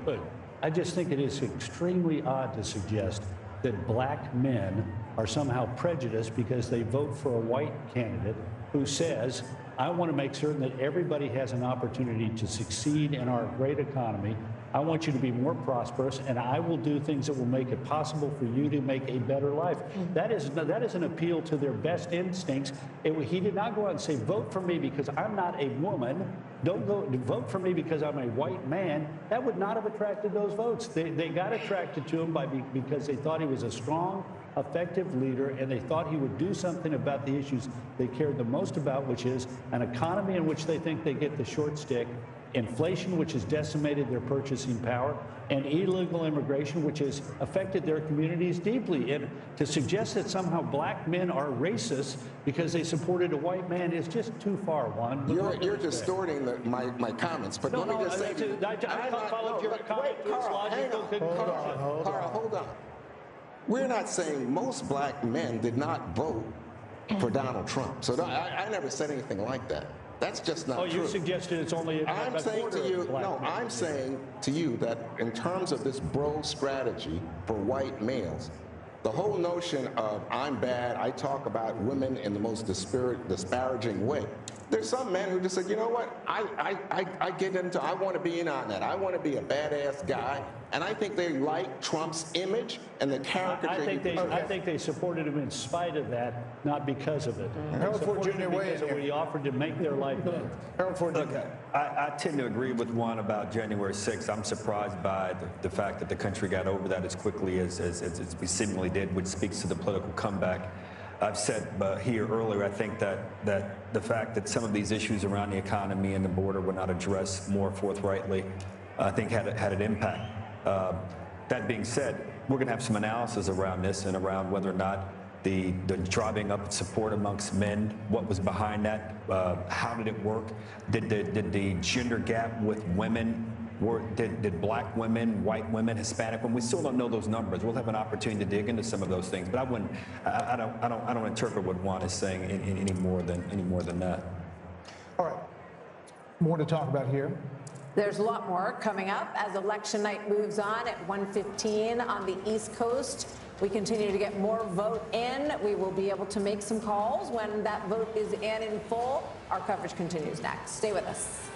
I just think it is extremely odd to suggest that black men are somehow prejudiced because they vote for a white candidate who says, I want to make certain that everybody has an opportunity to succeed in our great economy. I want you to be more prosperous, and I will do things that will make it possible for you to make a better life. That is an appeal to their best instincts. He did not go out and say, vote for me because I'm not a woman. Don't go vote for me because I'm a white man. That would not have attracted those votes. They got attracted to him because they thought he was a strong, effective leader, and they thought he would do something about the issues they cared the most about, which is an economy in which they think they get the short stick, inflation, which has decimated their purchasing power, and illegal immigration, which has affected their communities deeply. And to suggest that somehow black men are racist because they supported a white man is just too far, Juan. You're distorting my comments, but let me just say, I followed your comment to its logical conclusion. Carl, hold on. We're not saying most black men did not vote for Donald Trump. So I never said anything like that. That's just not true. Oh, you suggested it's only I'm saying to you, no, I'm saying to you that in terms of this bro strategy for white males, the whole notion of I'm bad, I talk about women in the most disparaging way. There's some men who just said, you know what, I get into, I want to be in on that. I want to be a badass guy. And I think they like Trump's image and the character. I think they supported him in spite of that, not because of it. Harold Ford Jr. Because of what he offered to make their life better. Harold Ford Jr. Look, I tend to agree with Juan about January 6th. I'm surprised by the fact that the country got over that as quickly as we seemingly did, which speaks to the political comeback. I've said here earlier, I think that the fact that some of these issues around the economy and the border were not addressed more forthrightly, I think had an impact. That being said, we're going to have some analysis around this and around whether or not the driving up support amongst men, what was behind that, how did it work, did the gender gap with women, did black women, white women, Hispanic women? We still don't know those numbers. We'll have an opportunity to dig into some of those things, but I don't interpret what Juan is saying any more than that. All right, more to talk about here. There's a lot more coming up as election night moves on at 1:15 on the East Coast. We continue to get more vote in. We will be able to make some calls when that vote is in full. Our coverage continues next. Stay with us.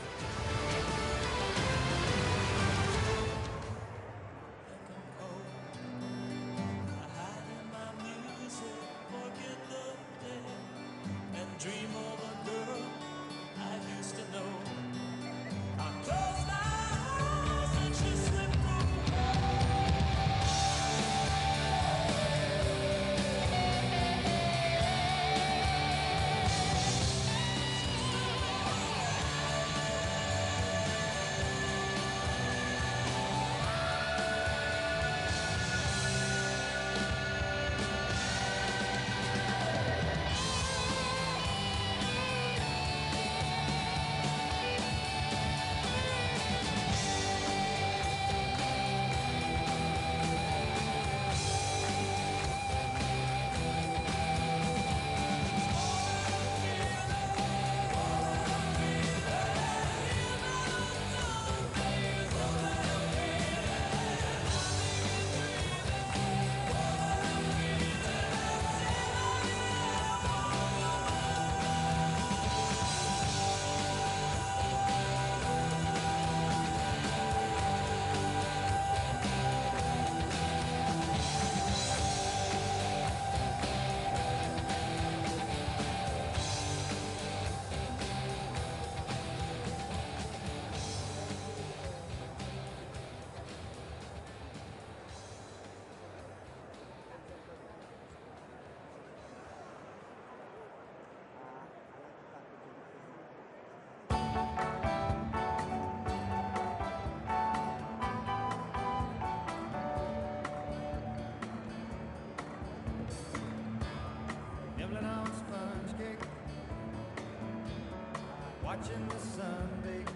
Watching the sun bake,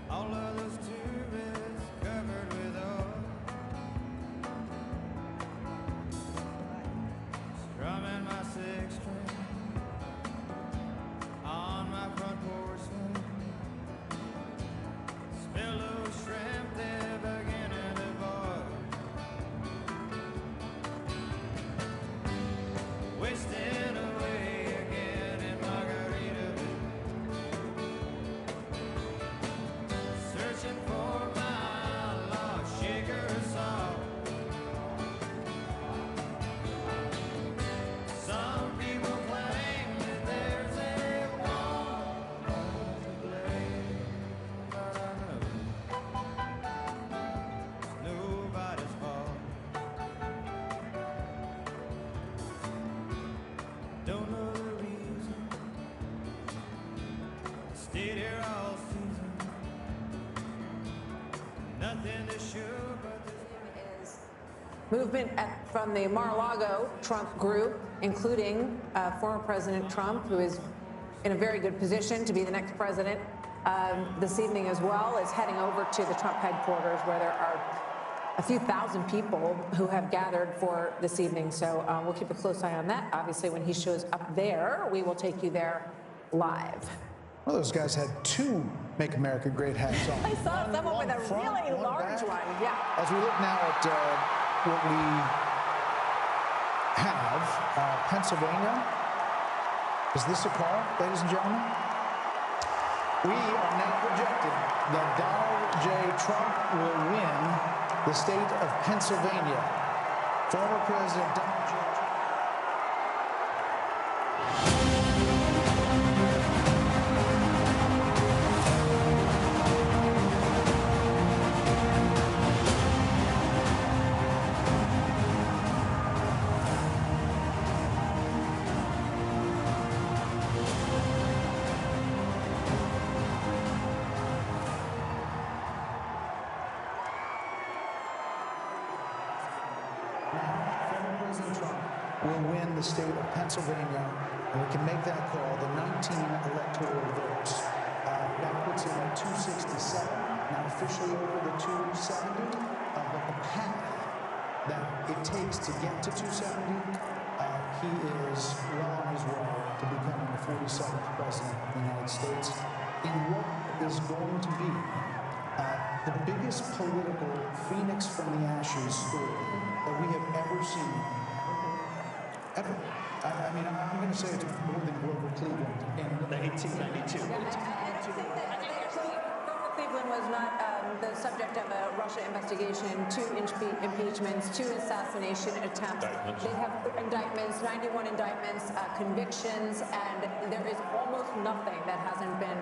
all of those tourists covered with Movement from the Mar-a-Lago Trump group, including former President Trump, who is in a very good position to be the next president this evening as well, is heading over to the Trump headquarters, where there are a few thousand people who have gathered for this evening. So we'll keep a close eye on that. Obviously, when he shows up there, we will take you there live. Well, those guys had two Make America Great hats on. I saw someone with a really large one, yeah. As we look now at what we have, Pennsylvania. Is this a call, ladies and gentlemen? We are now projected that Donald J. Trump will win the state of Pennsylvania. Former President Donald J. Trump. Will win the state of Pennsylvania, and we can make that call. The 19 electoral votes. That puts him at 267, now officially over the 270. But the path that it takes to get to 270, he is well on his way to becoming the 47th president of the United States in what is going to be the biggest political phoenix from the ashes story that we have ever seen. Ever. I mean, I'm going to say it's more than Grover Cleveland in 1892. Grover Cleveland was not the subject of a Russia investigation, 2 impeachments, 2 assassination attempts. They have indictments, 91 indictments, convictions, and there is almost nothing that hasn't been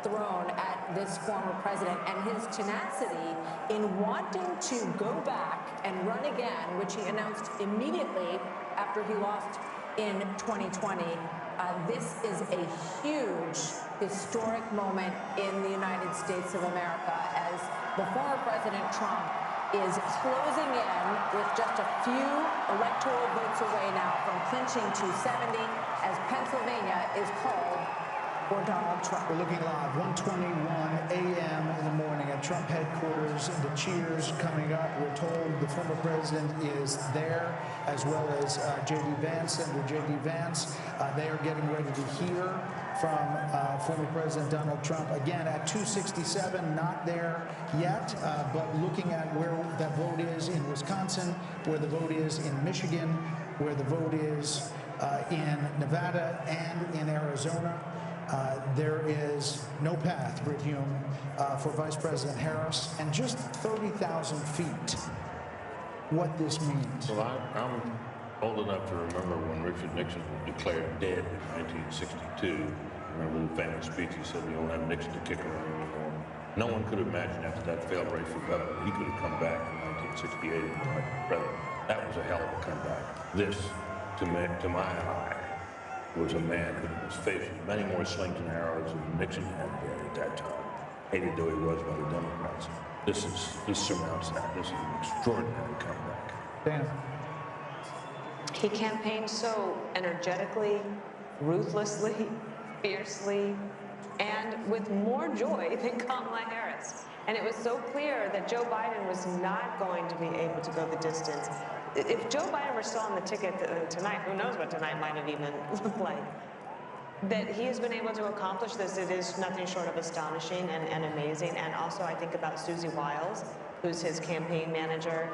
thrown at this former president, and his tenacity in wanting to go back and run again, which he announced immediately after he lost in 2020. This is a huge historic moment in the United States of America, as the former President Trump is closing in with just a few electoral votes away now from clinching 270, as Pennsylvania is called for Donald Trump. We're looking live, 1:21 a.m. in the morning at Trump headquarters. The cheers coming up. We're told the former president is there, as well as J.D. Vance, Senator J.D. Vance. They are getting ready to hear from former President Donald Trump. Again, at 267, not there yet, but looking at where that vote is in Wisconsin, where the vote is in Michigan, where the vote is in Nevada and in Arizona. There is no path, Britt Hume, for Vice President Harris, and just 30,000 feet. What this means. Well, I'm old enough to remember when Richard Nixon was declared dead in 1962. Remember the famous speech he said, "We don't have Nixon to kick around anymore." No one could imagine after that failed race for governor, he could have come back in 1968 and been president. That was a hell of a comeback. This, to my eye, was a man who was facing many more slings and arrows than Nixon had there at that time, hated though he was by the Democrats. This surmounts that. This is an extraordinary comeback. Dan. He campaigned so energetically, ruthlessly, fiercely, and with more joy than Kamala Harris. And it was so clear that Joe Biden was not going to be able to go the distance. If Joe Biden were still on the ticket tonight, who knows what tonight might have even looked like. That he has been able to accomplish this, it is nothing short of astonishing and amazing. And also I think about Susie Wiles, who's his campaign manager,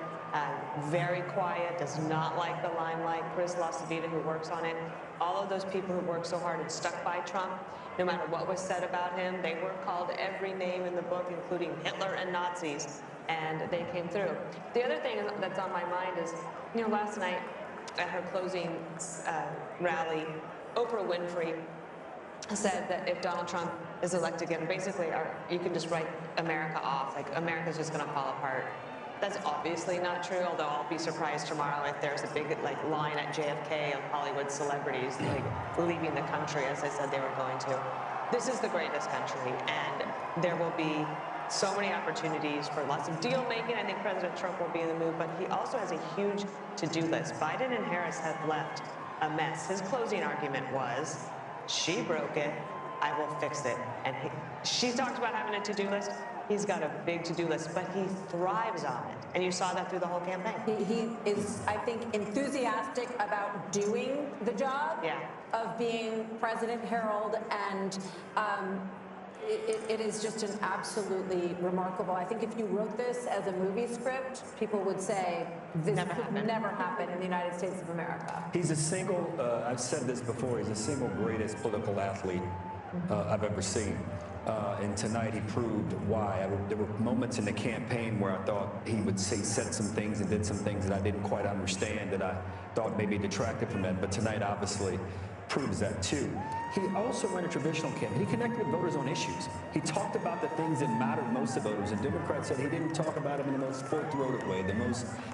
very quiet, does not like the limelight. Chris LaCivita, who works on it. All of those people who worked so hard and stuck by Trump, no matter what was said about him, they were called every name in the book, including Hitler and Nazis, and they came through. The other thing that's on my mind is, you know, last night at her closing rally, Oprah Winfrey said that if Donald Trump is elected again, basically you can just write America off, like America's just gonna fall apart. That's obviously not true, although I'll be surprised tomorrow if there's a big line at JFK of Hollywood celebrities leaving the country, as I said they were going to. This is the greatest country, and there will be so many opportunities for lots of deal making. I think President Trump will be in the mood, but he also has a huge to-do list. Biden and Harris have left a mess. His closing argument was, she broke it, I will fix it. And she talked about having a to-do list. He's got a big to-do list, but he thrives on it. And you saw that through the whole campaign. He is, I think, enthusiastic about doing the job of being President Harold, and it is just an absolutely remarkable. I think if you wrote this as a movie script, people would say this could never happen in the United States of America. He's a single, I've said this before, he's the single greatest political athlete I've ever seen. And tonight he proved why. There were moments in the campaign where I thought he would say, said some things and did some things that I didn't quite understand, that I thought maybe detracted from it. But tonight, obviously, proves that too. He also ran a traditional campaign. He connected with voters on issues. He talked about the things that mattered most to voters. And Democrats said he didn't talk about it in the most full-throated way,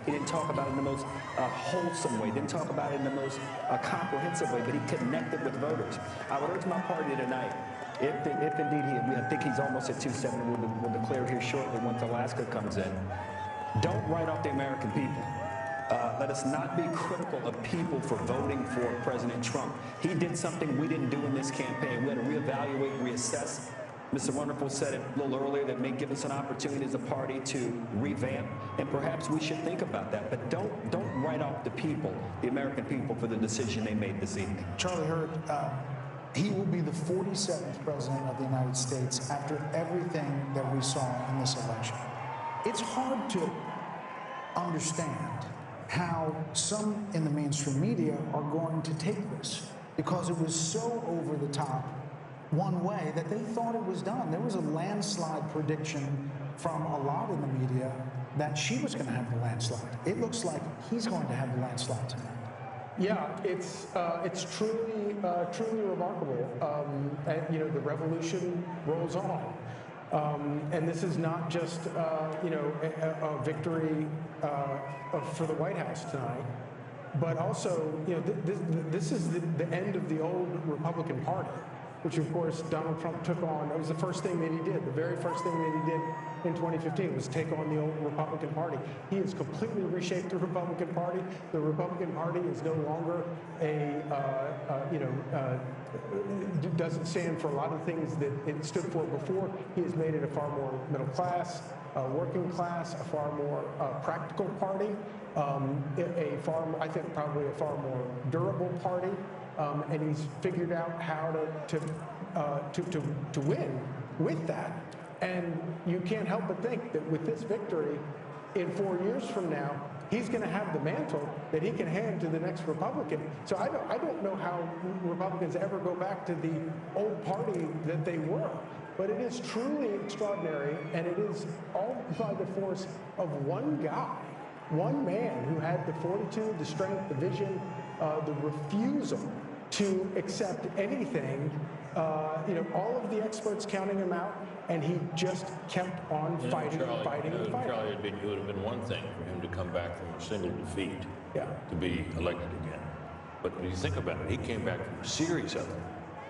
he didn't talk about it in the most wholesome way, didn't talk about it in the most comprehensive way, but he connected with voters. I would urge my party tonight, if indeed I think he's almost at 270, we'll declare here shortly once Alaska comes in, don't write off the American people. Let us not be critical of people for voting for President Trump. He did something we didn't do in this campaign. We had to reevaluate, reassess. Mr. Wonderful said it a little earlier, that may give us an opportunity as a party to revamp, and perhaps we should think about that. But don't write off the people, the American people, for the decision they made this evening. Charlie Hurd, he will be the 47th president of the United States after everything that we saw in this election. It's hard to understand how some in the mainstream media are going to take this, because it was so over the top one way that they thought it was done. There was a landslide prediction from a lot in the media that she was going to have the landslide. It looks like he's going to have the landslide tonight. Yeah, it's truly remarkable. And, the revolution rolls on. And this is not just, a victory for the White House tonight, but also, this is the end of the old Republican Party, which, of course, Donald Trump took on. It was the first thing that he did. The very first thing that he did in 2015 was take on the old Republican Party. He has completely reshaped the Republican Party. The Republican Party is no longer doesn't stand for a lot of things that it stood for before. He has made it a far more middle class, working class, a far more practical party, I think probably a far more durable party. And he's figured out how to win with that. And you can't help but think that with this victory, in 4 years from now, he's going to have the mantle that he can hand to the next Republican. So I don't know how Republicans ever go back to the old party that they were. But it is truly extraordinary, and it is all by the force of one guy, one man who had the fortitude, the strength, the vision, the refusal to accept anything, all of the experts counting him out, and he just kept on fighting and fighting and fighting. Charlie, it would have been one thing for him to come back from a single defeat to be elected again. But when you think about it, he came back from a series of them.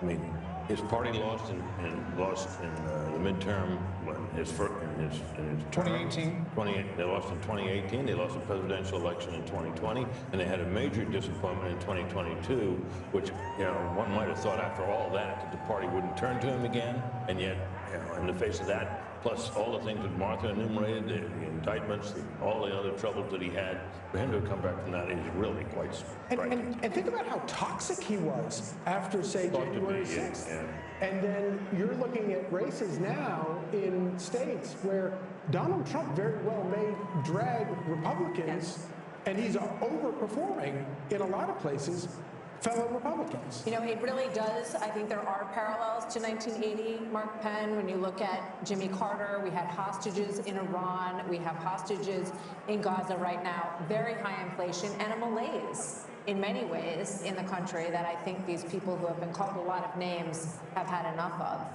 I mean, his party lost in the midterm, in his 2018. They lost in 2018. They lost the presidential election in 2020, and they had a major disappointment in 2022, which one might have thought after all that the party wouldn't turn to him again, and yet in the face of that, plus all the things that Martha enumerated, the indictments, all the other troubles that he had, for him to come back from that is really quite striking. And think about how toxic he was after, say, January 6th. And then you're looking at races now in states where Donald Trump very well may drag Republicans, and he's overperforming in a lot of places fellow Republicans. It really does. I think there are parallels to 1980, Mark Penn. When you look at Jimmy Carter, we had hostages in Iran, we have hostages in Gaza right now, very high inflation and a malaise in many ways in the country that I think these people who have been called a lot of names have had enough of.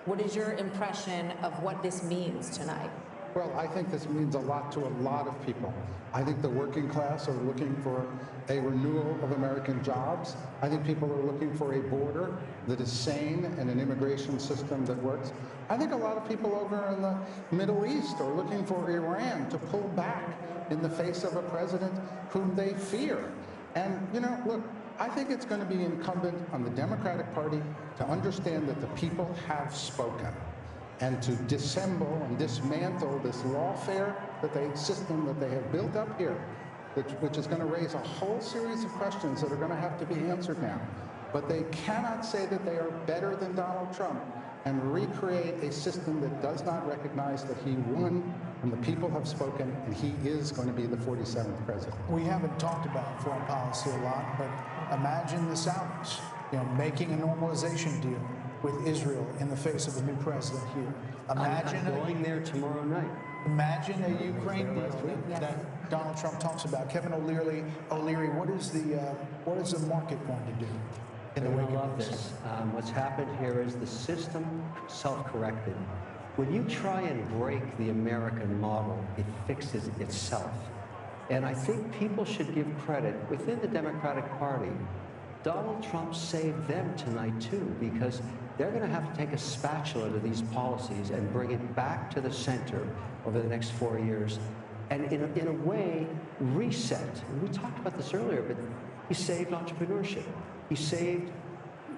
What is your impression of what this means tonight? Well, I think this means a lot to a lot of people. I think the working class are looking for a renewal of American jobs. I think people are looking for a border that is sane and an immigration system that works. I think a lot of people over in the Middle East are looking for Iran to pull back in the face of a president whom they fear. And, you know, look, I think it's going to be incumbent on the Democratic Party to understand that the people have spoken, and to dissemble and dismantle this lawfare system that they have built up here, which is going to raise a whole series of questions that are going to have to be answered now. But they cannot say that they are better than Donald Trump and recreate a system that does not recognize that he won and the people have spoken, and he is going to be the 47th president. We haven't talked about foreign policy a lot, but imagine the Saudis, you know, making a normalization deal with Israel in the face of a new president here. Imagine I'm going there tomorrow night. Imagine a Ukraine deal that Donald Trump talks about. Kevin O'Leary, what is the market going to do in the wake of this? What's happened here is the system self-corrected. When you try and break the American model, it fixes itself. And I think people should give credit within the Democratic Party. Donald Trump saved them tonight too, because they're going to have to take a spatula to these policies and bring it back to the center over the next 4 years, and in a way reset. And we talked about this earlier, but he saved entrepreneurship. He saved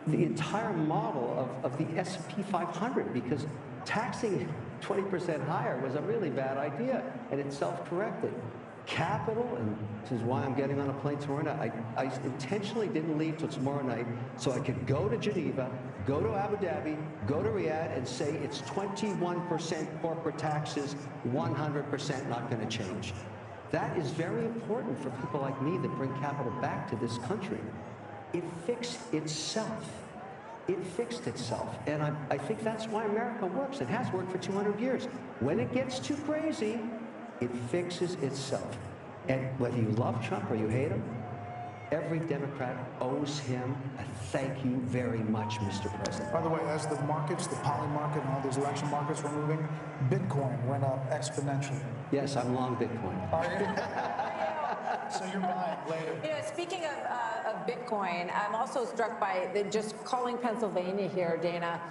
the entire model of the S&P 500, because taxing 20% higher was a really bad idea, and it self-corrected. Capital, and this is why I'm getting on a plane tomorrow night. I intentionally didn't leave till tomorrow night so I could go to Geneva, go to Abu Dhabi, go to Riyadh, and say it's 21% corporate taxes, 100% not going to change. That is very important for people like me that bring capital back to this country. It fixed itself. It fixed itself. And I think that's why America works. It has worked for 200 years. When it gets too crazy, it fixes itself. And whether you love Trump or you hate him, every Democrat owes him a thank you very much, Mr. President. By the way, as the markets, the poly market and all these election markets were moving, Bitcoin went up exponentially. Yes, I'm long Bitcoin. Are you? So you're buying later. You know, speaking of Bitcoin, I'm also struck by just calling Pennsylvania here, Dana.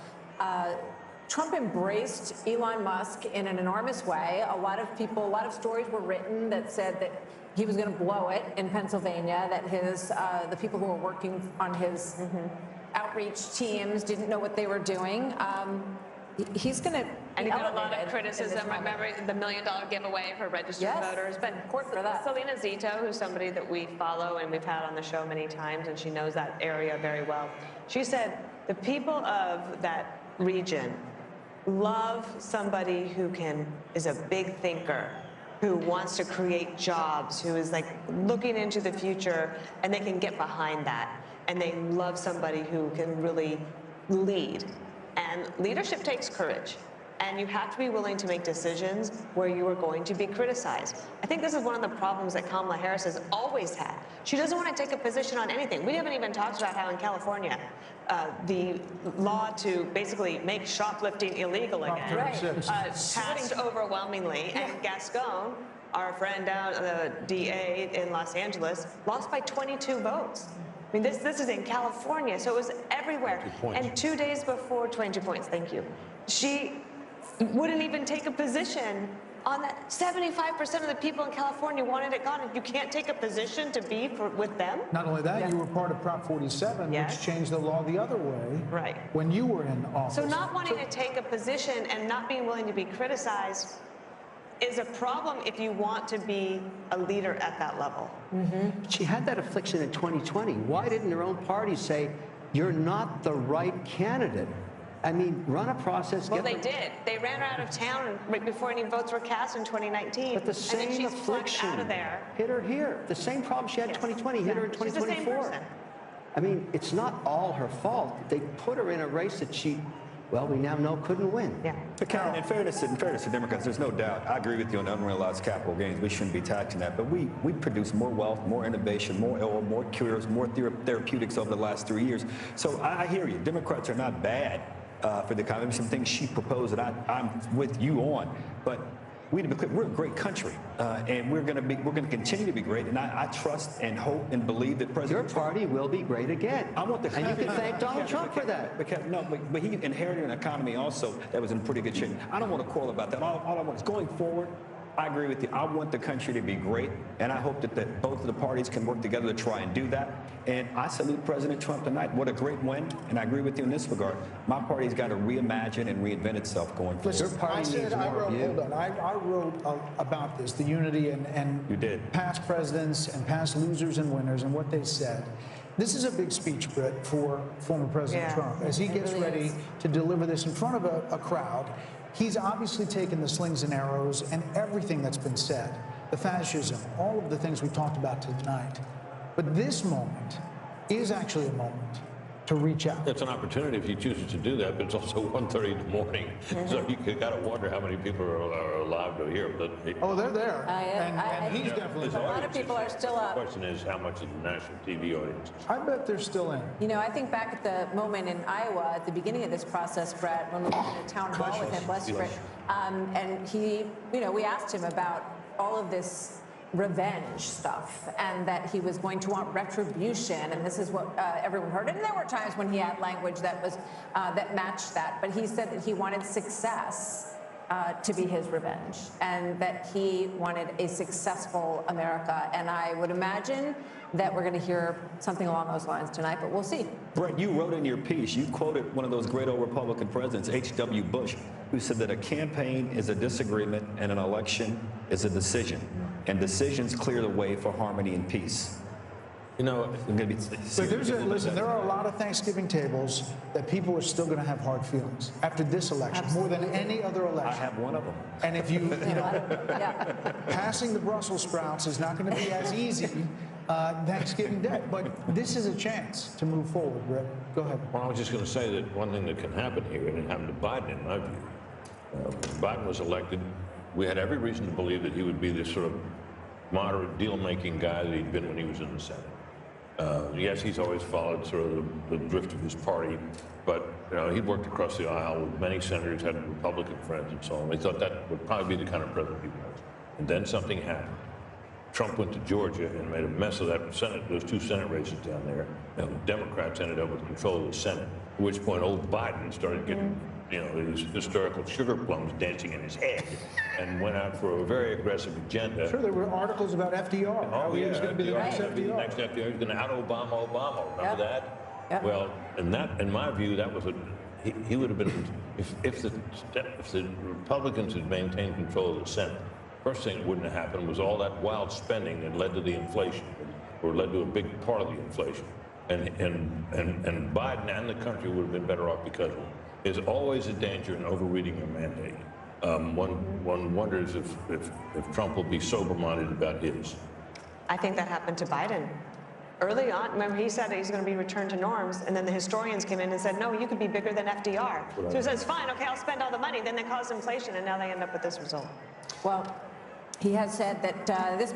Trump embraced Elon Musk in an enormous way. A lot of stories were written that said that he was going to blow it in Pennsylvania, that the people who were working on his outreach teams didn't know what they were doing. He's going to And he got a lot of criticism. Remember the $1 million giveaway for registered voters? But for that. Selena Zito, who's somebody that we follow and we've had on the show many times, and she knows that area very well, she said the people of that region love somebody who is a big thinker, who wants to create jobs, who is like looking into the future, and they can get behind that. And they love somebody who can really lead. And leadership takes courage. And you have to be willing to make decisions where you are going to be criticized. I think this is one of the problems that Kamala Harris has always had. She doesn't want to take a position on anything. We haven't even talked about how in California, the law to basically make shoplifting illegal again passed overwhelmingly. And Gascon, our friend down, the DA in Los Angeles, lost by 22 votes. I mean, this is in California, so it was everywhere. And 2 days before, 22 points, thank you. She wouldn't even take a position on that. 75% of the people in California wanted it gone. You can't take a position to be with them. Not only that, you were part of Prop 47, which changed the law the other way when you were in office. So not wanting to take a position and not being willing to be criticized is a problem if you want to be a leader at that level. She had that affliction in 2020. Why didn't her own party say, you're not the right candidate? I mean, run a process. Well, they did. They ran her out of town right before any votes were cast in 2019. But the same affliction out of there. Hit her here. The same problem she had in 2020 hit her in 2024. She's the same person. I mean, it's not all her fault. They put her in a race that she, well, we now know couldn't win. But Karen, in fairness to Democrats, there's no doubt. I agree with you on unrealized capital gains. We shouldn't be taxing that. But we produce more wealth, more innovation, more oil, more cures, more therapeutics over the last 3 years. So I hear you. Democrats are not bad for the economy. Some things she proposed that I'm with you on. But we need to be clear. We're a great country, and we're going to continue to be great. And I trust and hope and believe that President Your party will be great again. I want the and you can thank Donald Trump for that. But he inherited an economy also that was in pretty good shape. I don't want to quarrel about that. All I want is going forward. I agree with you. I want the country to be great, and I hope that both of the parties can work together to try and do that. And I salute President Trump tonight. What a great win, and I agree with you in this regard. My party's got to reimagine and reinvent itself going forward. Listen, I wrote about this, the unity and you did. Past presidents and past losers and winners and what they said. This is a big speech, Britt, for former President Trump. As he gets ready to deliver this in front of a crowd, he's obviously taken the slings and arrows and everything that's been said, the fascism, all of the things we talked about tonight. But this moment is actually a moment to reach out. It's an opportunity if he chooses to do that, but it's also 1:30 in the morning. So you got to wonder how many people are alive to hear. But they're there. And he's definitely there. A lot of people are still up. The question is, how much of the national TV audience? I bet they're still in. You know, I think back at the moment in Iowa, at the beginning of this process, Brett, when we were in a town hall with him, bless you, Brett, and he, you know, we asked him about all of this revenge stuff and that he was going to want retribution, and this is what everyone heard. And there were times when he had language that was that matched that, but he said that he wanted success to be his revenge, and that he wanted a successful America. And I would imagine that we're going to hear something along those lines tonight, but we'll see. Brett, you wrote in your piece, you quoted one of those great old Republican presidents, H.W. Bush, who said that a campaign is a disagreement and an election is a decision. And decisions clear the way for harmony and peace. You know, listen, there are a lot of Thanksgiving tables that people are still going to have hard feelings after this election, more than any other election. I have one of them. And if you passing the Brussels sprouts is not going to be as easy Thanksgiving Day, but this is a chance to move forward. Brett, go ahead. Well, I was just going to say that one thing that can happen here, and it happened to Biden, in my view. Biden was elected. We had every reason to believe that he would be this sort of moderate deal-making guy that he'd been when he was in the Senate. Yes, he's always followed sort of the drift of his party, but you know, he'd worked across the aisle with many senators, had Republican friends and so on. We thought that would probably be the kind of president he was. And then something happened. Trump went to Georgia and made a mess of that Senate, those two Senate races down there. And the Democrats ended up with control of the Senate, at which point old Biden started getting you know, these historical sugar plums dancing in his head, and went out for a very aggressive agenda. Sure, there were articles about FDR. Oh, he yeah, was going to be the next FDR. The next FDR. He was going to out-Obama. Remember that? Yep. Well, and that, in my view, that was he would have been, if the Republicans had maintained control of the Senate, first thing that wouldn't have happened was all that wild spending that led to the inflation, or led to a big part of the inflation. And Biden and the country would have been better off because of it. There's always a danger in overreading your mandate. One wonders if Trump will be sober-minded about his. I think that happened to Biden. Early on, remember he said that he's going to be returned to norms, and then the historians came in and said, no, you could be bigger than FDR. So he says, fine, okay, I'll spend all the money. Then they caused inflation, and now they end up with this result. Well, he has said that this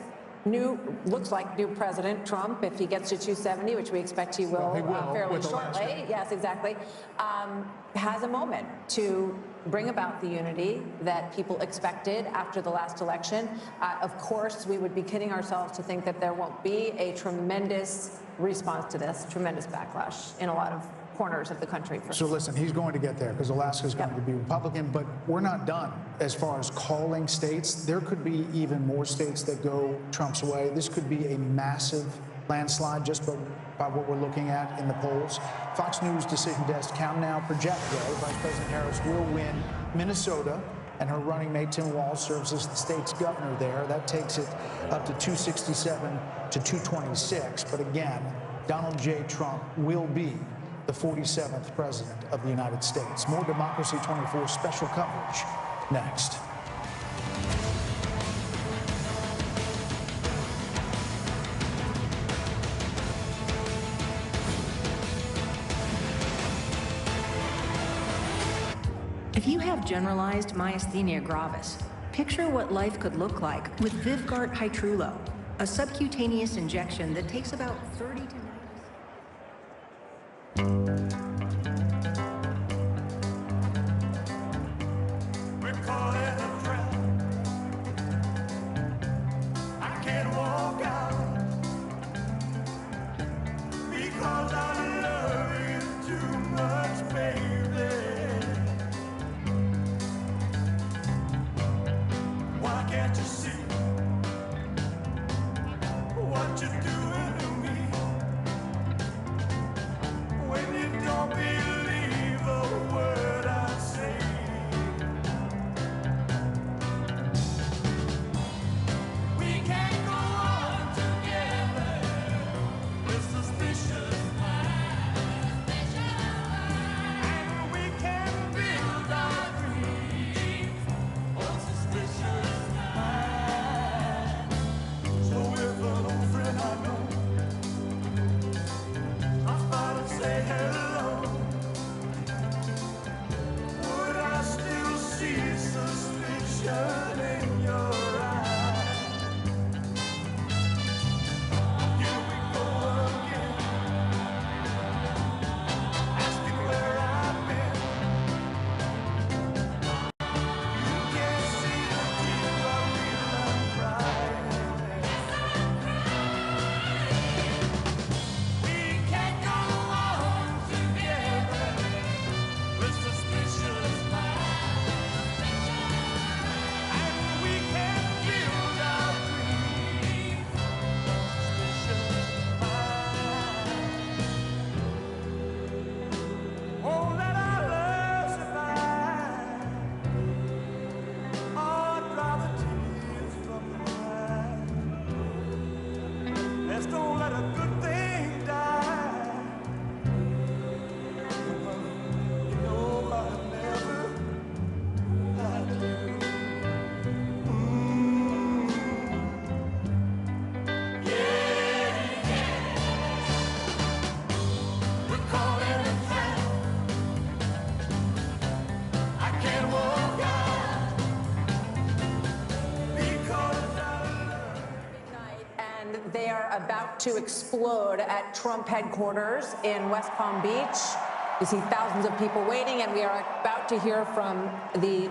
looks like new President Trump, if he gets to 270, which we expect he will, fairly shortly. Yes, exactly. Has a moment to bring about the unity that people expected after the last election. Of course, we would be kidding ourselves to think that there won't be a tremendous response to this, tremendous backlash in a lot of corners of the country. So listen, he's going to get there because Alaska's going to be Republican, but we're not done as far as calling states. There could be even more states that go Trump's way. This could be a massive landslide just by what we're looking at in the polls. Fox News Decision Desk count now project, though, Vice President Harris will win Minnesota, and her running mate Tim Walz serves as the state's governor there. That takes it up to 267 to 226. But again, Donald J. Trump will be the 47th president of the United States. More Democracy 24 special coverage next. If you have generalized myasthenia gravis, picture what life could look like with Vyvgart Hytrulo, a subcutaneous injection that takes about 30 to 90. Because I love you too much, baby. Why can't you see what you're doing to me? When you don't believe a word I say. We can't go on together with suspicious minds. And we can build our dreams on suspicious minds. So if an old friend I know stops by to say hello, would I still see suspicion in your eyes? Here we go again, asking where I've been. You can't see the tears I feel I'm crying. We can't go on together with suspicious minds. And we can't build our dreams on suspicious minds. Oh, let our love survive. Oh, dry the tears from your eyes. Let's don't let a good thing die. You know I've never had you. We're caught in a trap. I can't walk out because I And they are about to explode at Trump headquarters in West Palm Beach. You see thousands of people waiting, and we are about to hear from the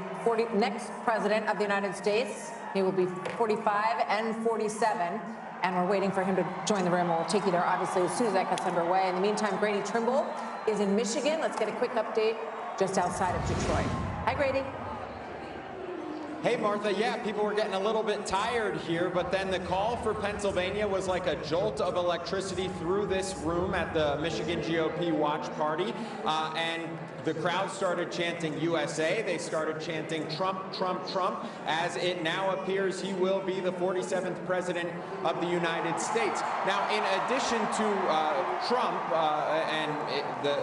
next president of the United States. He will be 45 and 47, and we're waiting for him to join the room. We'll take you there, obviously, as soon as that gets underway. In the meantime, Grady Trimble is in Michigan. Let's get a quick update just outside of Detroit. Hi, Grady. Hey, Martha. Yeah, people were getting a little bit tired here, but then the call for Pennsylvania was like a jolt of electricity through this room at the Michigan GOP watch party, and the crowd started chanting USA. They started chanting Trump, Trump, Trump, as it now appears he will be the 47th president of the United States. Now, in addition to Trump and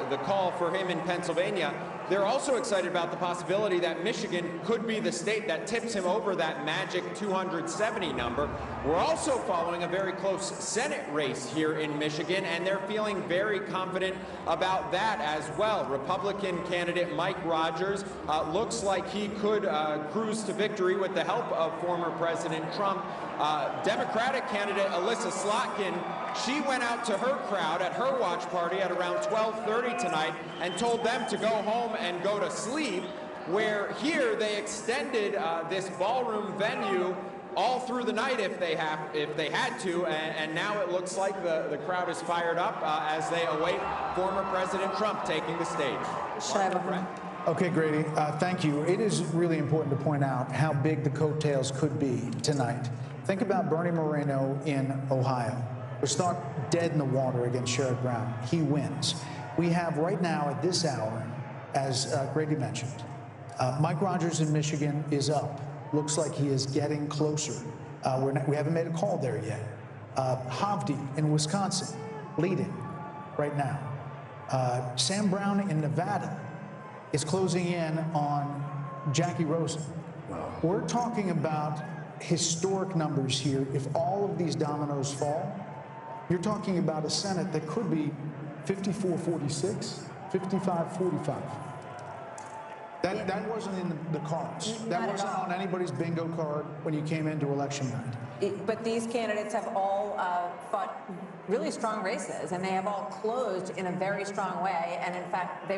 the call for him in Pennsylvania, they're also excited about the possibility that Michigan could be the state that tips him over that magic 270 number. We're also following a very close Senate race here in Michigan, and they're feeling very confident about that as well. Republican candidate Mike Rogers looks like he could cruise to victory with the help of former President Trump. Democratic candidate Alyssa Slotkin, she went out to her crowd at her watch party at around 12:30 tonight and told them to go home and go to sleep, where here they extended this ballroom venue all through the night if they had to, and now it looks like the crowd is fired up as they await former President Trump taking the stage. Okay, Grady, thank you. It is really important to point out how big the coattails could be tonight. Think about Bernie Moreno in Ohio. It's not dead in the water against Sherrod Brown. He wins. We have right now at this hour, as Grady mentioned, Mike Rogers in Michigan is up. Looks like he is getting closer. We haven't made a call there yet. Hovde in Wisconsin, leading right now. Sam Brown in Nevada is closing in on Jackie Rosen. We're talking about historic numbers here. If all of these dominoes fall, you're talking about a Senate that could be 54-46, 55-45. That wasn't in the cards. That wasn't on anybody's bingo card when you came into election night. But these candidates have all fought really strong races, and they have all closed in a very strong way. And in fact,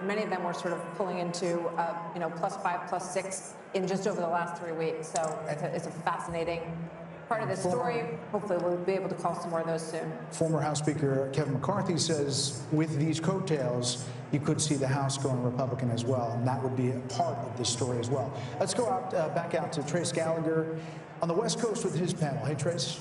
many of them were sort of pulling into +5, +6 in just over the last 3 weeks. So it's a fascinating part of the story. Hopefully we'll be able to call some more of those soon. Former House Speaker Kevin McCarthy says with these coattails, you could see the House going Republican as well, and that would be a part of this story as well. Let's go out, back out to Trace Gallagher on the West Coast with his panel. Hey, Trace.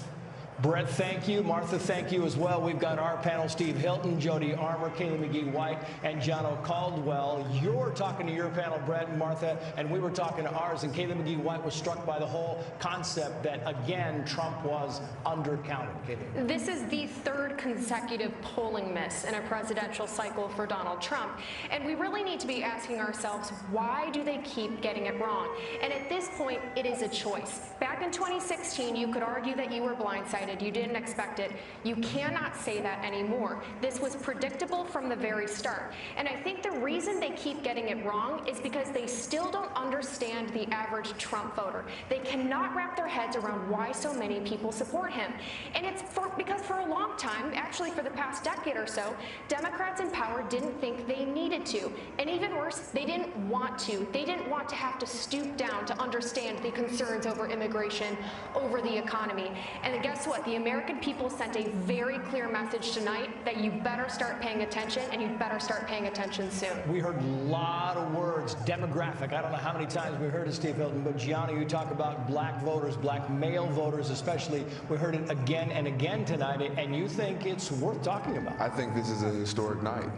Brett, thank you. Martha, thank you as well. We've got our panel, Steve Hilton, Jody Armour, Kaylee McGee-White, and Jono Caldwell. You're talking to your panel, Brett and Martha, and we were talking to ours, and Kaylee McGee-White was struck by the whole concept that, again, Trump was undercounted. Kaylee. This is the third consecutive polling miss in a presidential cycle for Donald Trump, and we really need to be asking ourselves, why do they keep getting it wrong? And at this point, it is a choice. Back in 2016, you could argue that you were blindsided. You didn't expect it. You cannot say that anymore. This was predictable from the very start. And I think the reason they keep getting it wrong is because they still don't understand the average Trump voter. They cannot wrap their heads around why so many people support him. And it's because for a long time, actually for the past decade or so, Democrats in power didn't think they needed to. And even worse, they didn't want to. They didn't want to have to stoop down to understand the concerns over immigration, over the economy. And guess what? The American people sent a very clear message tonight that you better start paying attention, and you better start paying attention soon. We heard a lot of words, demographic. I don't know how many times we heard it, Steve Hilton, but Gianni, you talk about black voters, black male voters especially. We heard it again and again tonight, and you think it's worth talking about. I think this is a historic night.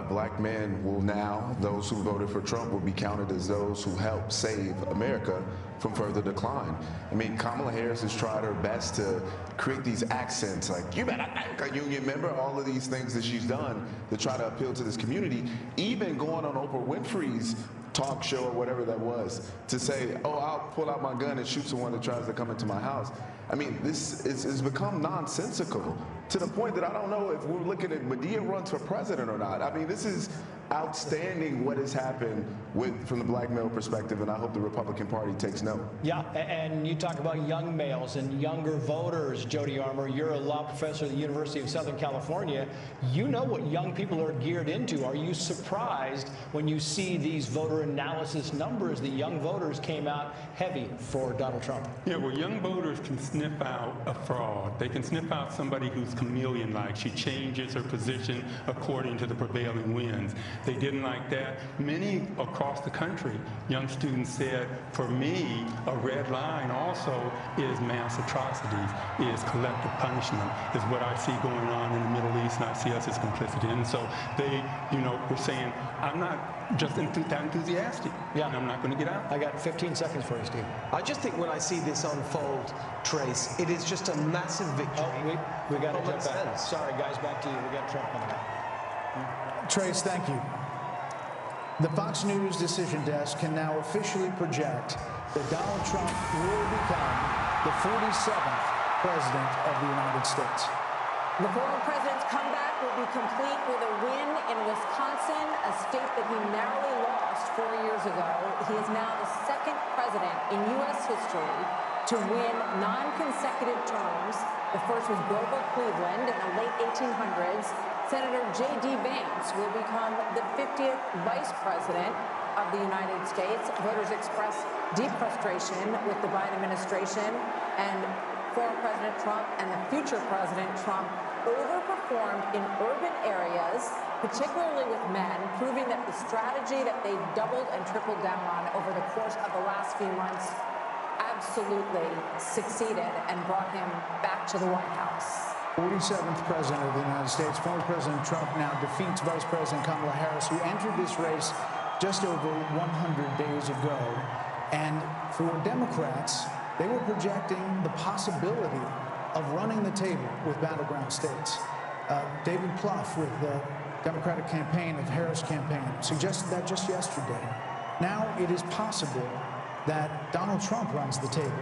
Black men will now, those who voted for Trump will be counted as those who helped save America from further decline. I mean, Kamala Harris has tried her best to create these accents like, you better thank a union member, all of these things that she's done to try to appeal to this community, even going on Oprah Winfrey's talk show or whatever that was to say, oh, I'll pull out my gun and shoot someone that tries to come into my house. I mean, this has become nonsensical to the point that I don't know if we're looking at Medea runs for president or not. I mean, this is outstanding what has happened from the black male perspective, and I hope the Republican Party takes note. Yeah, and you talk about young males and younger voters, Jody Armour. You're a law professor at the University of Southern California. You know what young people are geared into. Are you surprised when you see these voter analysis numbers that young voters came out heavy for Donald Trump? Yeah, well, young voters can sniff out a fraud. They can sniff out somebody who's chameleon-like. She changes her position according to the prevailing winds. They didn't like that. Many across the country, young students said, for me, a red line also is mass atrocities, is collective punishment, is what I see going on in the Middle East, and I see us as complicity. And so they, were saying, I'm not just that enthusiastic. Yeah. And I'm not going to get out. I got 15 seconds for you, Steve. I just think when I see this unfold, Trace, it is just a massive victory. Oh, we got to jump back. Sorry, guys, back to you. We got Trump coming up. Trace, thank you. The Fox News decision desk can now officially project that Donald Trump will become the 47th president of the United States. The former president's comeback will be complete with a win in Wisconsin, a state that he narrowly lost 4 years ago. He is now the second president in U.S. history to win non-consecutive terms. The first was Grover Cleveland in the late 1800s. Senator J.D. Vance will become the 50th vice president of the United States. Voters expressed deep frustration with the Biden administration, and former President Trump and the future President Trump overperformed in urban areas, particularly with men, proving that the strategy that they doubled and tripled down on over the course of the last few months absolutely succeeded and brought him back to the White House. 47th president of the United States. Former President Trump now defeats Vice President Kamala Harris, who entered this race just over 100 days ago. And for Democrats, they were projecting the possibility of running the table with battleground states. David Plouffe with the Democratic campaign of Harris campaign suggested that just yesterday. Now it is possible that Donald Trump runs the table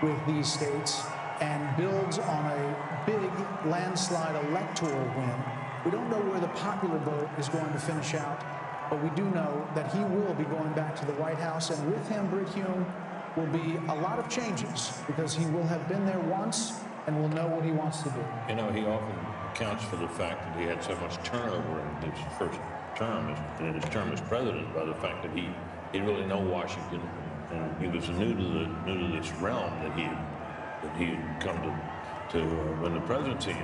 with these states and builds on a big landslide electoral win. We don't know where the popular vote is going to finish out, but we do know that he will be going back to the White House, and with him, Britt Hume, will be a lot of changes because he will have been there once and will know what he wants to do. He often accounts for the fact that he had so much turnover in his first term, in his term as president, by the fact that he didn't really know Washington, and he was new to this realm that he that he had come to win the presidency,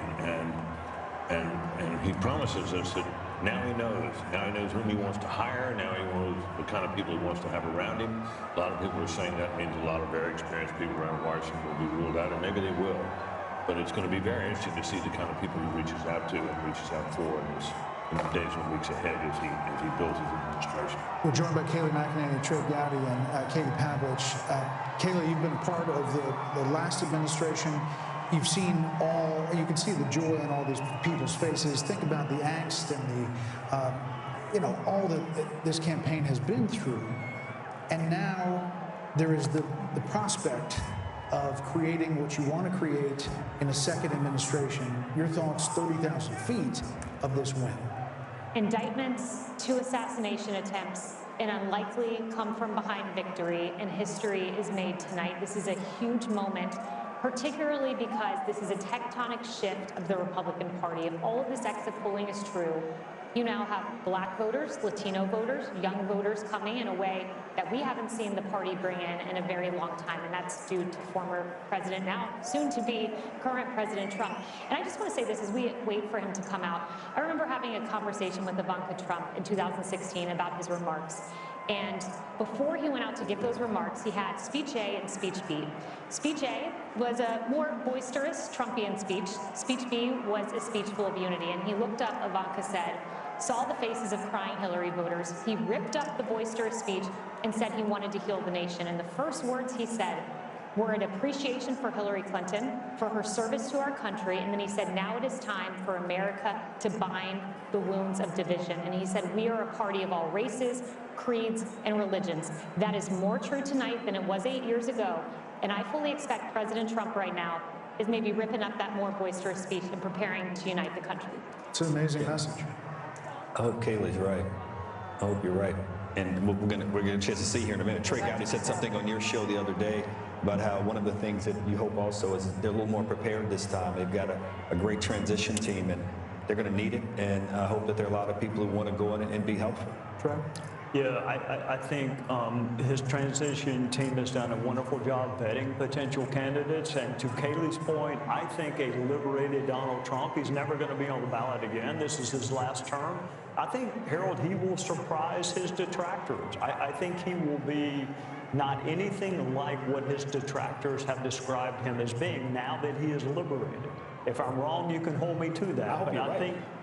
and he promises us that now he knows whom he wants to hire, now he knows the kind of people he wants to have around him. A lot of people are saying that means a lot of very experienced people around Washington will be ruled out, and maybe they will. But it's going to be very interesting to see the kind of people he reaches out to and reaches out for in the days and weeks ahead as he builds his administration. We're joined by Kayleigh McEnany, Trey Gowdy, and Katie Pavlich. Kayleigh, you've been a part of the last administration. You've seen you can see the joy on all these people's faces. Think about the angst and the, all that this campaign has been through. And now there is the prospect of creating what you want to create in a second administration. Your thoughts, 30,000 feet of this win. Indictments, 2 assassination attempts, an unlikely come-from-behind victory, and history is made tonight. This is a huge moment, particularly because this is a tectonic shift of the Republican Party. If all of this exit polling is true, you now have Black voters, Latino voters, young voters coming in a way that we haven't seen the party bring in a very long time, and that's due to former President, now soon-to-be current President Trump. And I just want to say this as we wait for him to come out. I remember having a conversation with Ivanka Trump in 2016 about his remarks. And before he went out to give those remarks, he had speech A and speech B. Speech A was a more boisterous Trumpian speech. Speech B was a speech full of unity. And he looked up, Ivanka said, saw the faces of crying Hillary voters. He ripped up the boisterous speech and said he wanted to heal the nation. And the first words he said were an appreciation for Hillary Clinton, for her service to our country. And then he said, now it is time for America to bind the wounds of division. And he said, we are a party of all races, creeds, and religions. That is more true tonight than it was 8 years ago. And I fully expect President Trump right now is maybe ripping up that more boisterous speech and preparing to unite the country. It's an amazing message. I hope Kayleigh's right. I hope you're right. And we're gonna get a chance to see here in a minute. Trey Gowdy said something on your show the other day about how one of the things that you hope also is they're a little more prepared this time. They've got a great transition team, and they're going to need it. And I hope that there are a lot of people who want to go in and be helpful. Trey? Yeah, I think his transition team has done a wonderful job vetting potential candidates. And to Kayleigh's point, I think a liberated Donald Trump, he's never going to be on the ballot again. This is his last term. I think, Harold, he will surprise his detractors. I think he will be not anything like what his detractors have described him as being now that he is liberated. If I'm wrong, you can hold me to that. But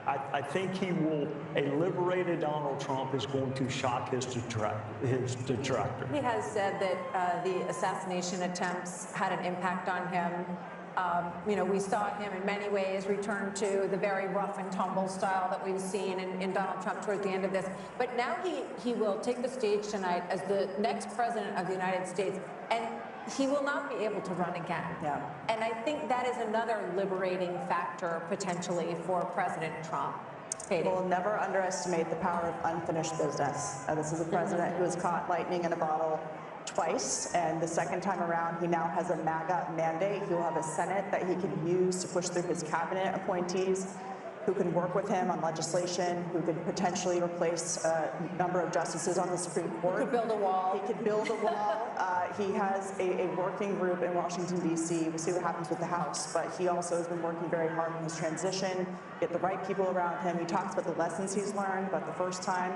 I think he will, a liberated Donald Trump is going to shock his detractors. He has said that the assassination attempts had an impact on him. We saw him in many ways return to the very rough and tumble style that we've seen in Donald Trump towards the end of this. But now he will take the stage tonight as the next president of the United States, and he will not be able to run again. Yeah. And I think that is another liberating factor potentially for President Trump. Katie. We'll never underestimate the power of unfinished business. This is a president who has caught lightning in a bottle twice, and the second time around, he now has a MAGA mandate. He will have a Senate that he can use to push through his cabinet appointees, who can work with him on legislation, who could potentially replace a number of justices on the Supreme Court. He could build a wall. He could build a wall. He has a working group in Washington, D.C. We'll see what happens with the House, but he also has been working very hard on his transition, get the right people around him. He talks about the lessons he's learned about the first time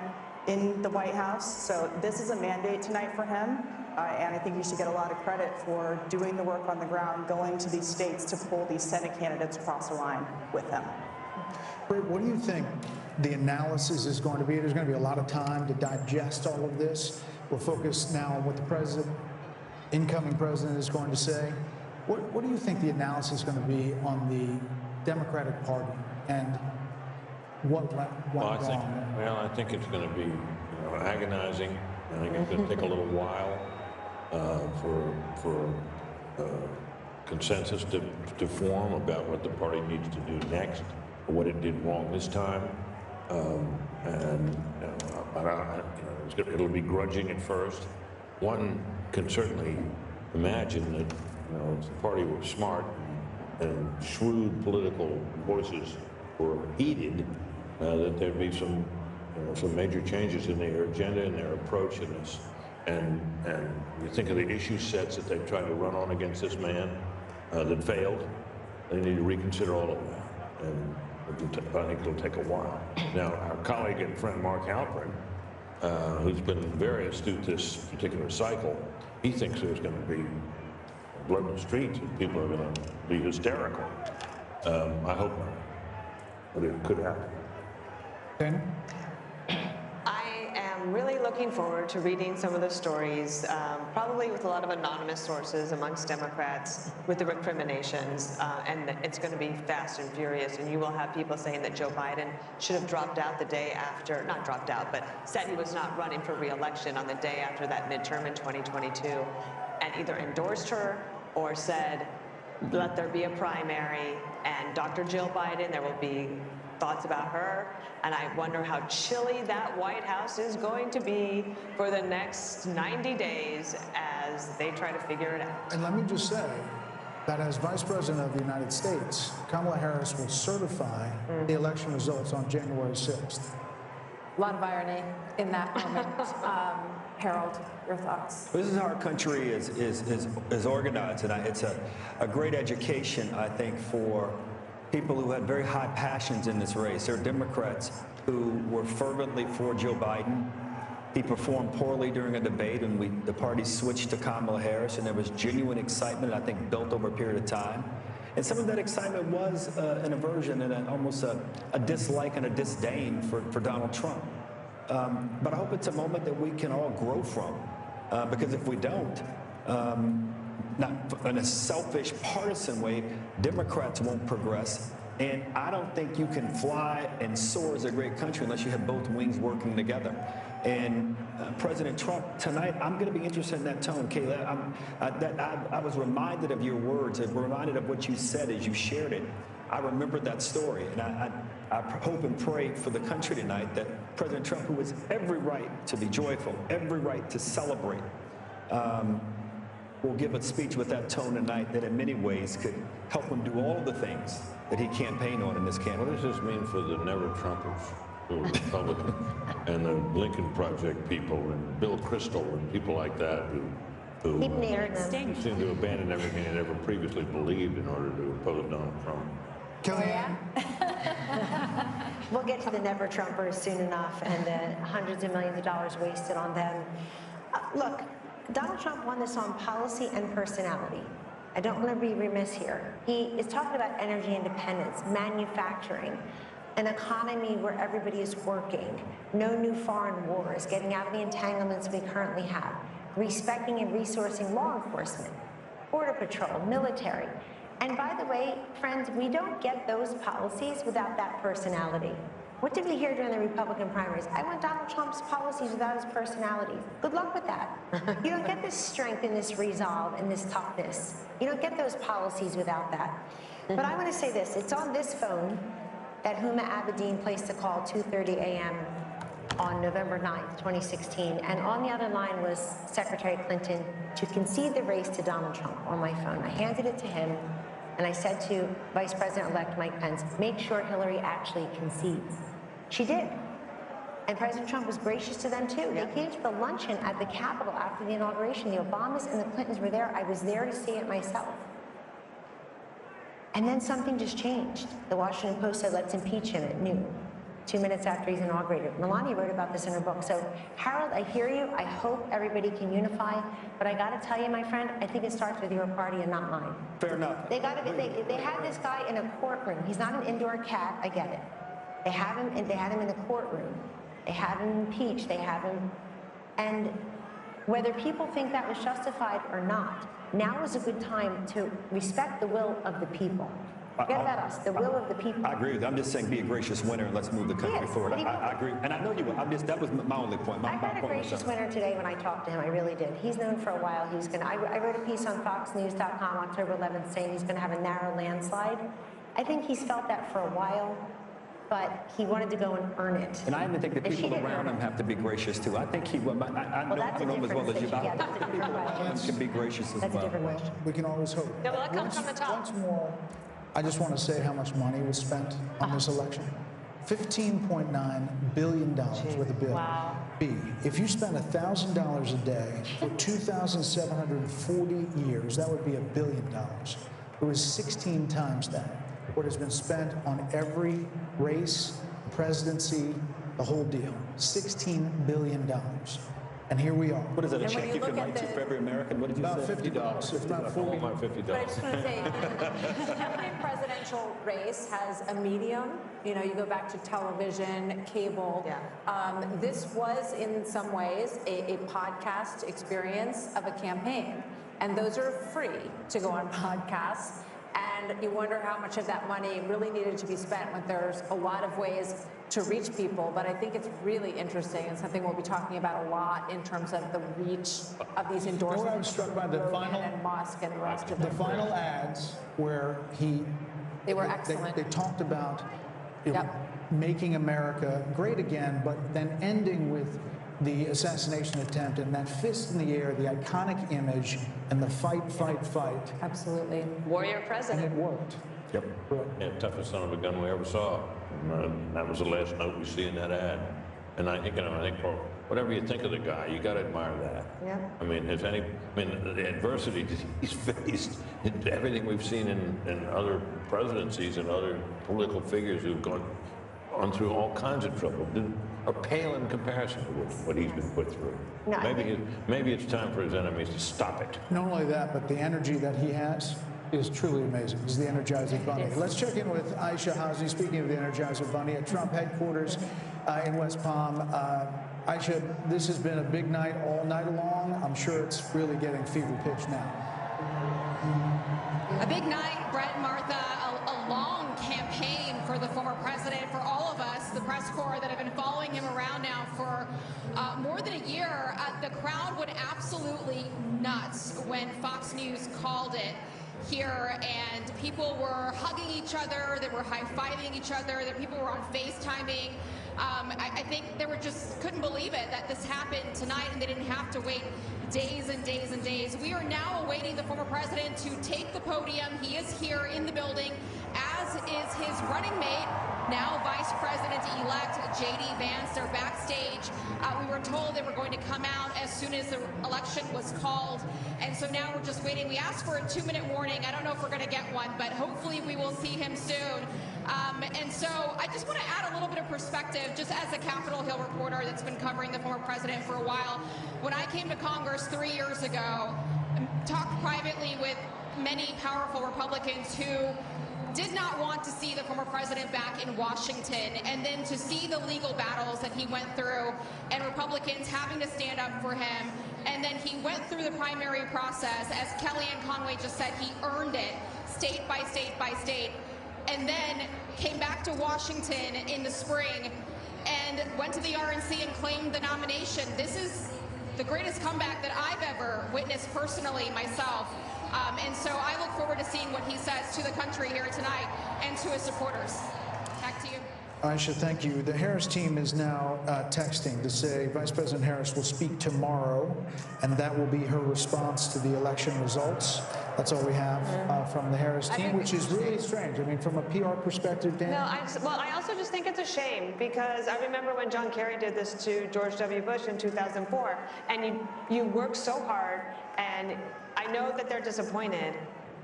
in the White House. So this is a mandate tonight for him, and I think he should get a lot of credit for doing the work on the ground, going to these states to pull these Senate candidates across the line with him. What do you think the analysis is going to be? There's going to be a lot of time to digest all of this. We're focused now on what the incoming president is going to say. What do you think the analysis is going to be on the Democratic Party and what went wrong? I think it's going to be agonizing. I think it's going to take a little while for consensus to form about what the party needs to do next, or what it did wrong this time. It'll be grudging at first. One can certainly imagine that if the party were smart and shrewd political voices were heeded, that there'd be some major changes in their agenda and their approach in this. And you think of the issue sets that they've tried to run on against this man, that failed. They need to reconsider all of that, and I think it'll take a while. Now, our colleague and friend Mark Halperin, who's been very astute this particular cycle, he thinks there's going to be blood in the streets and people are going to be hysterical. I hope not, but it could happen. Dana? I am really looking forward to reading some of the stories, probably with a lot of anonymous sources amongst Democrats with the recriminations, and it's going to be fast and furious, and you will have people saying that Joe Biden should have dropped out the day after, not dropped out, but said he was not running for re-election on the day after that midterm in 2022, and either endorsed her or said, let there be a primary, and Dr. Jill Biden, there will be thoughts about her, and I wonder how chilly that White House is going to be for the next 90 days as they try to figure it out. And let me just say that as Vice President of the United States, Kamala Harris will certify the election results on January 6th. A lot of irony in that moment. Harold, your thoughts? This is how our country is organized, and it's a great education, I think, for people who had very high passions in this race. There are Democrats who were fervently for Joe Biden. He performed poorly during a debate, and the party switched to Kamala Harris, and there was genuine excitement, I think, built over a period of time. And some of that excitement was an aversion and almost a dislike and a disdain for Donald Trump. But I hope it's a moment that we can all grow from, because if we don't, not in a selfish, partisan way, Democrats won't progress. And I don't think you can fly and soar as a great country unless you have both wings working together. And President Trump, tonight, I'm going to be interested in that tone, Kayla. I was reminded of your words, and reminded of what you said as you shared it. I remembered that story, and I hope and pray for the country tonight that President Trump, who has every right to be joyful, every right to celebrate, will give a speech with that tone tonight that in many ways could help him do all the things that he campaigned on in this campaign. What does this mean for the never-Trumpers who are Republican and the Lincoln Project people and Bill Kristol and people like that who seem to abandon everything they never previously believed in order to oppose Donald Trump? Kellyanne? We'll get to the never-Trumpers soon enough and the hundreds of millions of dollars wasted on them. Look, Donald Trump won this on policy and personality. I don't want to be remiss here. He is talking about energy independence, manufacturing, an economy where everybody is working, no new foreign wars, getting out of the entanglements we currently have, respecting and resourcing law enforcement, border patrol, military. And by the way, friends, we don't get those policies without that personality. What did we hear during the Republican primaries? I want Donald Trump's policies without his personality. Good luck with that. You don't get this strength and this resolve and this toughness. You don't get those policies without that. But I want to say this. It's on this phone that Huma Abedin placed a call 2:30 a.m. on November 9th, 2016. And on the other line was Secretary Clinton to concede the race to Donald Trump on my phone. I handed it to him, and I said to Vice President-elect Mike Pence, make sure Hillary actually concedes. She did. And President Trump was gracious to them, too. They came to the luncheon at the Capitol after the inauguration. The Obamas and the Clintons were there. I was there to see it myself. And then something just changed. The Washington Post said, let's impeach him at noon, 2 minutes after he's inaugurated. Melania wrote about this in her book. So, Harold, I hear you. I hope everybody can unify. But I got to tell you, my friend, I think it starts with your party and not mine. Fair enough. They had this guy in a courtroom. He's not an indoor cat. I get it. They had him in the courtroom. They have him impeached. They have him. And whether people think that was justified or not, now is a good time to respect the will of the people. Forget about us, the will of the people. I agree with you. I'm just saying be a gracious winner and let's move the country forward. I agree. And I know you will. That was my only point. I heard a gracious winner today when I talked to him. I really did. He's known for a while. He was going to, I wrote a piece on FoxNews.com October 11th saying he's going to have a narrow landslide. I think he's felt that for a while, but he wanted to go and earn it. And I even think the people around him have to be gracious too. I think he will. I know him as well as you. Yeah, that's a different question. Can be gracious as well. That's a different question. We can always hope. No, well, that comes from the top. Once more, I just want to say how much money was spent on this election. $15.9 billion with a bill. Wow. B, if you spend $1,000 a day for 2,740 years, that would be $1 billion. It was 16 times that. What has been spent on every race, presidency, the whole deal. $16 billion. And here we are. What is that, a check you can write to for every American? What did you about say? $50. It's about $40. $50. But I just want to say, every presidential race has a medium. You know, you go back to television, cable. This was, in some ways, a podcast experience of a campaign. And those are free to go on podcasts. And you wonder how much of that money really needed to be spent when there's a lot of ways to reach people. But I think it's really interesting and something we'll be talking about a lot in terms of the reach of these endorsements. I was struck by the final and Musk and the rest of the them. final ads where they were excellent. They talked about making America great again, but then ending with the assassination attempt and that fist in the air, the iconic image, and the fight. Absolutely. Warrior president. And it worked. Yep. Yeah, toughest son of a gun we ever saw. That was the last note we see in that ad. And I think, for whatever you think of the guy, you got to admire that. Yeah. I mean, the adversity he's faced, everything we've seen in other presidencies and other political figures who've gone through all kinds of trouble are pale in comparison to what he's been put through. No, Maybe it's time for his enemies to stop it. Not only that, but the energy that he has is truly amazing. He's the Energizer Bunny. Let's check in with Aisha Hasni, speaking of the Energizer Bunny, at Trump headquarters in West Palm. Aisha, this has been a big night all night long. I'm sure it's really getting fever pitch now. A big night, Brett and Martha, a long campaign for the former president, for all of us, the press corps that have been following him around now for more than a year. The crowd went absolutely nuts when Fox News called it here, and people were hugging each other, they were high-fiving each other, that people were on FaceTiming. I think they were just couldn't believe it that this happened tonight and they didn't have to wait days and days and days. We are now awaiting the former president to take the podium. He is here in the building, as is his running mate, now Vice President-elect J.D. Vance. They're backstage. We were told they were going to come out as soon as the election was called, and so now we're just waiting. We asked for a 2-minute warning. I don't know if we're going to get one, but hopefully we will see him soon. And so I just want to add a little bit of perspective, just as a Capitol Hill reporter that's been covering the former president for a while. When I came to Congress 3 years ago, talked privately with many powerful Republicans who did not want to see the former president back in Washington, and then to see the legal battles that he went through and Republicans having to stand up for him. And then he went through the primary process. As Kellyanne Conway just said, he earned it state by state by state, and then came back to Washington in the spring and went to the RNC and claimed the nomination. This is the greatest comeback that I've ever witnessed personally myself. And so I look forward to seeing what he says to the country here tonight and to his supporters. Back to you. Aisha, thank you. The Harris team is now texting to say Vice President Harris will speak tomorrow, and that will be her response to the election results. That's all we have from the Harris team, which is really strange. I mean, from a PR perspective, Dan? No, I also just think it's a shame, because I remember when John Kerry did this to George W. Bush in 2004, and you work so hard, and I know that they're disappointed,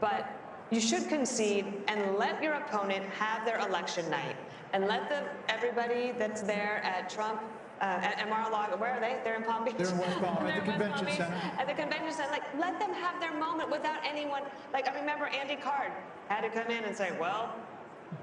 but you should concede and let your opponent have their election night. And let everybody that's there at Trump, at Mar-a-Lago, where are they? They're in Palm Beach. They're in West Palm, at the convention center. At the convention center, let them have their moment without anyone. I remember Andy Card had to come in and say, well,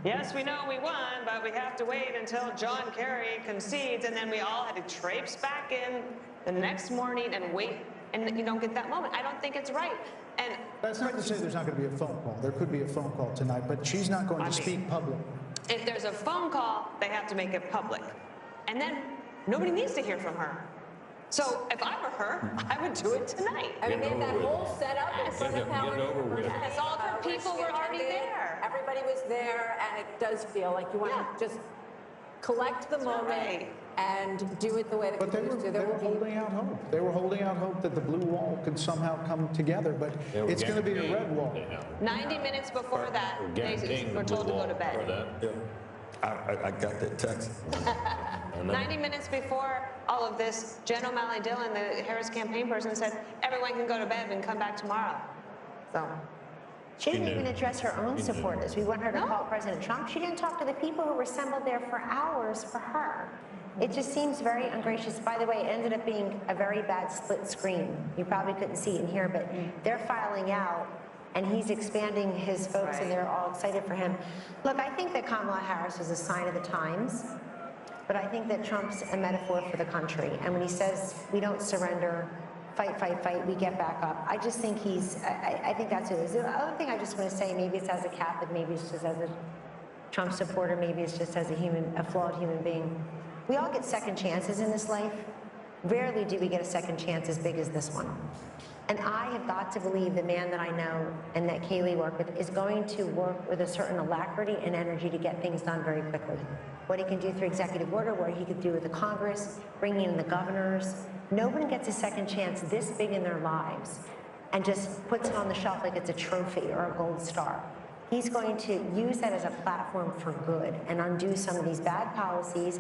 yes, we know we won, but we have to wait until John Kerry concedes, and then we all had to traipse back in the next morning and wait, and you don't get that moment. I don't think it's right. And that's not to say there's not going to be a phone call. There could be a phone call tonight, but she's not going to speak public. If there's a phone call, they have to make it public. And then nobody needs to hear from her. So if I were her, I would do it tonight. I mean, they had that whole setup in front of Howard University. Yes, all her people were already there. Everybody was there, and it does feel like you want to just collect the moment and do it the way that but they were holding out hope. They were holding out hope that the blue wall could somehow come together, but it's going to be a red wall. 90 minutes before that, they were told to go to bed. I got that text. 90 minutes before all of this, Jen O'Malley Dillon, the Harris campaign person, said everyone can go to bed and come back tomorrow. So She didn't even address her own supporters. We want her to call President Trump. She didn't talk to the people who were assembled there for hours for her. It just seems very ungracious. By the way, it ended up being a very bad split screen. You probably couldn't see it in here, but they're filing out, and he's expanding his folks, and they're all excited for him. Look, I think that Kamala Harris is a sign of the times, but I think that Trump's a metaphor for the country. And when he says, we don't surrender, fight, fight, fight, we get back up, I just think I think that's who it is. The other thing I just want to say, maybe it's as a Catholic, maybe it's just as a Trump supporter, maybe it's just as a flawed human being. We all get second chances in this life. Rarely do we get a second chance as big as this one. And I have got to believe the man that I know and that Kayleigh worked with is going to work with a certain alacrity and energy to get things done very quickly. What he can do through executive order, what he could do with the Congress, bringing in the governors. No one gets a second chance this big in their lives and just puts it on the shelf like it's a trophy or a gold star. He's going to use that as a platform for good and undo some of these bad policies,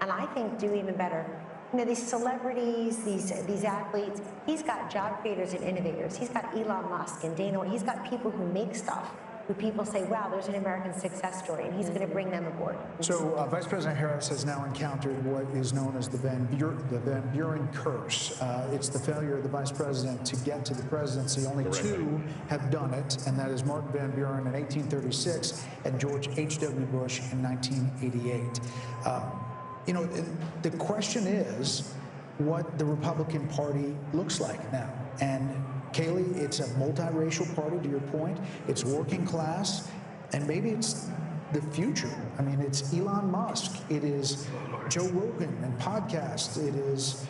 and I think do even better. You know, these celebrities, these athletes, he's got job creators and innovators. He's got Elon Musk and Dana. He's got people who make stuff, who people say, wow, there's an American success story, and he's going to bring them aboard. So Vice President Harris has now encountered what is known as the Van Buren curse. It's the failure of the Vice President to get to the presidency. Only two have done it, and that is Martin Van Buren in 1836 and George H.W. Bush in 1988. You know, the question is what the Republican Party looks like now. And Kayleigh, it's a multiracial party, to your point. It's working class, and maybe it's the future. I mean, it's Elon Musk. It is Joe Rogan and podcasts. It is,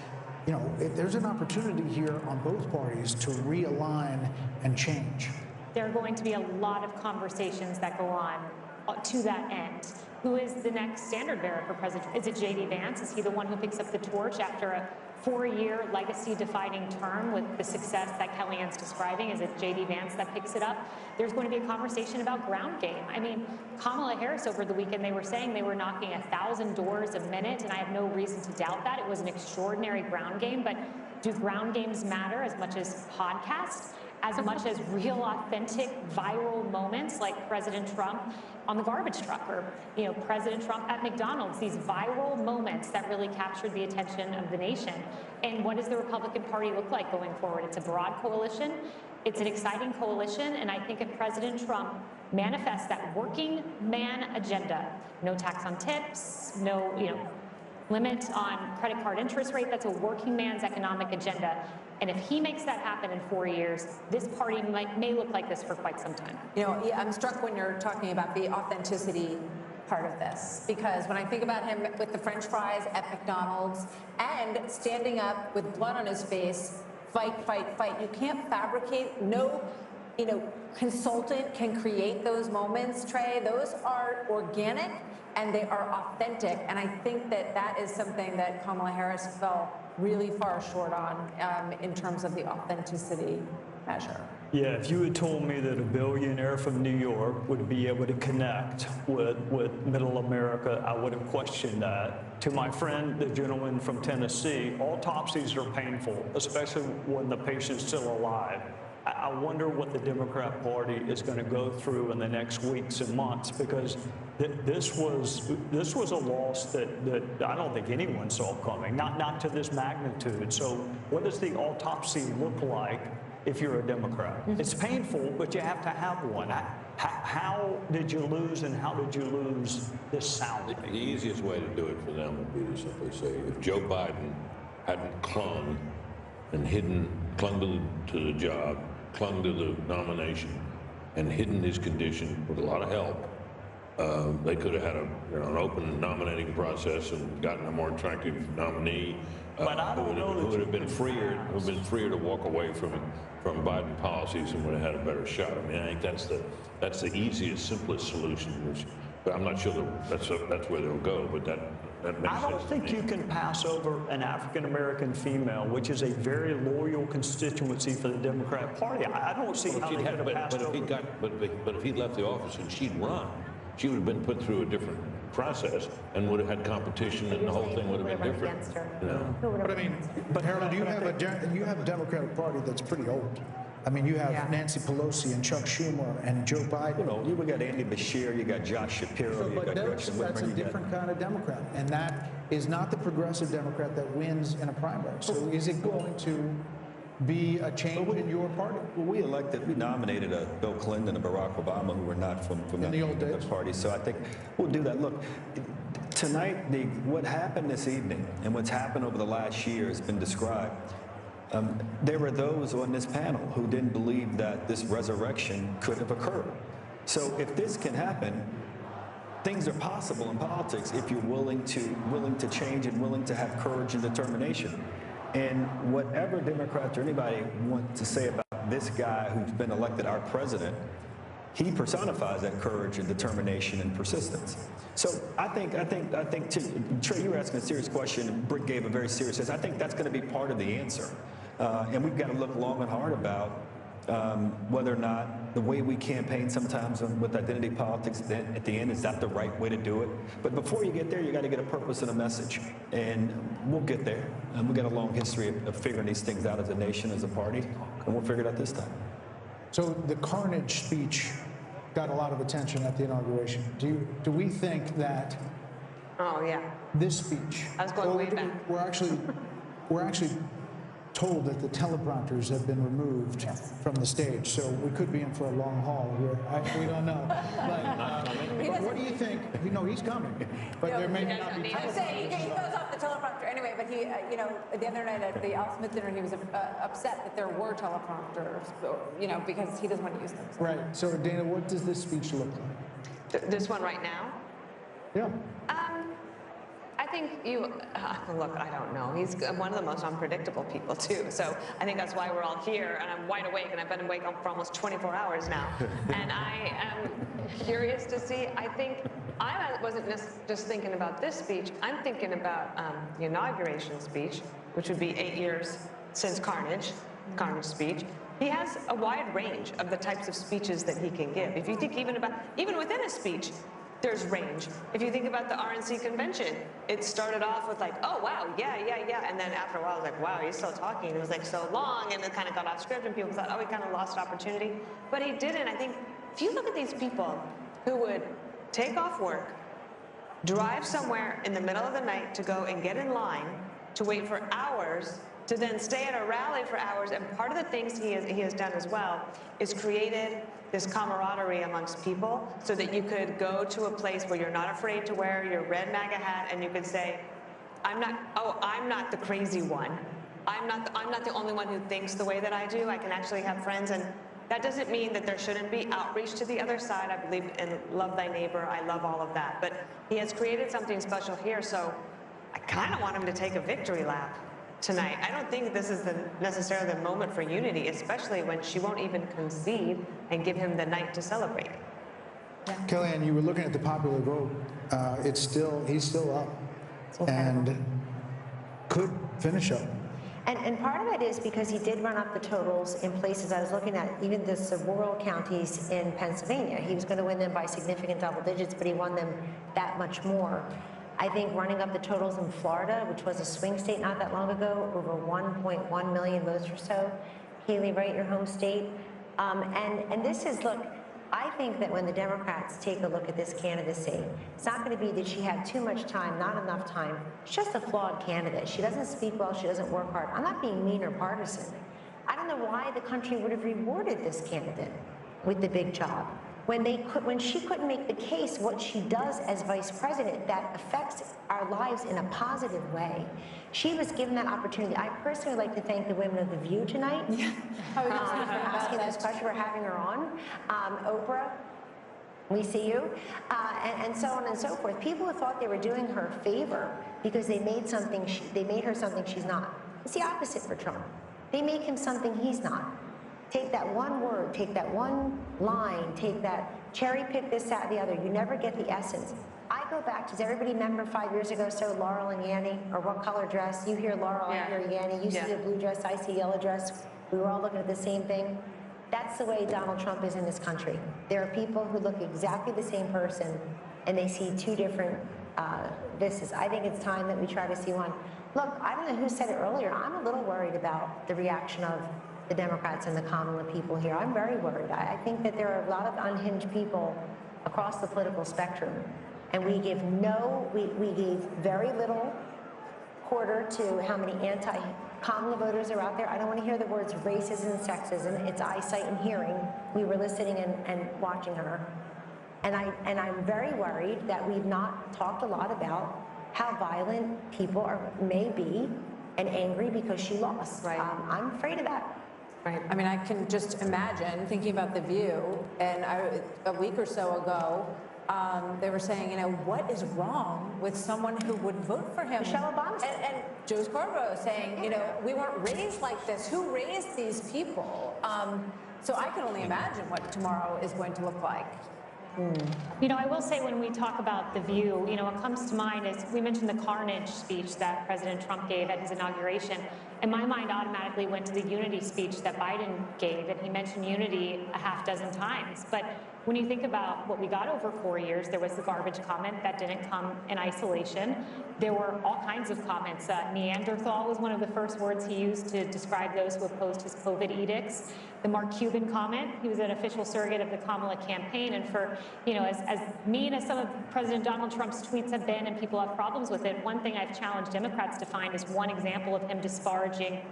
you know, there's an opportunity here on both parties to realign and change. There are going to be a lot of conversations that go on to that end. Who is the next standard bearer for president? Is it J.D. Vance? Is he the one who picks up the torch after a 4-year legacy-defining term with the success that Kellyanne's describing? Is it J.D. Vance that picks it up? There's going to be a conversation about ground game. I mean, Kamala Harris over the weekend, they were saying they were knocking 1,000 doors a minute, and I have no reason to doubt that. It was an extraordinary ground game, but do ground games matter as much as podcasts? As much as real, authentic, viral moments like President Trump on the garbage truck, or President Trump at McDonald's, these viral moments that really captured the attention of the nation. And what does the Republican Party look like going forward? It's a broad coalition. It's an exciting coalition, and I think if President Trump manifests that working man agenda, no tax on tips, no limit on credit card interest rate, that's a working man's economic agenda. And if he makes that happen in 4 years, this party may look like this for quite some time. You know, I'm struck when you're talking about the authenticity part of this, because when I think about him with the French fries at McDonald's and standing up with blood on his face, fight, fight, fight. You can't fabricate. No, consultant can create those moments, Trey. Those are organic and they are authentic. And I think that that is something that Kamala Harris fell really far short on in terms of the authenticity measure. Yeah, if you had told me that a billionaire from New York would be able to connect with middle America, I would have questioned that. To my friend, the gentleman from Tennessee, autopsies are painful, especially when the patient's still alive. I wonder what the Democrat Party is going to go through in the next weeks and months, because this was a loss that I don't think anyone saw coming, not to this magnitude. So what does the autopsy look like if you're a Democrat? It's painful, but you have to have one. How did you lose, and how did you lose this soundly? The easiest way to do it for them would be to simply say, if Joe Biden hadn't clung to the job, clung to the nomination, and hidden his condition with a lot of help, they could have had an open nominating process and gotten a more attractive nominee who would have been freer to walk away from Biden policies and would have had a better shot. I mean, I think that's the easiest, simplest solution. But I'm not sure that's where they'll go. But that makes sense. I don't think you can pass over an African-American female, which is a very loyal constituency for the Democrat Party. I don't see how they could have passed over. But if he left the office and she'd run, she would have been put through a different process and would have had competition, and the whole thing would have been different. But I mean, Harold, you have a Democratic Party that's pretty old. I mean, you have Nancy Pelosi and Chuck Schumer and Joe Biden. You know, you got Andy Beshear, you got Josh Shapiro, you got Gretchen Whitmer. That's a different kind of Democrat, and that is not the progressive Democrat that wins in a primary. So is it going to be a change in your party? Well, we nominated Bill Clinton and Barack Obama, who were not from the party. So I think we'll do that. Look, tonight, what happened this evening and what's happened over the last year has been described. There were those on this panel who didn't believe that this resurrection could have occurred. So if this can happen, things are possible in politics if you're willing to change and willing to have courage and determination. And whatever Democrats or anybody want to say about this guy who's been elected our president, he personifies that courage and determination and persistence. So I think, Trey, you were asking a serious question, and Britt gave a very serious answer. I think that's going to be part of the answer. And we've got to look long and hard about whether or not the way we campaign sometimes with identity politics, then at the end, is that the right way to do it? But before you get there, you got to get a purpose and a message. And we'll get there. And we've got a long history of figuring these things out as a nation, as a party, and we'll figure it out this time. So the carnage speech got a lot of attention at the inauguration. Do we think that this speech, I was going way back. we're actually told that the teleprompters have been removed from the stage, so we could be in for a long haul here. We don't know. But what do you think? You know, he's coming, but there may not be. I'm saying he goes off the teleprompter anyway. But he, the other night at the Al Smith dinner, he was upset that there were teleprompters, because he doesn't want to use them. Right. So, Dana, what does this speech look like? This one right now? Yeah. I think look, I don't know. He's one of the most unpredictable people, too. So I think that's why we're all here, and I'm wide awake, and I've been awake for almost 24 hours now. And I am curious to see. I think I wasn't just thinking about this speech. I'm thinking about the inauguration speech, which would be 8 years since Carnage speech. He has a wide range of the types of speeches that he can give. If you think even within a speech, there's range. If you think about the RNC convention, it started off with like, oh, wow, yeah. And then after a while, it was like, wow, he's still talking. It was like so long, and it kind of got off script, and people thought, oh, he kind of lost opportunity. But he didn't. I think if you look at these people who would take off work, drive somewhere in the middle of the night to go and get in line to wait for hours, to then stay at a rally for hours, and part of the things he has done as well is created this camaraderie amongst people so that you could go to a place where you're not afraid to wear your red MAGA hat, and you could say, I'm not the crazy one. I'm not the only one who thinks the way that I do. I can actually have friends, and that doesn't mean that there shouldn't be outreach to the other side. I believe in love thy neighbor. I love all of that. But he has created something special here, so I kind of want him to take a victory lap tonight. I don't think this is necessarily the moment for unity, especially when she won't even concede and give him the night to celebrate. Yeah. Kellyanne, you were looking at the popular vote. He's still up, and could finish up. And part of it is because he did run up the totals in places I was looking at, even the rural counties in Pennsylvania. He was going to win them by significant double digits, but he won them that much more. I think running up the totals in Florida, which was a swing state not that long ago, over 1.1 million votes or so. Haley, right, your home state. And this is, look, I think that when the Democrats take a look at this candidacy, it's not going to be that she had too much time, not enough time. She's just a flawed candidate. She doesn't speak well. She doesn't work hard. I'm not being mean or partisan. I don't know why the country would have rewarded this candidate with the big job when she couldn't make the case what she does as vice president that affects our lives in a positive way. She was given that opportunity. I personally would like to thank the women of The View tonight for asking this question, for having her on. Oprah, we see you, and so on and so forth. People who thought they were doing her a favor because they made her something she's not. It's the opposite for Trump. They make him something he's not. Take that one word, take that one line, take that cherry pick this, that, the other. You never get the essence. I go back, does everybody remember 5 years ago, so Laurel and Yanny, or what color dress? You hear Laurel, I hear Yanny. You see a blue dress, I see yellow dress. We were all looking at the same thing. That's the way Donald Trump is in this country. There are people who look exactly the same person, and they see two different vistas. I think it's time that we try to see one. Look, I don't know who said it earlier. I'm a little worried about the reaction of the Democrats and the common people here. I'm very worried. I think that there are a lot of unhinged people across the political spectrum, and we gave very little quarter to how many anti-Kamala voters are out there. I don't want to hear the words racism and sexism. It's eyesight and hearing. We were listening and watching her. And I'm very worried that we've not talked a lot about how violent people may be and angry because she lost. Right. I'm afraid of that. Right. I mean, I can just imagine thinking about The View, and a week or so ago, they were saying, you know, what is wrong with someone who would vote for him? Michelle Obama. And Joe Scarborough saying, you know, we weren't raised like this. Who raised these people? So I can only imagine what tomorrow is going to look like. You know, I will say when we talk about The View, you know, what comes to mind is we mentioned the carnage speech that President Trump gave at his inauguration. And my mind automatically went to the unity speech that Biden gave, and he mentioned unity a half dozen times. But when you think about what we got over 4 years, there was the garbage comment that didn't come in isolation. There were all kinds of comments. Neanderthal was one of the first words he used to describe those who opposed his COVID edicts. The Mark Cuban comment, he was an official surrogate of the Kamala campaign. And for, you know, as mean as some of President Donald Trump's tweets have been and people have problems with it, one thing I've challenged Democrats to find is one example of him disparaging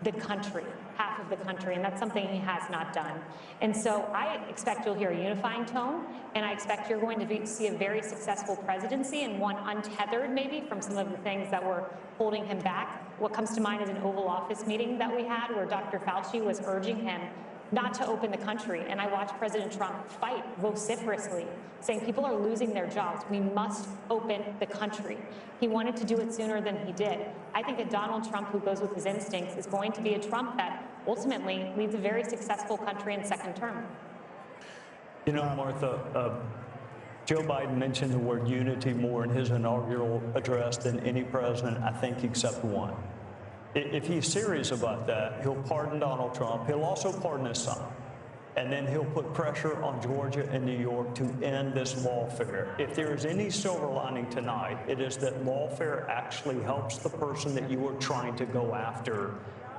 the country, half of the country, and that's something he has not done. And so I expect you'll hear a unifying tone, and I expect you're going to see a very successful presidency, and one untethered maybe from some of the things that were holding him back. What comes to mind is an Oval Office meeting that we had where Dr. Fauci was urging him not to open the country. And I watched President Trump fight vociferously, saying people are losing their jobs. We must open the country. He wanted to do it sooner than he did. I think a Donald Trump who goes with his instincts is going to be a Trump that ultimately leads a very successful country in second term. You know, Martha, Joe Biden mentioned the word unity more in his inaugural address than any president, I think, except one. If he's serious about that, he'll pardon Donald Trump. He'll also pardon his son. And then he'll put pressure on Georgia and New York to end this lawfare. If there is any silver lining tonight, it is that lawfare actually helps the person that you are trying to go after.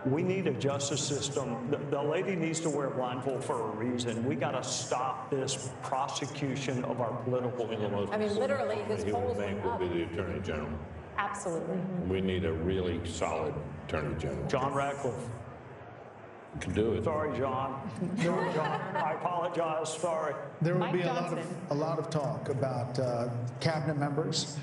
We need a justice system. The lady needs to wear a blindfold for a reason. We got to stop this prosecution of our political enemies. I mean, literally, his He polls will went up. be the Attorney General. Absolutely. We need a really solid Attorney General. John Ratcliffe. You can do it. Sorry, John. Sorry, John. I apologize. Sorry. There will be a lot of talk about cabinet members,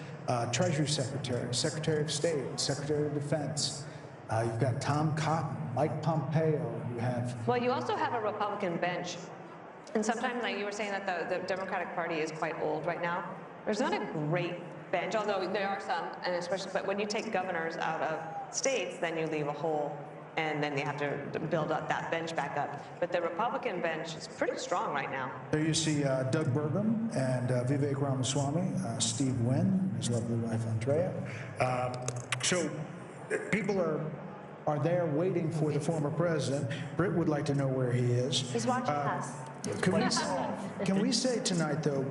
Treasury Secretary, Secretary of State, Secretary of Defense. You've got Tom Cotton, Mike Pompeo. You have. Well, you also have a Republican bench. And sometimes, like you were saying, that the Democratic Party is quite old right now. There's not a great bench, although there are some, and especially, but when you take governors out of states, then you leave a hole, and then you have to build up that bench back up. But the Republican bench is pretty strong right now. There you see Doug Burgum and Vivek Ramaswamy, Steve Wynn, his lovely wife Andrea. So people are there waiting for the former president. Britt would like to know where he is. He's watching us. Can we say tonight, though,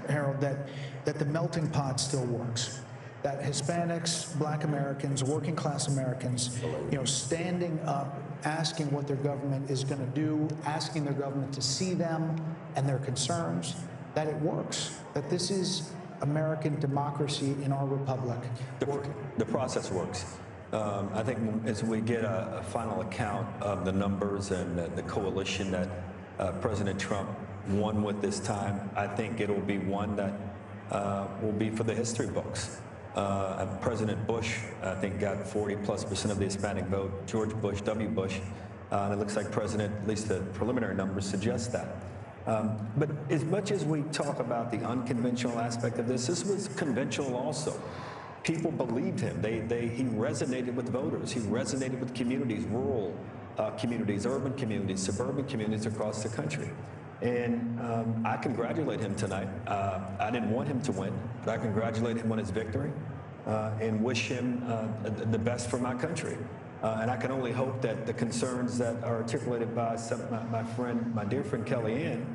Harold, that the melting pot still works? That Hispanics, Black Americans, working class Americans, you know, standing up, asking what their government is going to do, asking their government to see them and their concerns, that it works, that this is American democracy in our republic. The process works. I think as we get a final account of the numbers and the coalition that President Trump won with this time, I think it'll be one that will be for the history books. President Bush, I think, got 40+% of the Hispanic vote. George Bush, W. Bush, and it looks like President, at least the preliminary numbers suggest that. But as much as we talk about the unconventional aspect of this was conventional also. People believed him. He resonated with voters. He resonated with communities, rural communities, urban communities, suburban communities across the country. And I congratulate him tonight. I didn't want him to win, but I congratulate him on his victory and wish him the best for my country. And I can only hope that the concerns that are articulated by my dear friend Kellyanne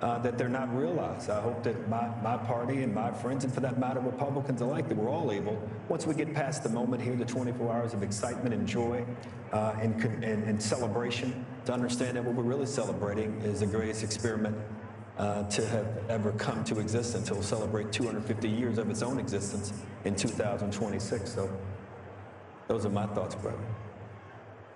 that they're not realized. I hope that my party and my friends, and for that matter, Republicans alike, that we're all able, once we get past the moment here, the 24 hours of excitement and joy and celebration, to understand that what we're really celebrating is the greatest experiment to have ever come to existence. It will celebrate 250 years of its own existence in 2026. So those are my thoughts, brother.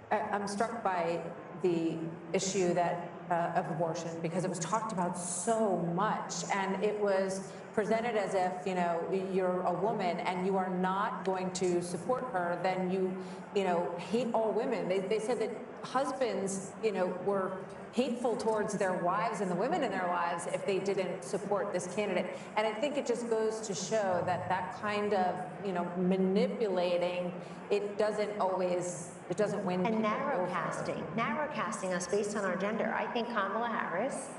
I'm struck by the issue that of abortion, because it was talked about so much, and it was presented as if, you know, you're a woman and you are not going to support her, then you know, hate all women. They said that husbands, you know, were hateful towards their wives and the women in their lives if they didn't support this candidate. And I think it just goes to show that that kind of, you know, manipulating, it doesn't win. And narrow casting us based on our gender. I think Kamala Harris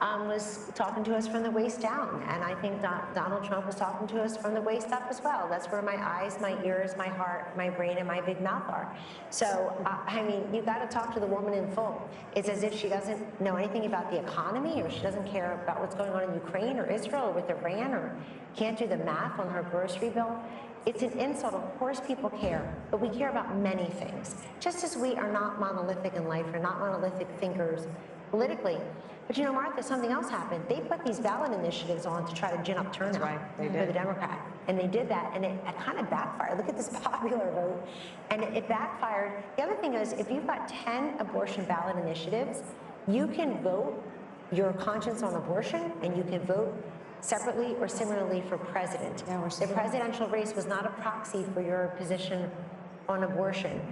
was talking to us from the waist down, and I think Donald Trump was talking to us from the waist up as well. That's where my eyes, my ears, my heart, my brain, and my big mouth are. So, I mean, you got to talk to the woman in full. It's as if she doesn't know anything about the economy, or she doesn't care about what's going on in Ukraine or Israel or with Iran, or can't do the math on her grocery bill. It's an insult. Of course people care, but we care about many things. Just as we are not monolithic in life, we're not monolithic thinkers politically. But you know, Martha, something else happened. They put these ballot initiatives on to try to gin up turnout for the Democrat. And they did that, and it kind of backfired. Look at this popular vote. And it backfired. The other thing is, if you've got 10 abortion ballot initiatives, you can vote your conscience on abortion, and you can vote separately or similarly for president. The presidential race was not a proxy for your position on abortion.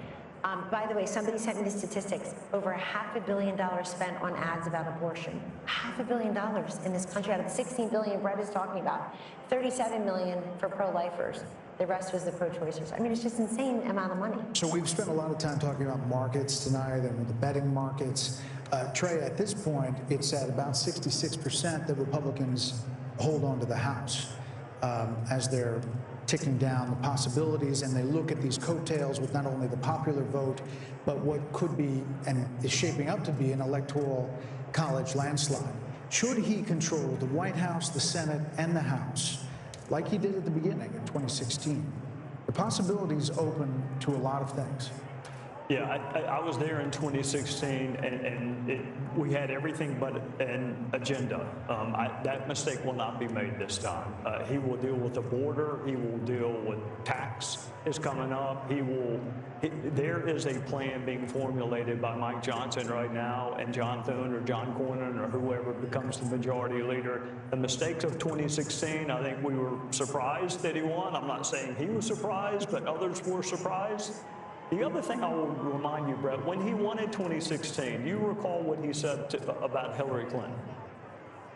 By the way, somebody sent me the statistics. Over $500 million spent on ads about abortion. $500 million in this country out of the $16 billion Brett is talking about. $37 million for pro-lifers. The rest was the pro-choicers. I mean, it's just insane amount of money. So we've spent a lot of time talking about markets tonight and the betting markets. Trey, at this point, it's at about 66% that Republicans hold on to the House as they're ticking down the possibilities, and they look at these coattails with not only the popular vote, but what could be and is shaping up to be an electoral college landslide. Should he control the White House, the Senate, and the House, like he did at the beginning in 2016, the possibilities open to a lot of things. Yeah, I was there in 2016, and we had everything but an agenda. That mistake will not be made this time. He will deal with the border. He will deal with tax is coming up. There is a plan being formulated by Mike Johnson right now, and John Thune or John Cornyn or whoever becomes the majority leader. The mistakes of 2016, I think we were surprised that he won. I'm not saying he was surprised, but others were surprised. The other thing I will remind you, Brett, when he won in 2016, you recall what he said about Hillary Clinton.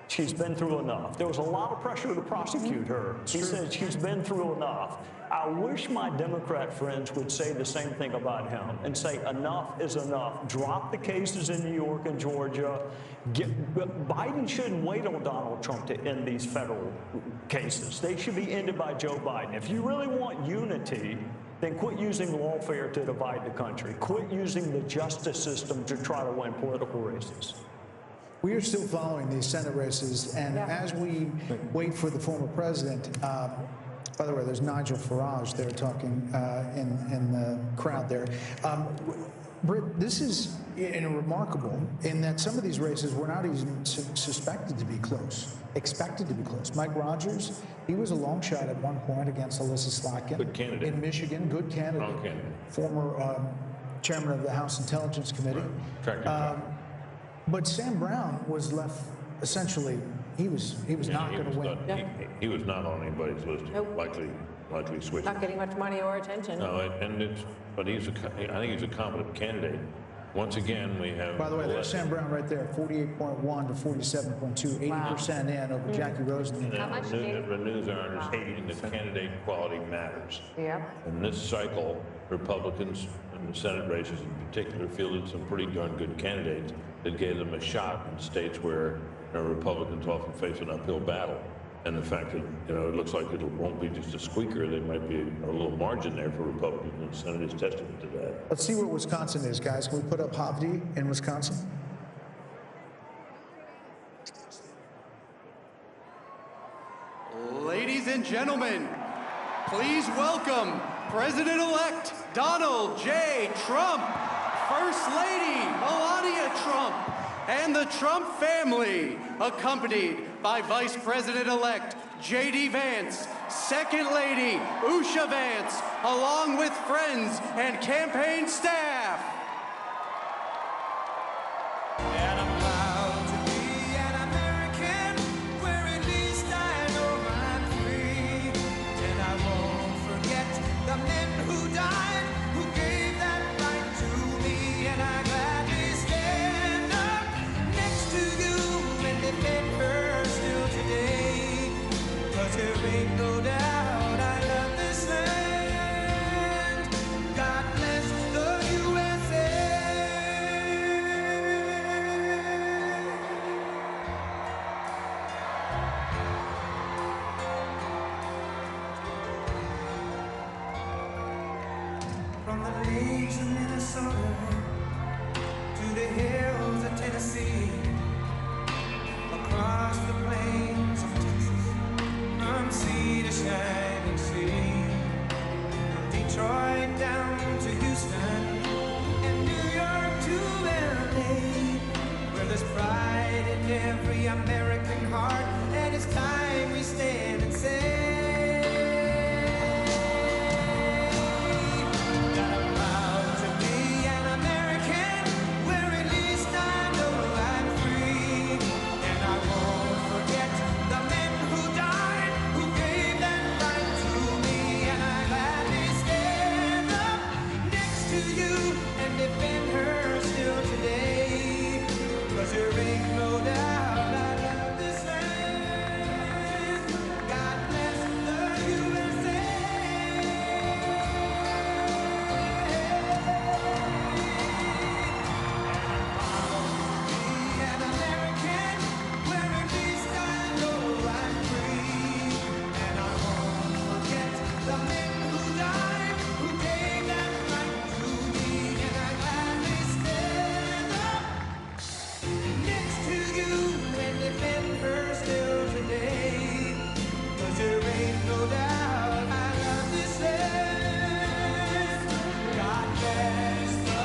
She's been through enough. There was a lot of pressure to prosecute her. He said she's been through enough. I wish my Democrat friends would say the same thing about him and say enough is enough. Drop the cases in New York and Georgia. Biden shouldn't wait on Donald Trump to end these federal cases. They should be ended by Joe Biden. If you really want unity, then quit using lawfare to divide the country. Quit using the justice system to try to win political races. We are still following these Senate races, and as we wait for the former president, by the way, there's Nigel Farage there talking in the crowd there. Britt, this is remarkable in that some of these races were not even suspected to be close, expected to be close. Mike Rogers, he was a long shot at one point against Alyssa Slotkin. Good candidate. In Michigan, good candidate. Strong candidate. Former chairman of the House Intelligence Committee. Right. But Sam Brown was left, essentially, he was not going to win. He was not on anybody's list. Likely switch. Not getting much money or attention. No, but I think he's a competent candidate. Once again, we have. By the way, there's Sam Brown right there, 48.1 to 47.2, 80% in over Jackie Rosen. How much renews our understanding that candidate quality matters. Yeah. In this cycle, Republicans in the Senate races in particular fielded some pretty darn good candidates that gave them a shot in states where Republicans often face an uphill battle. And the fact that, it looks like it won't be just a squeaker, there might be a little margin there for Republicans, and the Senate is testament to that. Let's see what Wisconsin is, guys. Can we put up Hovde in Wisconsin? gentlemen, please welcome President-elect Donald J. Trump, First Lady Melania Trump, and the Trump family, accompanied by Vice President-elect J.D. Vance, Second Lady Usha Vance, along with friends and campaign staff. And I'm proud to be an American, where at least I know I'm free. And I won't forget the men who died, who gave that right to me. And I gladly stand up next to you and defend her still today. 'Cause there ain't no doubt I love this land. God bless the USA. From the lakes of Minnesota to the hills of Tennessee, across the plains of Texas, from sea to shining sea, from Detroit down to Houston, and New York to LA, where there's pride in every American heart, and it's time we stand and say that I'm proud to be an American, where at least I know I'm free, and I won't forget the men who died, who gave that right to me, and I gladly stand up next to you and defend her still today. 'Cause there ain't no doubt I love this land. God bless the USA. Be an American, where at least I know I'm free, and I won't forget the men who died, who gave that right to me, and I gladly stand up next to you and defend her still today. 'Cause there ain't no doubt I love this land. God bless the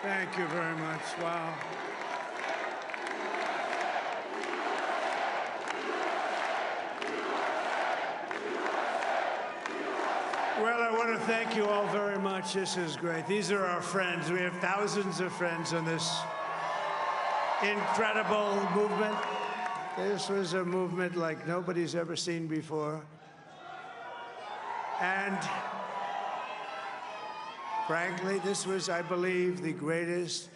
Thank you very much. Wow. Well, I want to thank you all very much. This is great. These are our friends. We have thousands of friends in this incredible movement. This was a movement like nobody's ever seen before. And frankly, this was, I believe, the greatest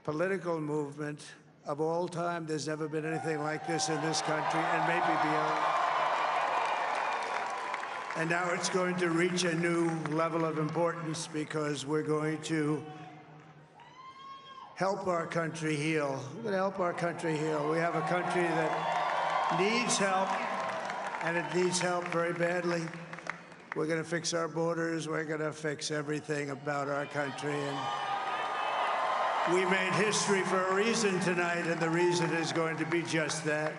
political movement of all time. There's never been anything like this in this country, and maybe beyond. And now it's going to reach a new level of importance because we're going to help our country heal. We're going to help our country heal. We have a country that needs help, and it needs help very badly. We're going to fix our borders. We're going to fix everything about our country. And we made history for a reason tonight, and the reason is going to be just that.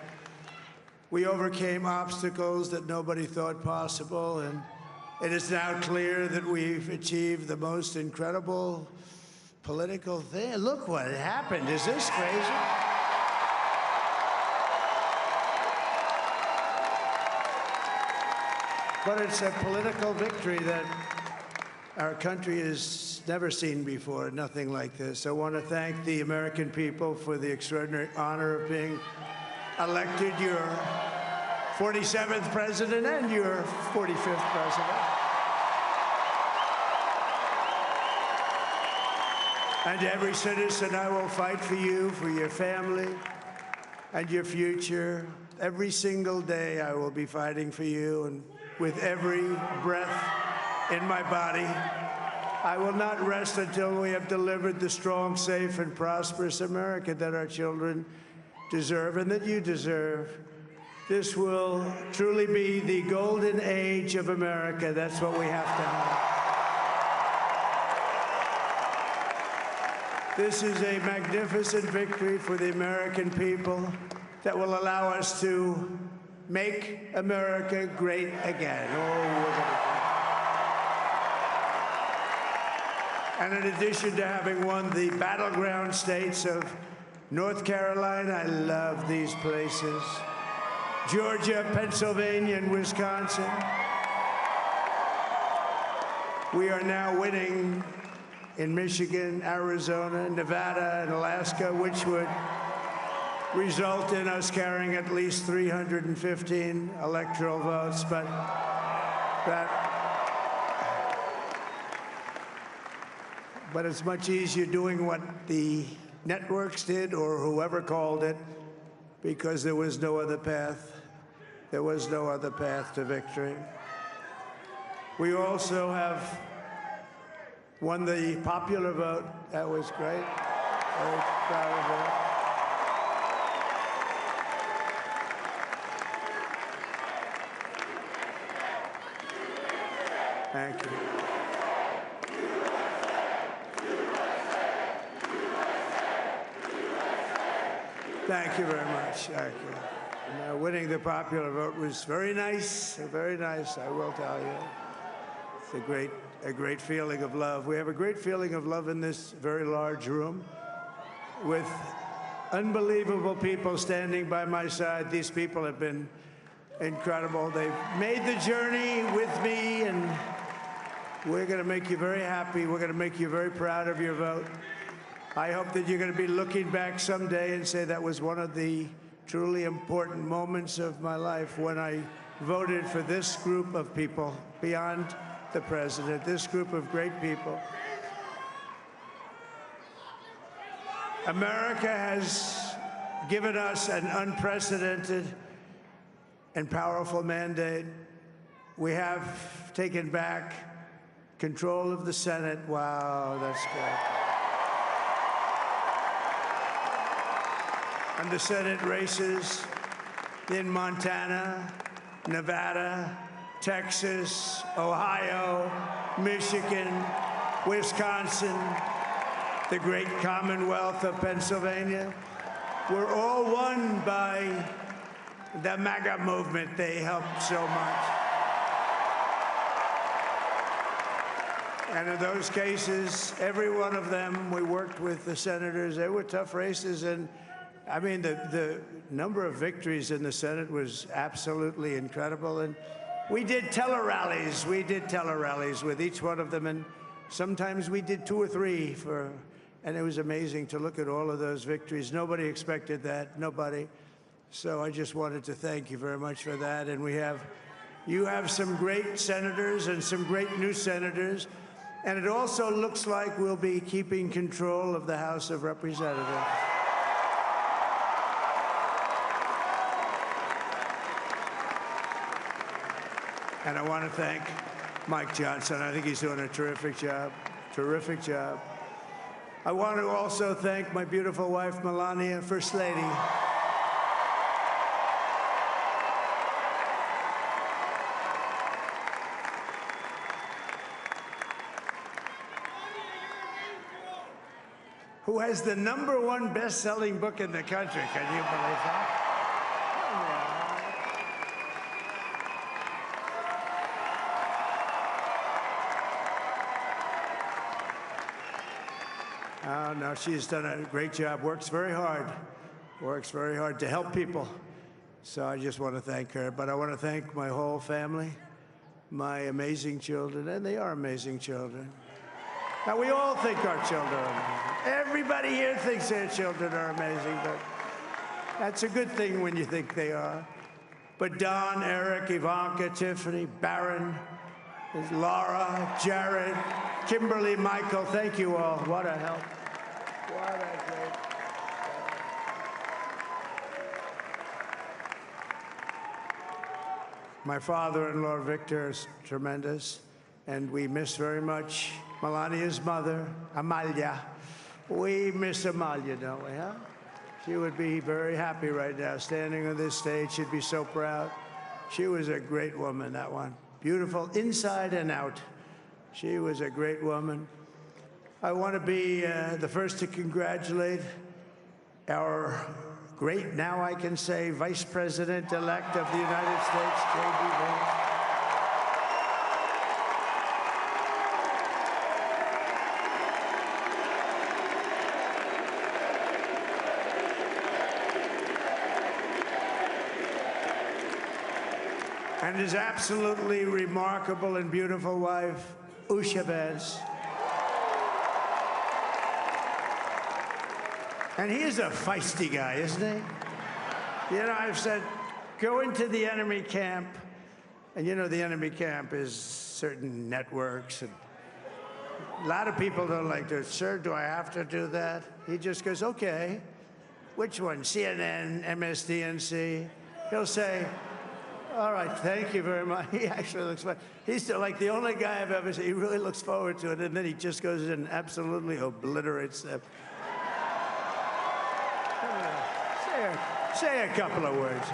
We overcame obstacles that nobody thought possible, and it is now clear that we've achieved the most incredible political thing. Look what happened. Is this crazy? But it's a political victory that our country has never seen before, nothing like this. I want to thank the American people for the extraordinary honor of being elected your 47th president and your 45th president. And every citizen, I will fight for you, for your family, and your future. Every single day, I will be fighting for you, and with every breath in my body, I will not rest until we have delivered the strong, safe, and prosperous America that our children deserve and that you deserve. This will truly be the golden age of America. That's what we have to have. This is a magnificent victory for the American people that will allow us to make America great again. And in addition to having won the battleground states of North Carolina, I love these places, Georgia, Pennsylvania, and Wisconsin, we are now winning in Michigan, Arizona, Nevada, and Alaska, which would result in us carrying at least 315 electoral votes, but it's much easier doing what the networks did or whoever called it, because there was no other path. There was no other path to victory. We also have won the popular vote. That was great. Very proud of that. Thank you. Thank you very much. Thank you. Winning the popular vote was very nice, I will tell you. It's a great feeling of love. We have a great feeling of love in this very large room with unbelievable people standing by my side. These people have been incredible. They've made the journey with me, and we're going to make you very happy. We're going to make you very proud of your vote. I hope that you're going to be looking back someday and say that was one of the truly important moments of my life when I voted for this group of people beyond the president, this group of great people. America has given us an unprecedented and powerful mandate. We have taken back control of the Senate. Wow, that's good. And the Senate races in Montana, Nevada, Texas, Ohio, Michigan, Wisconsin, the great Commonwealth of Pennsylvania, were all won by the MAGA movement. They helped so much. And in those cases, every one of them, we worked with the senators. They were tough races, and I mean, the number of victories in the Senate was absolutely incredible. And we did tele-rallies. We did tele-rallies with each one of them, and sometimes we did 2 or 3 and it was amazing to look at all of those victories. Nobody expected that, nobody. So I just wanted to thank you very much for that. And you have some great senators and some great new senators. And it also looks like we'll be keeping control of the House of Representatives. And I want to thank Mike Johnson. I think he's doing a terrific job, terrific job. I want to also thank my beautiful wife, Melania, First Lady. Who has the #1 best-selling book in the country. Can you believe that? Oh, no, she's done a great job, works very hard to help people. So I just want to thank her. But I want to thank my whole family, my amazing children, and they are amazing children. Now, we all think our children are amazing. Everybody here thinks their children are amazing, but that's a good thing when you think they are. But Don, Eric, Ivanka, Tiffany, Barron, Laura, Jared, Kimberly, Michael, thank you all. What a help. What a great. My father-in-law, Victor, is tremendous, and we miss very much Melania's mother, Amalia. We miss Amalia, don't we, huh? She would be very happy right now, standing on this stage. She'd be so proud. She was a great woman, that one. Beautiful inside and out. She was a great woman. I want to be the first to congratulate our great, now I can say, Vice President-elect of the United States, J.D. Vance. And his absolutely remarkable and beautiful wife, Usha Vance. And he is a feisty guy, isn't he? You know, I've said, go into the enemy camp, and you know the enemy camp is certain networks, and a lot of people don't like to, sir, do I have to do that? He just goes, okay, which one, CNN, MSDNC? He'll say, all right, thank you very much. He actually looks fun. He's still like the only guy I've ever seen. He really looks forward to it, and then he just goes in and absolutely obliterates them. Say a couple of words.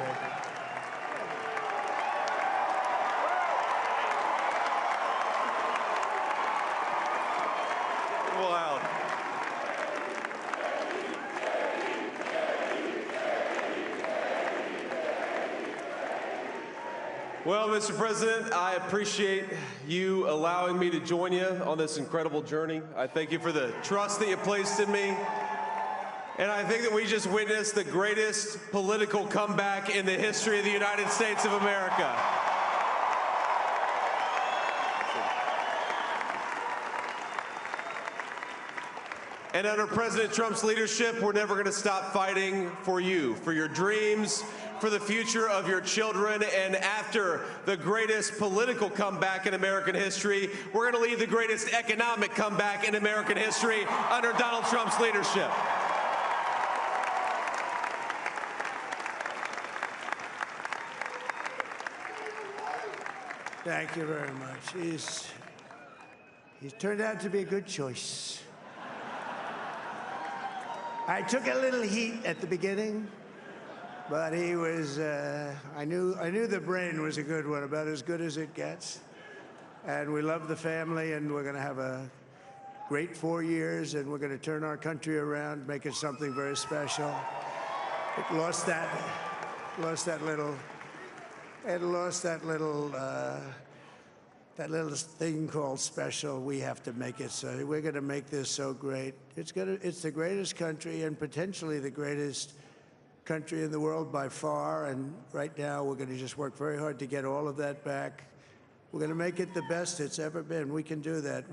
Wow. Well, Mr. President, I appreciate you allowing me to join you on this incredible journey. I thank you for the trust that you placed in me. And I think that we just witnessed the greatest political comeback in the history of the United States of America. And under President Trump's leadership, we're never going to stop fighting for you, for your dreams, for the future of your children. And after the greatest political comeback in American history, we're going to lead the greatest economic comeback in American history under Donald Trump's leadership. Thank you very much. He's turned out to be a good choice. I took a little heat at the beginning, but he was, I knew the brain was a good one, about as good as it gets. And we love the family, and we're going to have a great 4 years, and we're going to turn our country around, make it something very special. It lost that little thing called special. We have to make it so. We're going to make this so great. It's the greatest country and potentially the greatest country in the world by far. And right now, we're going to just work very hard to get all of that back. We're going to make it the best it's ever been. We can do that.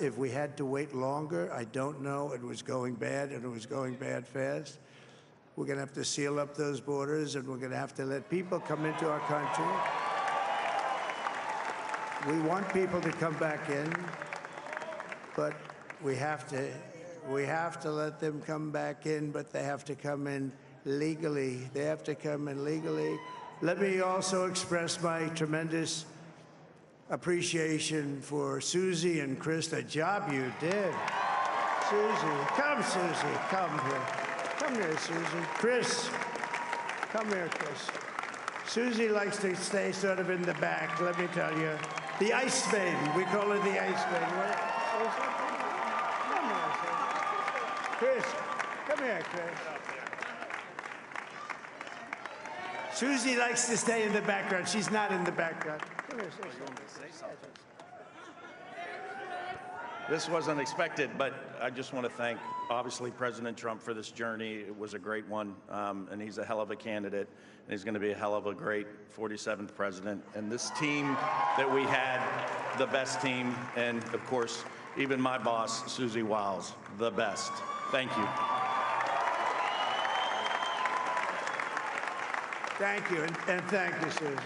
If we had to wait longer, I don't know. It was going bad, and it was going bad fast. We're going to have to seal up those borders, and we're going to have to let people come into our country. We want people to come back in, but we have to let them come back in, but they have to come in legally. They have to come in legally. Let me also express my tremendous appreciation for Susie and Chris, the job you did. Susie, come here. Come here, Susie. Chris, come here, Chris. Susie likes to stay sort of in the back, let me tell you. The Ice Maiden, we call her the Ice Maiden. Come here, Chris. Come here, Chris. Susie likes to stay in the background. She's not in the background. Come here, Susie. This wasn't expected, but I just want to thank, obviously, President Trump for this journey. It was a great one, and he's a hell of a candidate, and he's going to be a hell of a great 47th president. And this team that we had, the best team, and, of course, even my boss, Susie Wiles, the best. Thank you. Thank you, and thank you, Susie.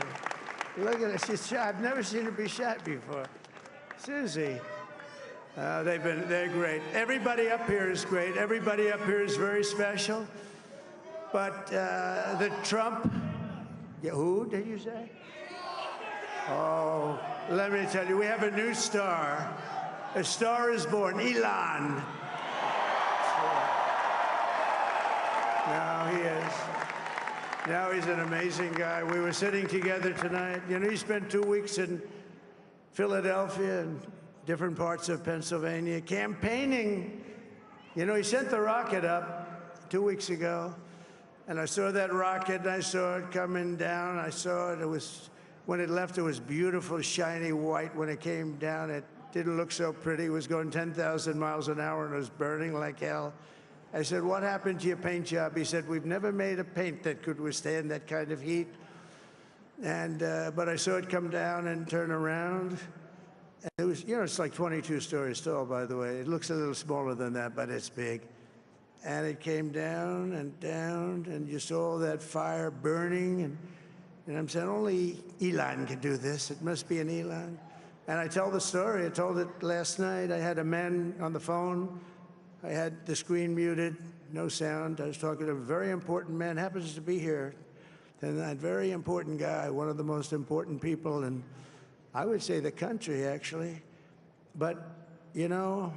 Look at her, she's shy. I've never seen her be shy before. Susie. They're great. Everybody up here is great. Everybody up here is very special. But the Trump, who did you say? Oh, let me tell you, we have a new star. A star is born, Elon. Now he is. Now he's an amazing guy. We were sitting together tonight. You know, he spent 2 weeks in Philadelphia and different parts of Pennsylvania, campaigning. You know, he sent the rocket up 2 weeks ago, and I saw that rocket, and I saw it coming down. I saw it. It was, when it left, it was beautiful, shiny white. When it came down, it didn't look so pretty. It was going 10,000 miles an hour, and it was burning like hell. I said, what happened to your paint job? He said, we've never made a paint that could withstand that kind of heat. And, but I saw it come down and turn around. And it was, you know, it's like 22 stories tall, by the way. It looks a little smaller than that, but it's big. And it came down, and you saw that fire burning. And I'm saying, only Elon can do this. It must be an Elon. And I tell the story. I told it last night. I had a man on the phone. I had the screen muted, no sound. I was talking to a very important man, happens to be here. And that very important guy, one of the most important people in, I would say, the country, actually. But, you know,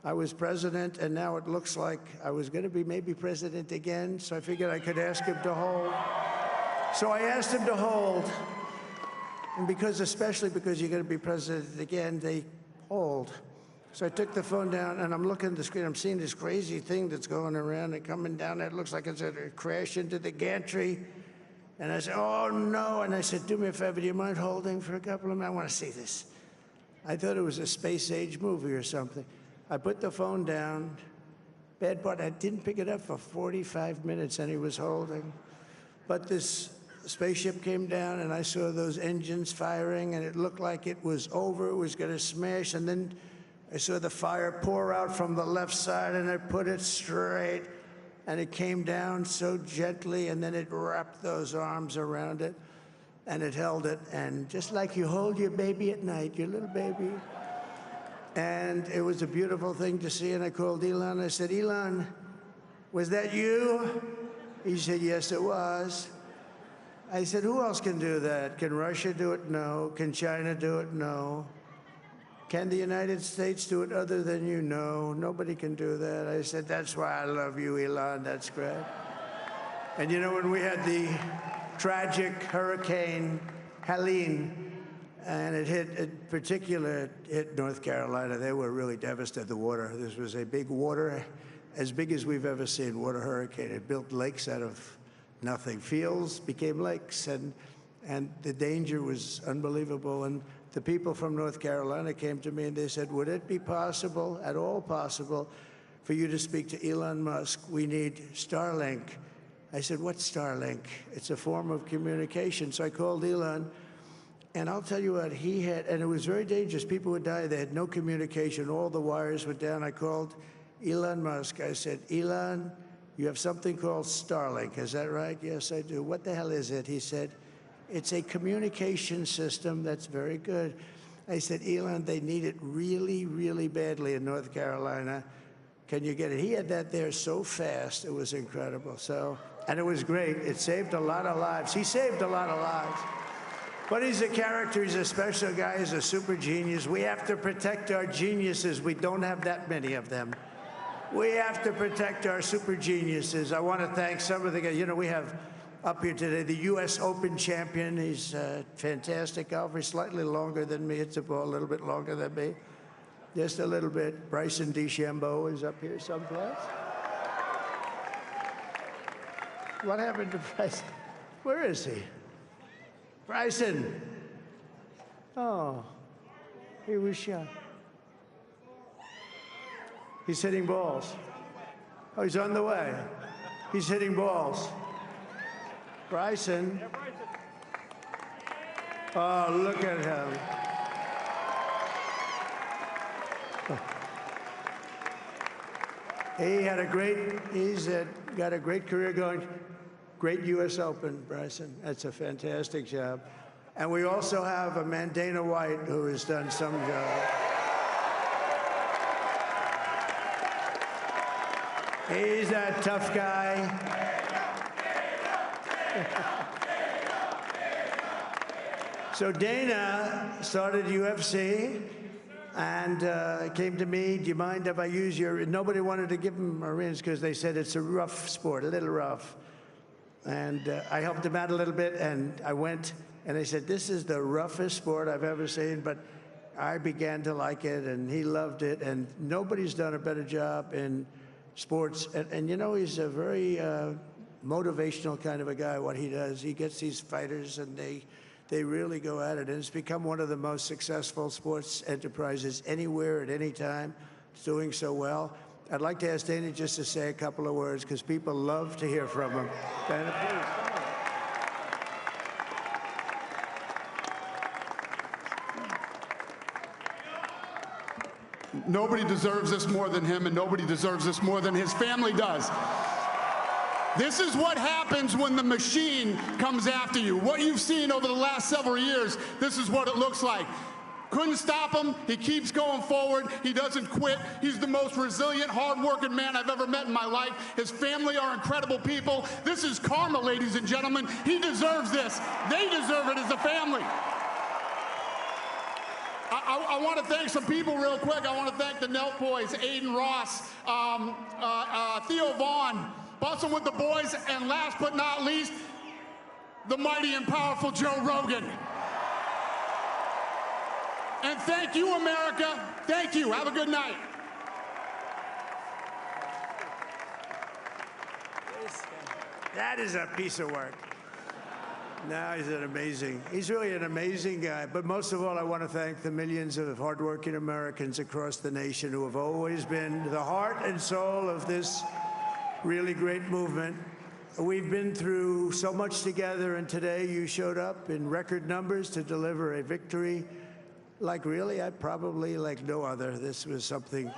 I was president, and now it looks like I was going to be maybe president again, so I figured I could ask him to hold. So I asked him to hold. And because, especially because you're going to be president again, they hold. So I took the phone down, and I'm looking at the screen. I'm seeing this crazy thing that's going around and coming down. It looks like it's going to crash into the gantry. And I said, oh, no. And I said, do me a favor, do you mind holding for a couple of minutes? I want to see this. I thought it was a space-age movie or something. I put the phone down. Bad part, I didn't pick it up for 45 minutes, and he was holding. But this spaceship came down, and I saw those engines firing, and it looked like it was over. It was going to smash, and then I saw the fire pour out from the left side, and I put it straight, and it came down so gently, and then it wrapped those arms around it, and it held it, and just like you hold your baby at night, your little baby. And it was a beautiful thing to see, and I called Elon. I said, Elon, was that you? He said, yes, it was. I said, who else can do that? Can Russia do it? No. Can China do it? No. Can the United States do it other than you? No, nobody can do that. I said, that's why I love you, Elon. That's great. And you know, when we had the tragic Hurricane Helene, and it hit North Carolina, they were really devastated, the water. This was a big water, as big as we've ever seen, water hurricane. It built lakes out of nothing. Fields became lakes, and the danger was unbelievable. And the people from North Carolina came to me and they said, would it be possible, at all possible, for you to speak to Elon Musk? We need Starlink. I said, what's Starlink? It's a form of communication. So I called Elon, and I'll tell you what, he had, and it was very dangerous. People would die. They had no communication. All the wires were down. I called Elon Musk. I said, Elon, you have something called Starlink. Is that right? Yes, I do. What the hell is it? He said, it's a communication system that's very good. I said, Elon, they need it really, really badly in North Carolina. Can you get it? He had that there so fast. It was incredible. So, and it was great. It saved a lot of lives. He saved a lot of lives. But he's a character. He's a special guy. He's a super genius. We have to protect our geniuses. We don't have that many of them. We have to protect our super geniuses. I want to thank some of the guys. You know, we have up here today the U.S. Open champion. He's a fantastic golfer. He's slightly longer than me. Hits the ball a little bit longer than me. Just a little bit. Bryson DeChambeau is up here someplace. What happened to Bryson? Where is he? Bryson. Oh, he was shot. He's hitting balls. Oh, he's on the way. He's hitting balls. Bryson. Oh, look at him. He had a great, got a great career going. Great U.S. Open, Bryson. That's a fantastic job. And we also have a man, Dana White, who has done some job. He's a tough guy. So Dana started UFC and came to me, do you mind if I use your, nobody wanted to give him Marines because they said it's a rough sport, a little rough. And I helped him out a little bit, and I went, and they said, this is the roughest sport I've ever seen, but I began to like it, and he loved it, and nobody's done a better job in sports. And you know, he's a very motivational kind of a guy, what he does. He gets these fighters, and they really go at it. And it's become one of the most successful sports enterprises anywhere at any time. It's doing so well. I'd like to ask Dana just to say a couple of words, because people love to hear from him. Dana, please. Nobody deserves this more than him, and nobody deserves this more than his family does. This is what happens when the machine comes after you. What you've seen over the last several years, this is what it looks like. Couldn't stop him. He keeps going forward. He doesn't quit. He's the most resilient, hard-working man I've ever met in my life. His family are incredible people. This is karma, ladies and gentlemen. He deserves this. They deserve it as a family. I want to thank some people real quick. I want to thank the Nelk boys, Aiden Ross, Theo Vaughn, Bussin' with the boys, and last but not least, the mighty and powerful Joe Rogan. And thank you, America. Thank you. Have a good night. That is a piece of work. No, he's really an amazing guy. But most of all, I want to thank the millions of hardworking Americans across the nation who have always been the heart and soul of this really great movement. We've been through so much together, and today you showed up in record numbers to deliver a victory like probably like no other. This was something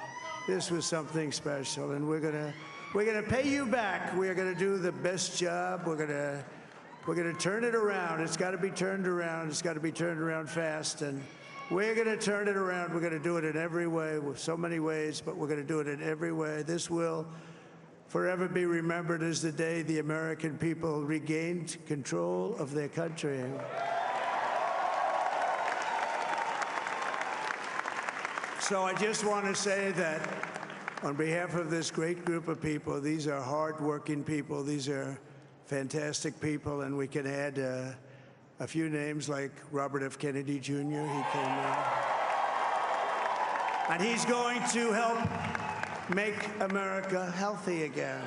special, and we're gonna pay you back. We're gonna do the best job. We're gonna turn it around. It's got to be turned around. It's got to be turned around fast, and we're gonna turn it around. We're gonna do it in every way, with so many ways, but we're gonna do it in every way. This will forever be remembered as the day the American people regained control of their country. So I just want to say that on behalf of this great group of people, these are hard-working people. These are fantastic people, and we can add a few names like Robert F. Kennedy Jr. He came in. And he's going to help make America healthy again.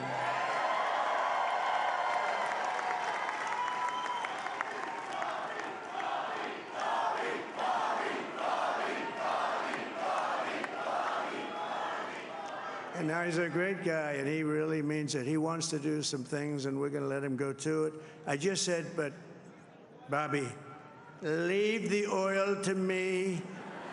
And now he's a great guy, and he really means it. He wants to do some things, and we're going to let him go to it. I just said, but, Bobby, leave the oil to me.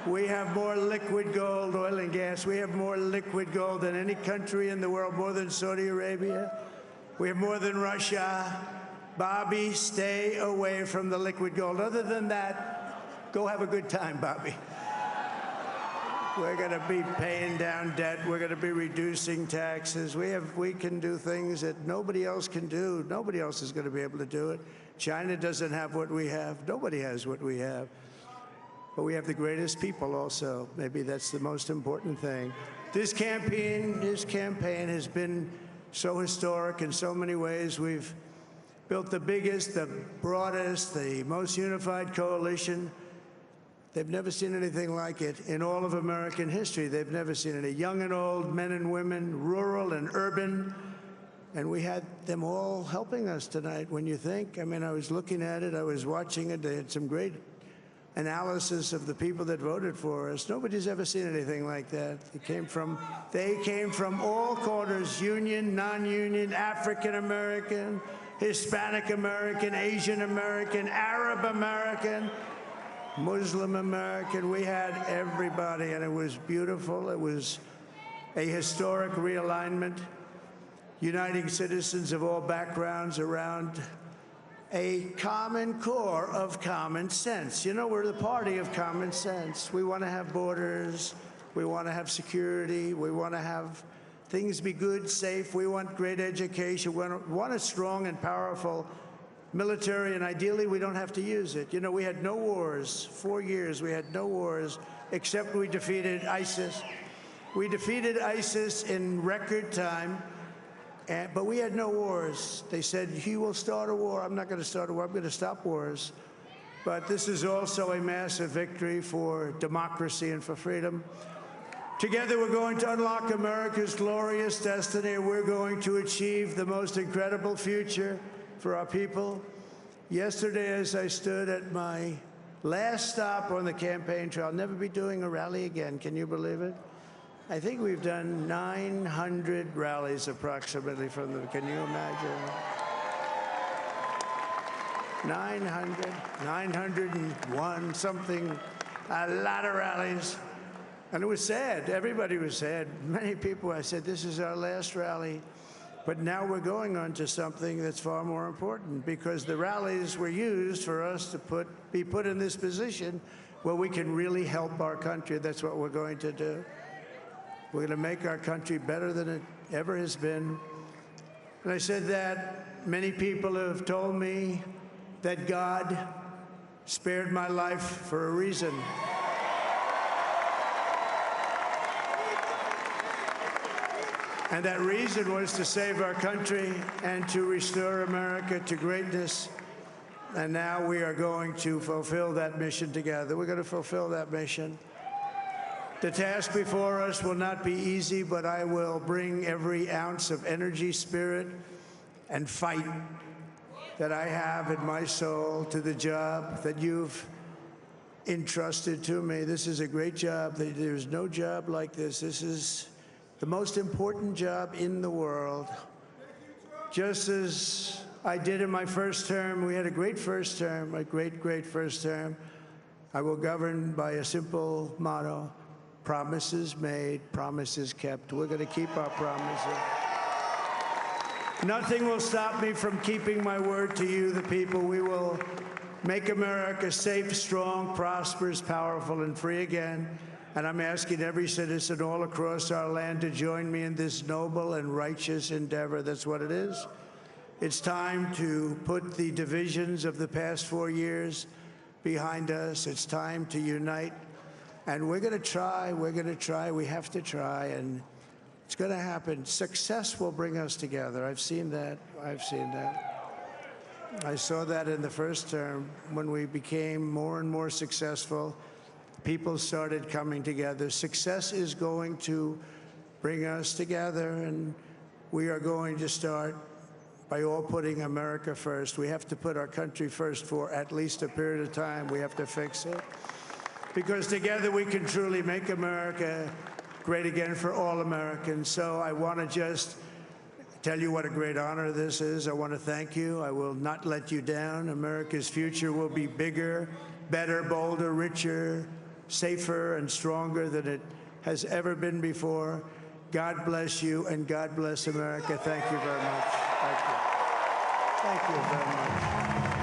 We have more liquid gold, oil and gas. We have more liquid gold than any country in the world, more than Saudi Arabia. We have more than Russia. Bobby, stay away from the liquid gold. Other than that, go have a good time, Bobby. We're going to be paying down debt. We're going to be reducing taxes. We can do things that nobody else can do. Nobody else is going to be able to do it. China doesn't have what we have. Nobody has what we have. But we have the greatest people also. Maybe that's the most important thing. This campaign has been so historic in so many ways. We've built the biggest, the broadest, the most unified coalition. They've never seen anything like it in all of American history. They've never seen it. Young and old, men and women, rural and urban. And we had them all helping us tonight. When you think, I mean, I was looking at it, I was watching it. They had some great analysis of the people that voted for us. Nobody's ever seen anything like that. They came from all corners, union, non-union, African American, Hispanic American, Asian American, Arab American, Muslim American. We had everybody, and it was beautiful. It was a historic realignment, uniting citizens of all backgrounds around a common core of common sense. You know, we're the party of common sense. We want to have borders. We want to have security. We want to have things be good, safe. We want great education. We want a strong and powerful military, and ideally we don't have to use it. You know, we had no wars. 4 years we had no wars, except we defeated ISIS. We defeated ISIS in record time, but we had no wars. They said, he will start a war. I'm not going to start a war. I'm going to stop wars. but this is also a massive victory for democracy and for freedom. Together, we're going to unlock America's glorious destiny. We're going to achieve the most incredible future for our people. Yesterday, as I stood at my last stop on the campaign trail, I'll never be doing a rally again. Can you believe it? I think we've done 900 rallies approximately from the, can you imagine? 901, something, a lot of rallies. And it was sad. Everybody was sad. Many people, I said, this is our last rally. But now we're going on to something that's far more important, because the rallies were used for us to be put in this position where we can really help our country. That's what we're going to do. We're going to make our country better than it ever has been. And I said that many people have told me that God spared my life for a reason. And that reason was to save our country and to restore America to greatness. And now we are going to fulfill that mission together. We're going to fulfill that mission. The task before us will not be easy, but I will bring every ounce of energy, spirit, and fight that I have in my soul to the job that you've entrusted to me. This is a great job. There's no job like this. This is the most important job in the world. Just as I did in my first term, we had a great first term, a great, great first term. I will govern by a simple motto: promises made, promises kept. We're going to keep our promises. Nothing will stop me from keeping my word to you, the people. We will make America safe, strong, prosperous, powerful, and free again. And I'm asking every citizen all across our land to join me in this noble and righteous endeavor. That's what it is. It's time to put the divisions of the past 4 years behind us. It's time to unite. And we're going to try. We're going to try. We have to try. And it's going to happen. Success will bring us together. I've seen that. I've seen that. I saw that in the first term when we became more and more successful. People started coming together. Success is going to bring us together, and we are going to start by all putting America first. We have to put our country first for at least a period of time. We have to fix it, because together we can truly make America great again for all Americans. So I want to just tell you what a great honor this is. I want to thank you. I will not let you down. America's future will be bigger, better, bolder, richer, safer, and stronger than it has ever been before. God bless you, and God bless America. Thank you very much. Thank you. Thank you very much.